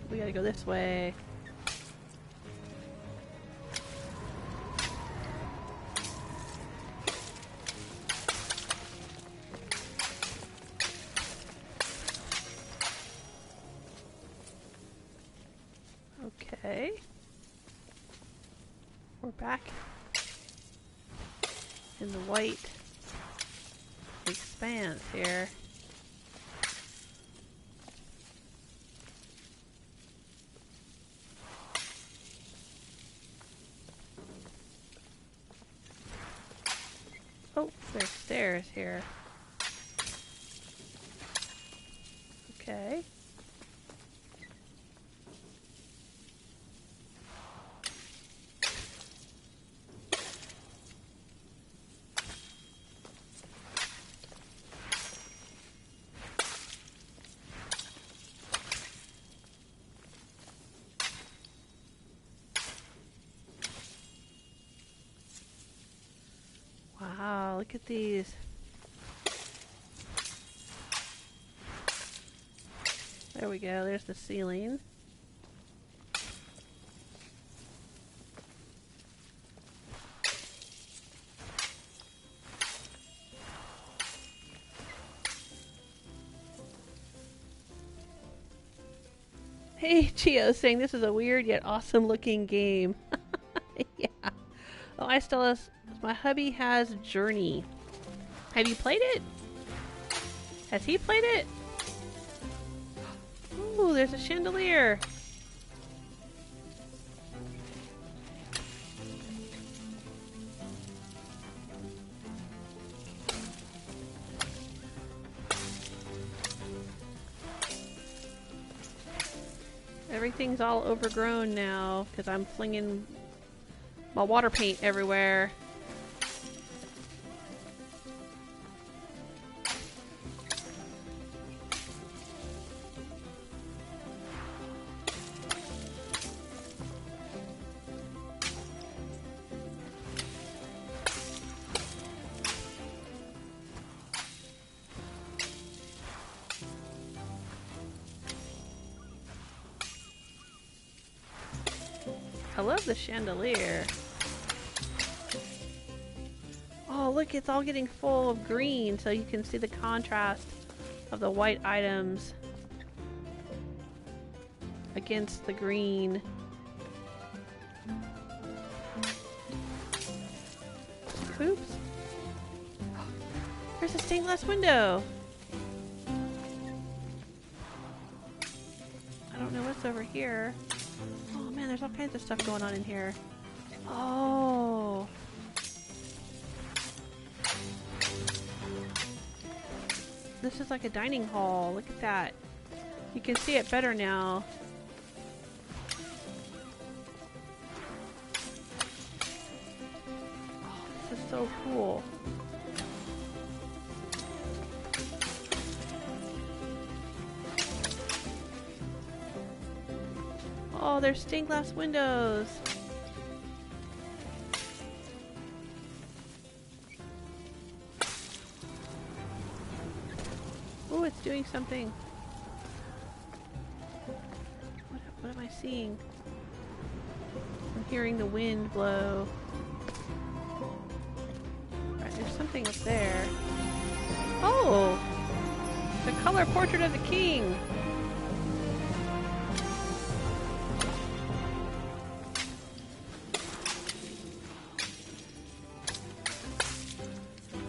We gotta go this way. Okay. We're back in the white expanse here. Oh, there's stairs here. Okay. Wow, look at these. There we go, there's the ceiling. Hey, Chio saying this is a weird yet awesome looking game. Yeah. Oh, I still have... My hubby has Journey. Have you played it? Has he played it? Ooh, there's a chandelier. Everything's all overgrown now because I'm flinging my water paint everywhere. I love the chandelier. Oh, look, it's all getting full of green, so you can see the contrast of the white items against the green. Oops. There's a stained glass window. I don't know what's over here. Oh man, there's all kinds of stuff going on in here. Oh. This is like a dining hall. Look at that. You can see it better now. Oh, this is so cool. Oh, there's stained glass windows. Oh, it's doing something. What am I seeing? I'm hearing the wind blow. Alright, there's something up there. Oh! The color portrait of the king!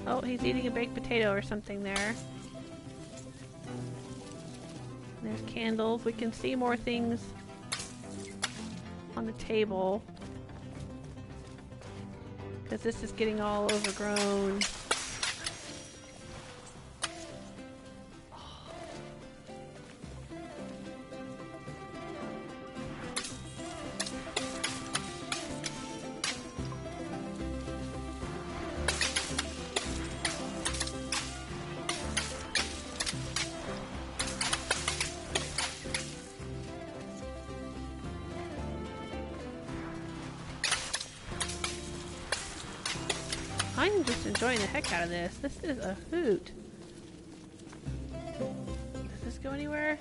Oh, he's eating a baked potato or something there. There's candles. We can see more things on the table. Because this is getting all overgrown. I'm just enjoying the heck out of this. This is a hoot. Does this go anywhere?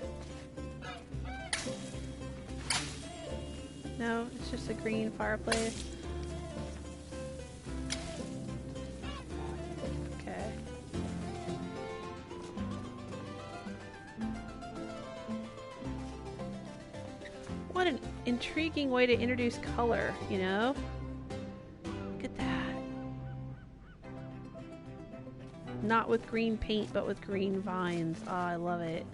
No, it's just a green fireplace. Okay. What an intriguing way to introduce color, you know? Look at that. Not with green paint, but with green vines. Oh, I love it.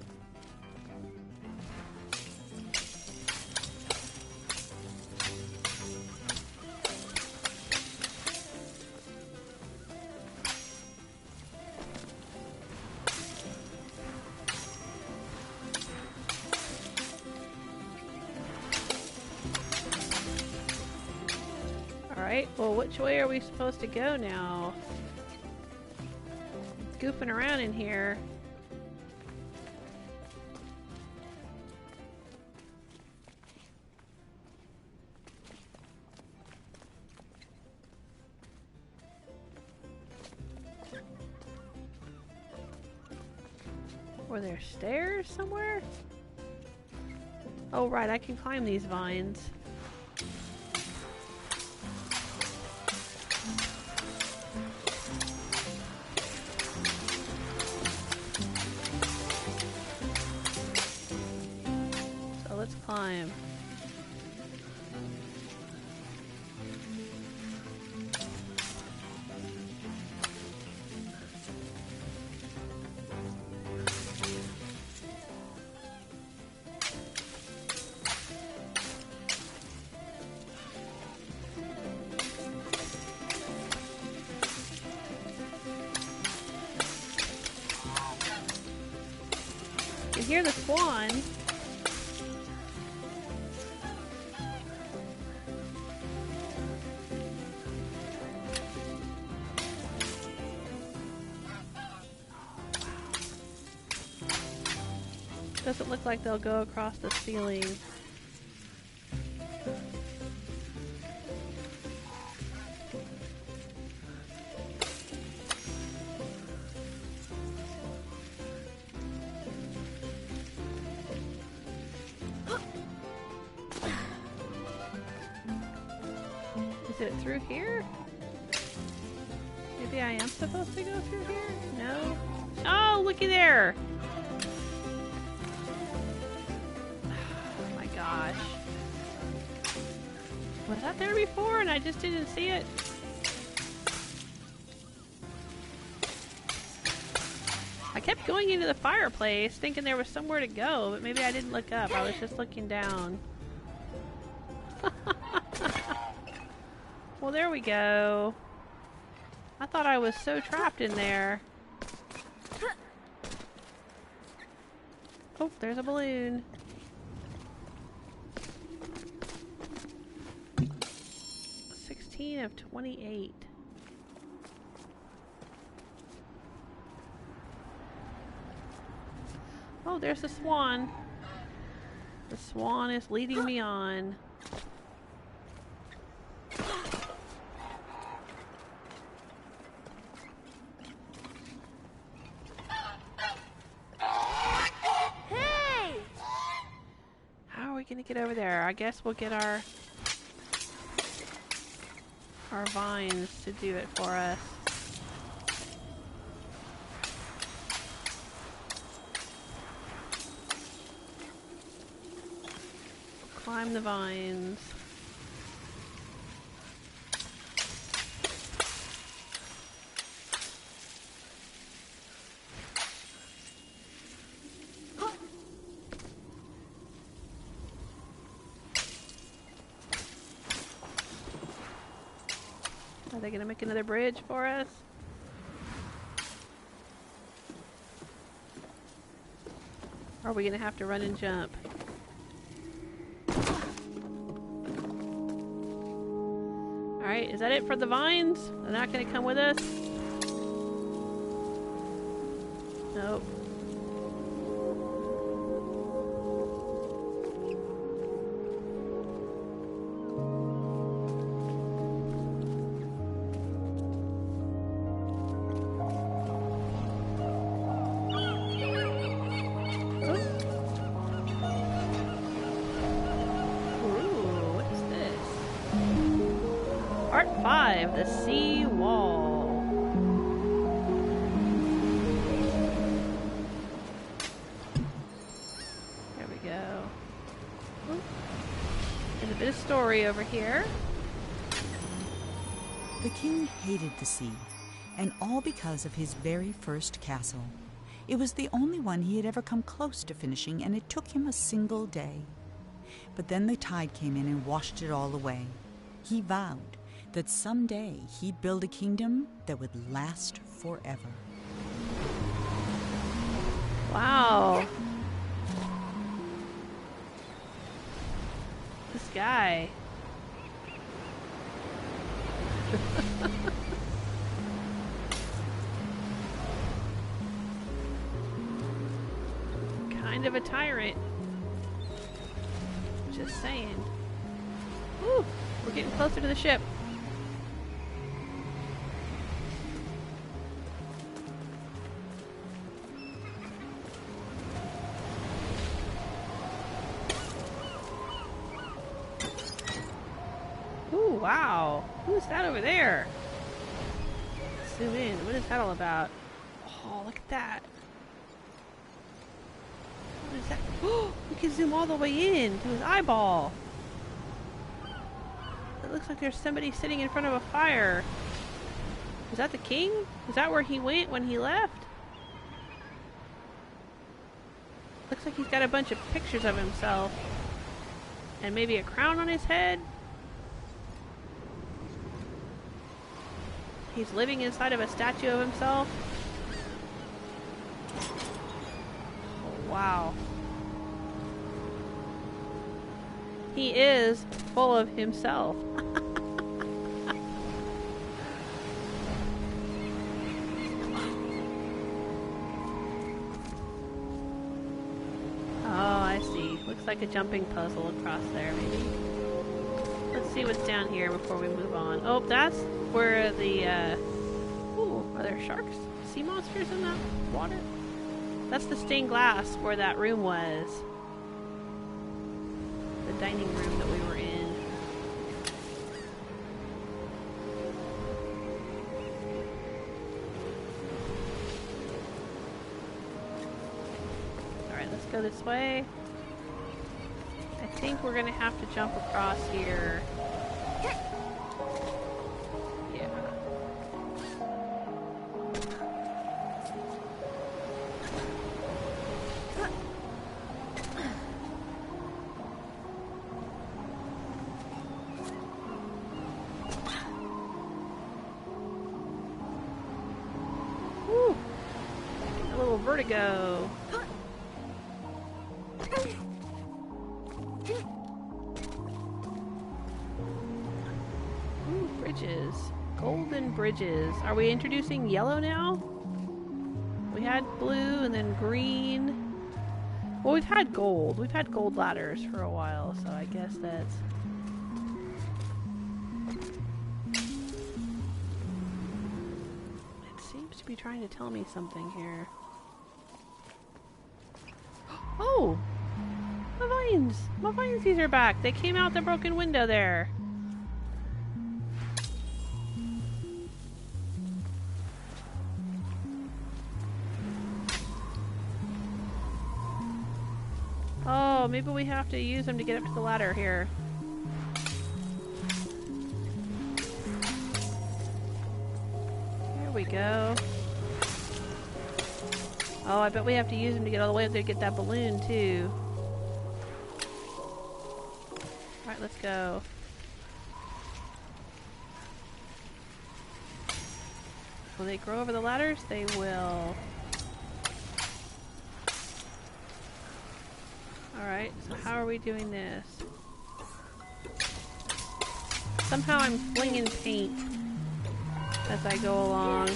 Alright, well, which way are we supposed to go now? Goofing around in here. Were there stairs somewhere? Oh right, I can climb these vines. Let's climb. You can hear the swan. Doesn't look like they'll go across the ceiling. Is it through here? Maybe I am supposed to go through here? No? Oh, looky there! Gosh. Was that there before and I just didn't see it? I kept going into the fireplace thinking there was somewhere to go, but maybe I didn't look up. I was just looking down. Well, there we go. I thought I was so trapped in there. Oh, there's a balloon. Of 28. Oh, there's the swan. The swan is leading me on. Hey! How are we gonna get over there? I guess we'll get our vines to do it for us. Climb the vines. Are they gonna make another bridge for us? Or are we gonna have to run and jump? Alright, is that it for the vines? They're not gonna come with us? Nope. Part 5, the sea wall. There we go. Ooh. There's a bit of story over here. The king hated the sea, and all because of his very first castle. It was the only one he had ever come close to finishing, and it took him a single day. But then the tide came in and washed it all away. He vowed that someday he'd build a kingdom that would last forever. Wow. This guy. Kind of a tyrant. Just saying. Woo! We're getting closer to the ship. Ooh, wow. Who's that over there? Zoom in. What is that all about? Oh, look at that. What is that? Oh, we can zoom all the way in to his eyeball. It looks like there's somebody sitting in front of a fire. Is that the king? Is that where he went when he left? Looks like he's got a bunch of pictures of himself. And maybe a crown on his head. He's living inside of a statue of himself. Oh, wow. He is full of himself. Oh, I see. Looks like a jumping puzzle across there, maybe. Let's see what's down here before we move on. Oh, that's where the, ooh, are there sharks? Sea monsters in that water? That's the stained glass where that room was. The dining room that we were in. Alright, let's go this way. I think we're gonna have to jump across here. Yeah. Woo! A little vertigo. Ooh, bridges. Golden bridges. Are we introducing yellow now? We had blue and then green. Well, we've had gold. We've had gold ladders for a while, so I guess that's... It seems to be trying to tell me something here. Oh! My vines! My vinesies are back! They came out the broken window there! Oh, maybe we have to use them to get up to the ladder here. There we go. Oh, I bet we have to use them to get all the way up there to get that balloon, too. Alright, let's go. Will they grow over the ladders? They will. Alright, so how are we doing this? Somehow I'm flinging paint as I go along.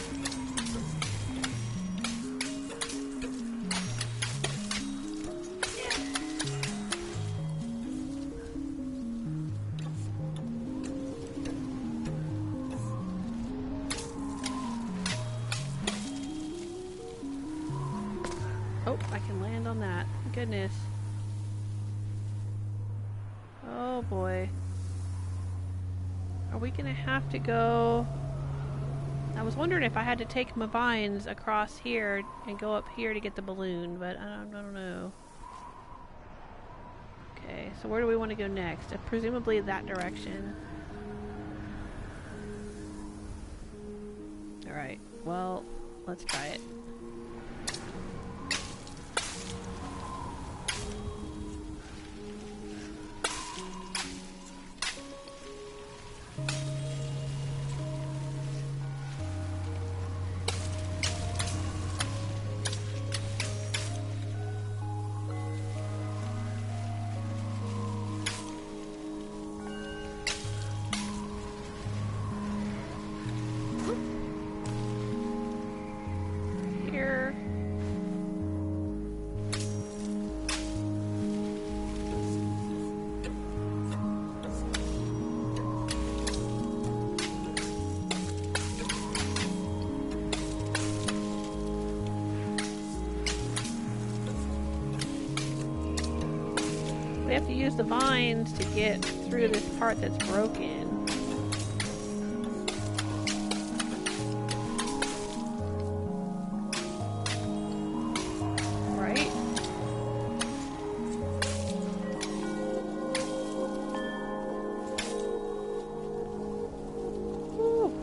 Oh, I can land on that. Goodness. Oh boy. Are we gonna have to go... I was wondering if I had to take my vines across here and go up here to get the balloon, but I don't know. Okay, so where do we want to go next? Presumably that direction. Alright, well, let's try it. We have to use the vines to get through this part that's broken. Right? Woo.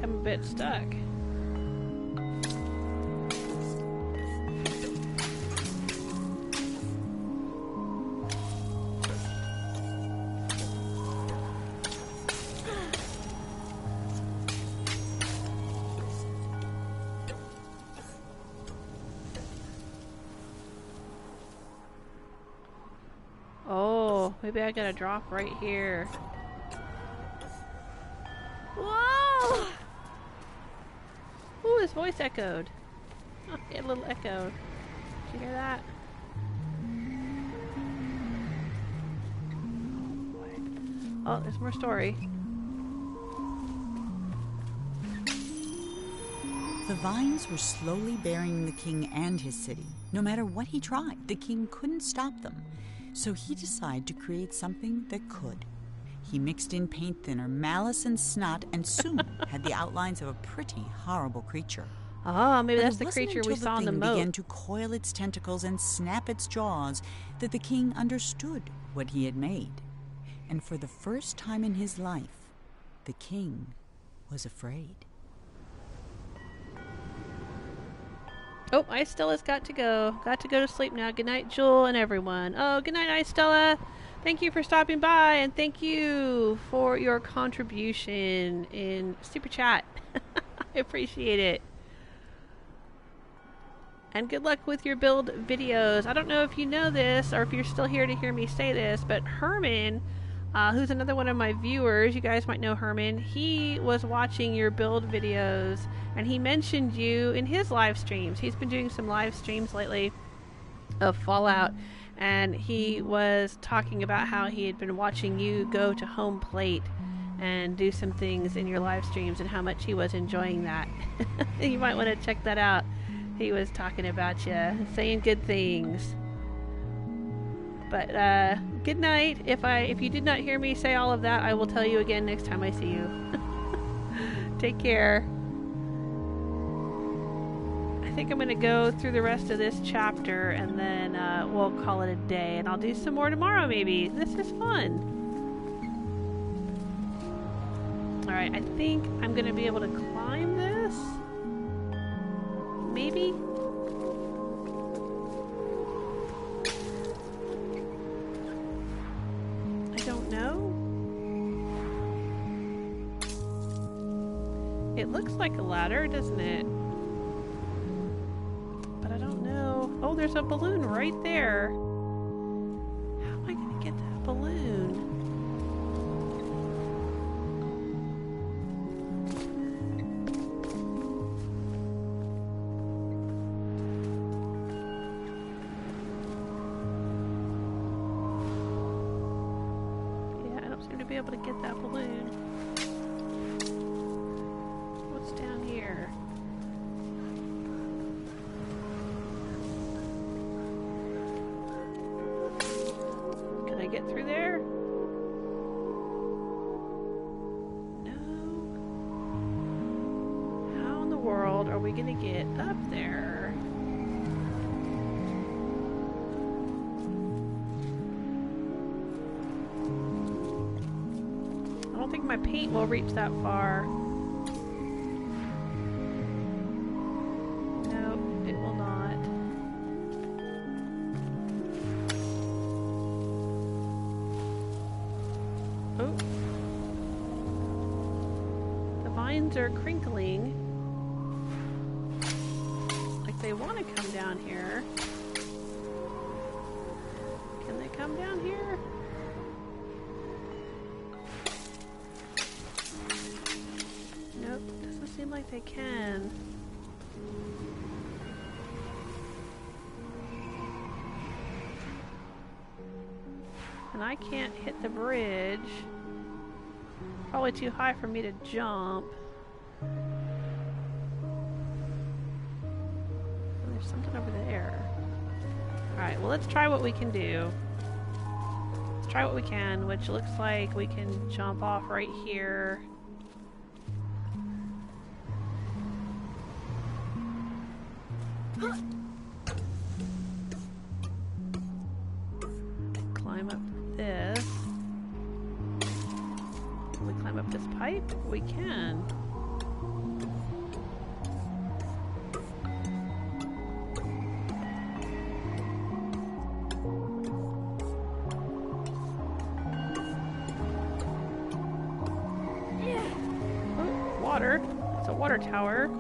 I'm a bit stuck. Oh, maybe I gotta drop right here. Whoa! Ooh, his voice echoed. Oh, he had a little echo. Did you hear that? Oh boy. Oh, there's more story. The vines were slowly burying the king and his city. No matter what he tried, the king couldn't stop them. So he decided to create something that could. He mixed in paint thinner, malice, and snot, and soon had the outlines of a pretty horrible creature. Ah, maybe But that's it the wasn't creature until we saw in the thing moat. began to coil its tentacles and snap its jaws that the king understood what he had made. And for the first time in his life, the king was afraid. Oh, Istella's got to go. Got to go to sleep now. Good night, Jewel and everyone. Oh, good night, Istella. Thank you for stopping by, and thank you for your contribution in Super Chat. I appreciate it. And good luck with your build videos. I don't know if you know this, or if you're still here to hear me say this, but Herman, who's another one of my viewers, you guys might know Herman, he was watching your build videos, and he mentioned you in his live streams. He's been doing some live streams lately of Fallout, and he was talking about how he had been watching you go to home plate and do some things in your live streams and how much he was enjoying that. You might want to check that out. He was talking about you, saying good things. But good night. If you did not hear me say all of that, I will tell you again next time I see you. Take care. I think I'm going to go through the rest of this chapter, and then we'll call it a day, and I'll do some more tomorrow maybe. This is fun. Alright, I think I'm going to be able to climb this. maybe? I don't know. It looks like a ladder, doesn't it? But I don't know. Oh, there's a balloon right there. How am I gonna get that balloon? To be able to get that balloon. What's down here? Can I get through there? No. How in the world are we gonna get up there? I don't think my paint will reach that far. Nope, it will not. Oh. The vines are crinkling. Like they want to come down here. Can they come down here? Nope, doesn't seem like they can. And I can't hit the bridge. Probably too high for me to jump. Oh, there's something over there. Alright, well let's try what we can do. Let's try what we can, which looks like we can jump off right here. Climb up this. Can we climb up this pipe? We can. Oh, water. It's a water tower.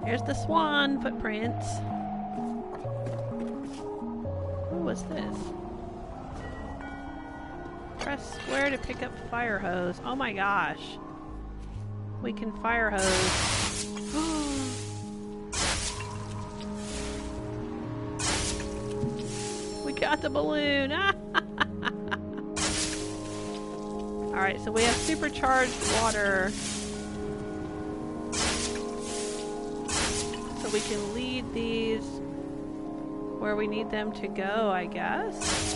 There's the swan footprints. Ooh, what's this? Press square to pick up fire hose. Oh my gosh. We can fire hose. We got the balloon. Alright, so we have supercharged water. So we can lead these where we need them to go, I guess.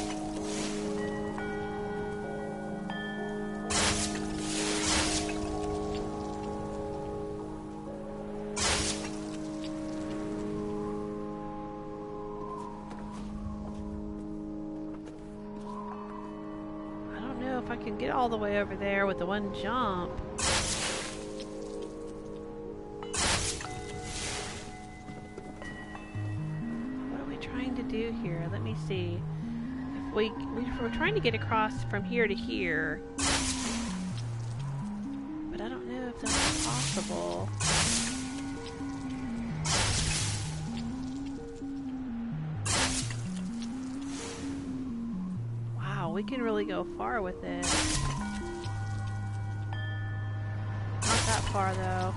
I don't know if I can get all the way over there with the one jump. Do here. Let me see. If we're trying to get across from here to here, but I don't know if that's possible. Wow, we can really go far with it. Not that far though.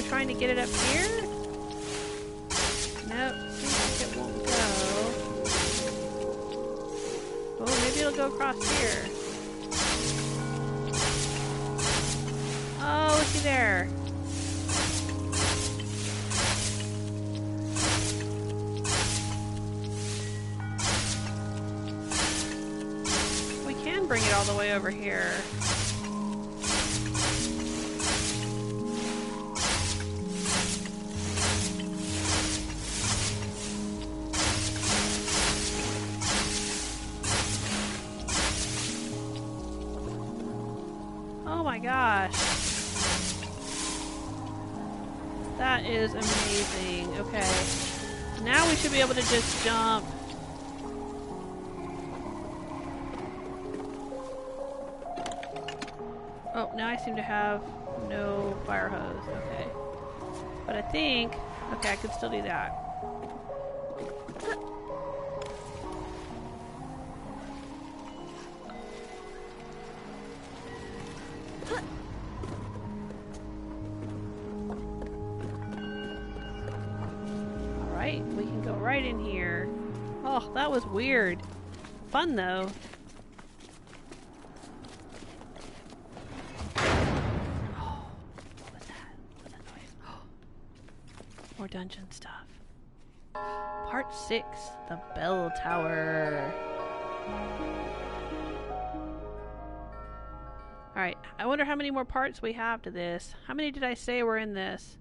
Trying to get it up here? Nope, seems like it won't go. Oh, maybe it'll go across here. Oh, looky there. all the way over here. Oh my gosh. That is amazing. Okay. Now we should be able to just jump. Oh, now I seem to have no fire hose. Okay. But I think... Okay, I could still do that. Alright, we can go right in here. Oh, that was weird. Fun, though. More dungeon stuff. Part 6, the bell tower. Alright, I wonder how many more parts we have to this. How many did I say were in this?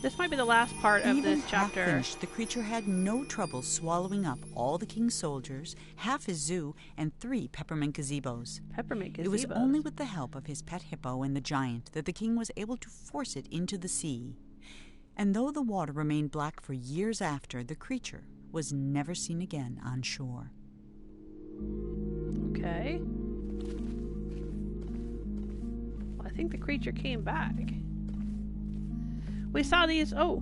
This might be the last part of this chapter. Even half-finished, the creature had no trouble swallowing up all the king's soldiers, half his zoo, and 3 peppermint gazebos. Peppermint gazebos. It was only with the help of his pet hippo and the giant that the king was able to force it into the sea. And though the water remained black for years after, the creature was never seen again on shore. Okay. Well, I think the creature came back. We saw these... Oh!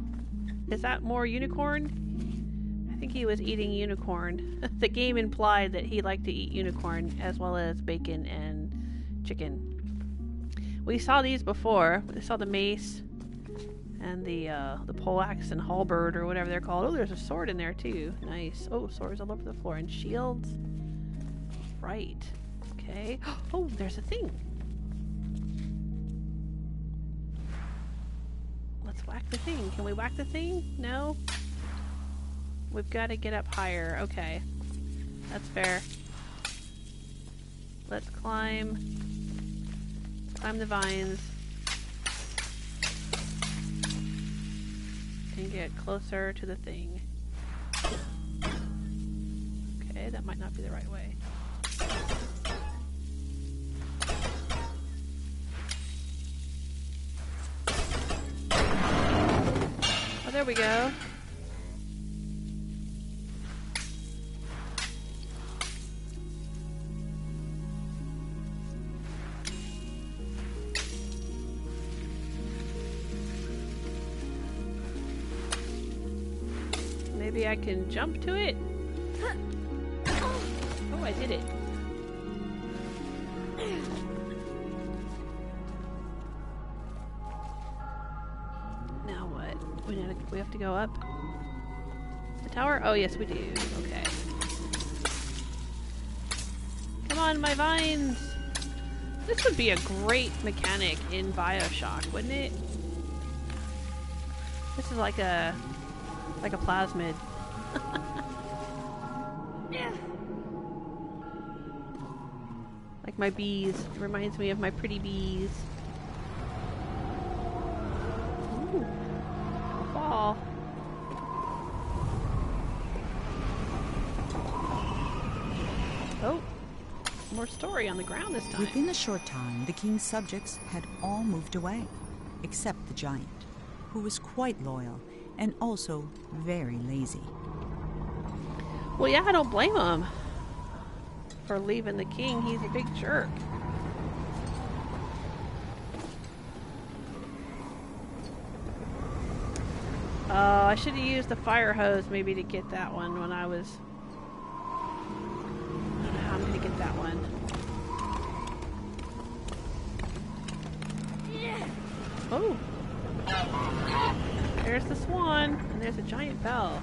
Is that more unicorn? I think he was eating unicorn. The game implied that he liked to eat unicorn, as well as bacon and chicken. We saw these before. We saw the mace... and the poleaxe and halberd, or whatever they're called. Oh, there's a sword in there, too. Nice. Oh, swords all over the floor. And shields. Right. Okay. Oh, there's a thing. Let's whack the thing. Can we whack the thing? No? We've got to get up higher. Okay. That's fair. Let's climb. Climb the vines. And get closer to the thing. Okay, that might not be the right way. Oh, there we go. Maybe I can jump to it? Oh, I did it. Now what? We have to go up the tower? Oh, yes, we do. Okay. Come on, my vines! This would be a great mechanic in BioShock, wouldn't it? This is like a plasmid. Like my bees. It reminds me of my pretty bees. Ooh. I'll fall. Oh. More story on the ground this time. Within a short time, the king's subjects had all moved away, except the giant, who was quite loyal and also very lazy. Well, yeah, I don't blame him for leaving the king. He's a big jerk. Oh, I should have used the fire hose maybe to get that one when I was... I don't know how I'm going to get that one. Oh! There's the swan, and there's a giant bell.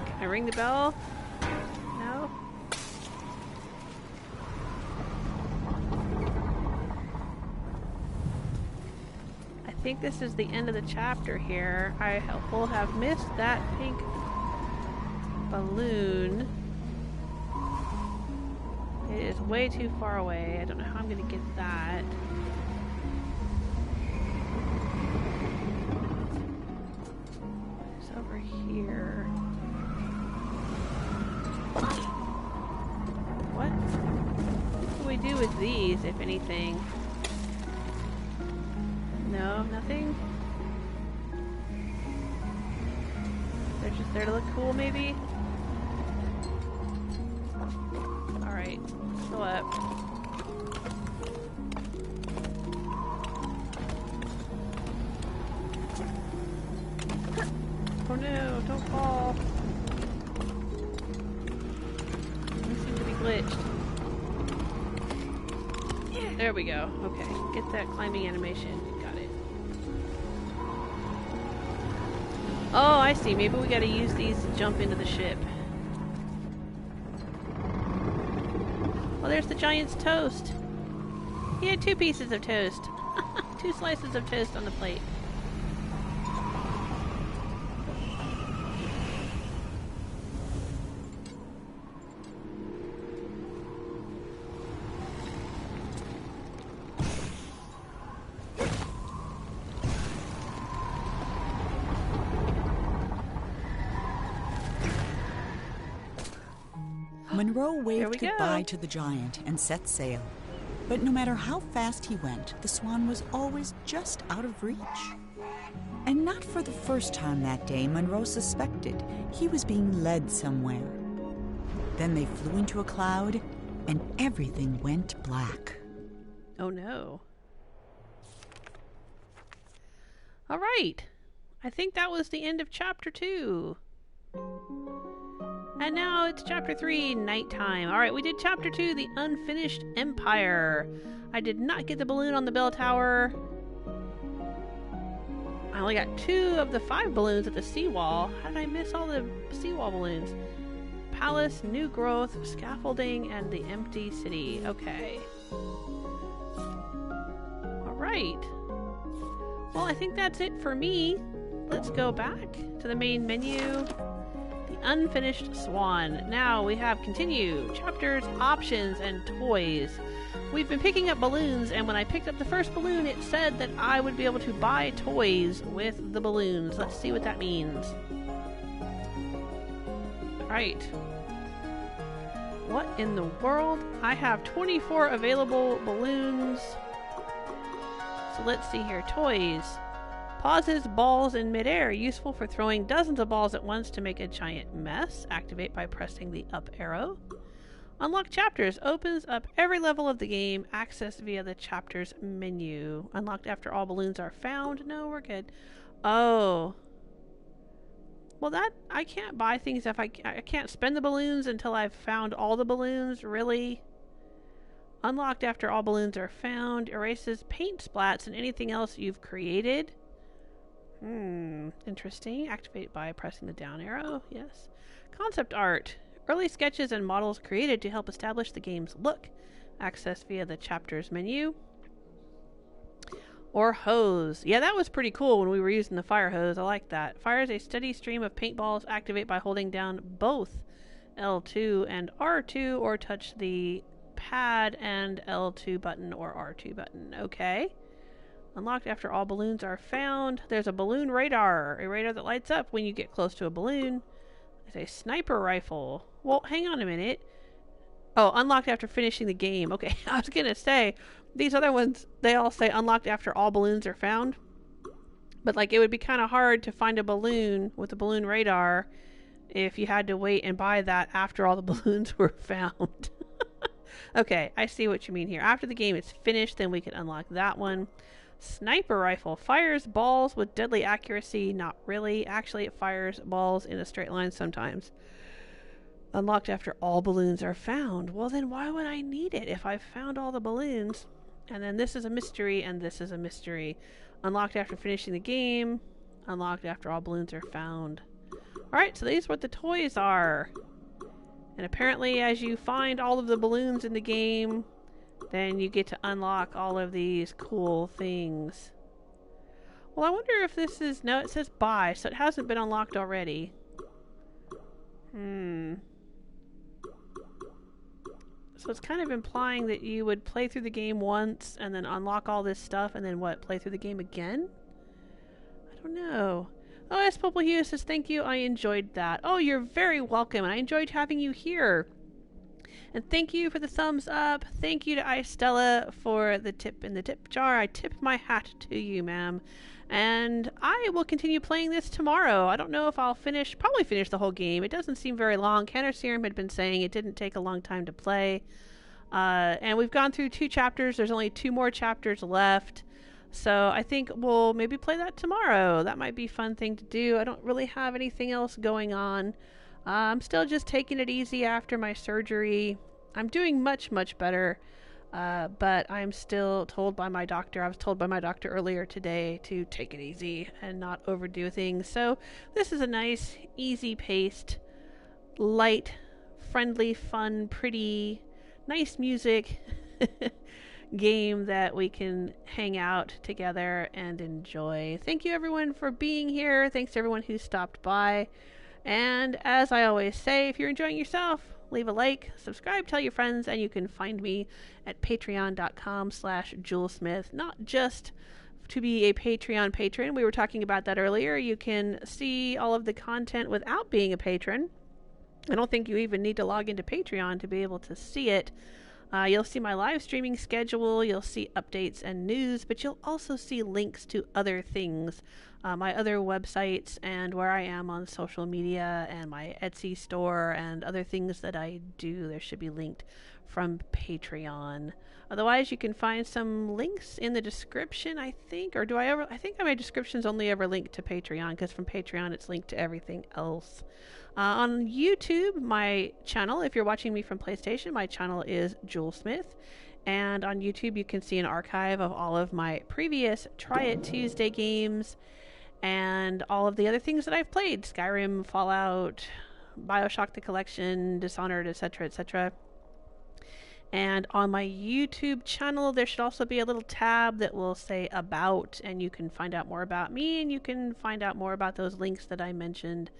Can I ring the bell? No? I think this is the end of the chapter here. I will have missed that pink balloon. It is way too far away. I don't know how I'm going to get that. It's over here. What do we do with these, if anything? No, nothing? They're just there to look cool, maybe? Alright, go up. Oh no, don't fall. We seem to be glitched. There we go. Okay, get that climbing animation. Got it. Oh, I see. Maybe we gotta use these to jump into the ship. Oh, there's the giant's toast. He had 2 pieces of toast. 2 slices of toast on the plate. Monroe waved goodbye to the giant and set sail. But no matter how fast he went, the swan was always just out of reach. And not for the first time that day, Monroe suspected he was being led somewhere. Then they flew into a cloud, and everything went black. Oh no. All right. I think that was the end of chapter 2. And now it's chapter 3, nighttime. Alright, we did chapter 2, the Unfinished Empire. I did not get the balloon on the bell tower. I only got 2 of the 5 balloons at the seawall. How did I miss all the seawall balloons? Palace, new growth, scaffolding, and the empty city. Okay. Alright. Well, I think that's it for me. Let's go back to the main menu. Unfinished Swan. Now we have continue, chapters, options, and toys. We've been picking up balloons, and when I picked up the first balloon, it said that I would be able to buy toys with the balloons. Let's see what that means. Alright. What in the world? I have 24 available balloons. So let's see here. Toys. Pauses balls in midair, useful for throwing dozens of balls at once to make a giant mess. Activate by pressing the up arrow. Unlock chapters, opens up every level of the game. Access via the chapters menu. Unlocked after all balloons are found. No, we're good. Oh. Well, that, I can't buy things if I can't spend the balloons until I've found all the balloons. Really? Unlocked after all balloons are found. Erases paint splats and anything else you've created. Interesting. Activate by pressing the down arrow. Yes. Concept art. Early sketches and models created to help establish the game's look. Access via the chapters menu. Or hose. Yeah, that was pretty cool when we were using the fire hose. I like that. Fires a steady stream of paintballs. Activate by holding down both L2 and R2 or touch the pad and L2 button or R2 button. Okay. Unlocked after all balloons are found. There's a balloon radar. A radar that lights up when you get close to a balloon. There's a sniper rifle. Well, hang on a minute. Oh, unlocked after finishing the game. Okay, I was gonna say, these other ones, they all say unlocked after all balloons are found. But, like, it would be kind of hard to find a balloon with a balloon radar if you had to wait and buy that after all the balloons were found. Okay, I see what you mean here. After the game is finished, then we can unlock that one. Sniper rifle. Fires balls with deadly accuracy. Not really. Actually, it fires balls in a straight line sometimes. Unlocked after all balloons are found. Well, then why would I need it if I've found all the balloons? And then this is a mystery, and this is a mystery. Unlocked after finishing the game. Unlocked after all balloons are found. Alright, so these are what the toys are. And apparently, as you find all of the balloons in the game, then you get to unlock all of these cool things. Well, I wonder if this is... No, it says buy, so it hasn't been unlocked already. So it's kind of implying that you would play through the game once and then unlock all this stuff and then what, play through the game again? I don't know. Oh, S. Popple Hugh says, thank you, I enjoyed that. Oh, you're very welcome, and I enjoyed having you here. And thank you for the thumbs up. Thank you to Stella for the tip in the tip jar. I tip my hat to you, ma'am. And I will continue playing this tomorrow. I don't know if I'll probably finish the whole game. It doesn't seem very long. Canner Serum had been saying it didn't take a long time to play. And we've gone through 2 chapters. There's only 2 more chapters left. So I think we'll maybe play that tomorrow. That might be a fun thing to do. I don't really have anything else going on. I'm still just taking it easy after my surgery. I'm doing much, much better. But I'm still told by my doctor, I was told by my doctor earlier today to take it easy and not overdo things. So this is a nice, easy-paced, light, friendly, fun, pretty, nice music game that we can hang out together and enjoy. Thank you everyone for being here. Thanks to everyone who stopped by. And as I always say, if you're enjoying yourself, leave a like, subscribe, tell your friends, and you can find me at patreon.com/Jewelsmith. Not just to be a Patreon patron. We were talking about that earlier. You can see all of the content without being a patron. I don't think you even need to log into Patreon to be able to see it. You'll see my live streaming schedule, you'll see updates and news, but you'll also see links to other things. My other websites and where I am on social media and my Etsy store and other things that I do. There should be linked from Patreon. Otherwise, you can find some links in the description, I think. Or do I ever... I think my description's only ever linked to Patreon, because from Patreon it's linked to everything else. On YouTube, my channel, if you're watching me from PlayStation, my channel is Jewelsmith. And on YouTube, you can see an archive of all of my previous Try It Tuesday games and all of the other things that I've played. Skyrim, Fallout, Bioshock the Collection, Dishonored, etc., etc. And on my YouTube channel, there should also be a little tab that will say About, and you can find out more about me, and you can find out more about those links that I mentioned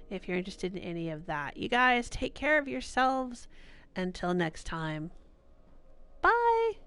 if you're interested in any of that. You guys, take care of yourselves. Until next time. Bye!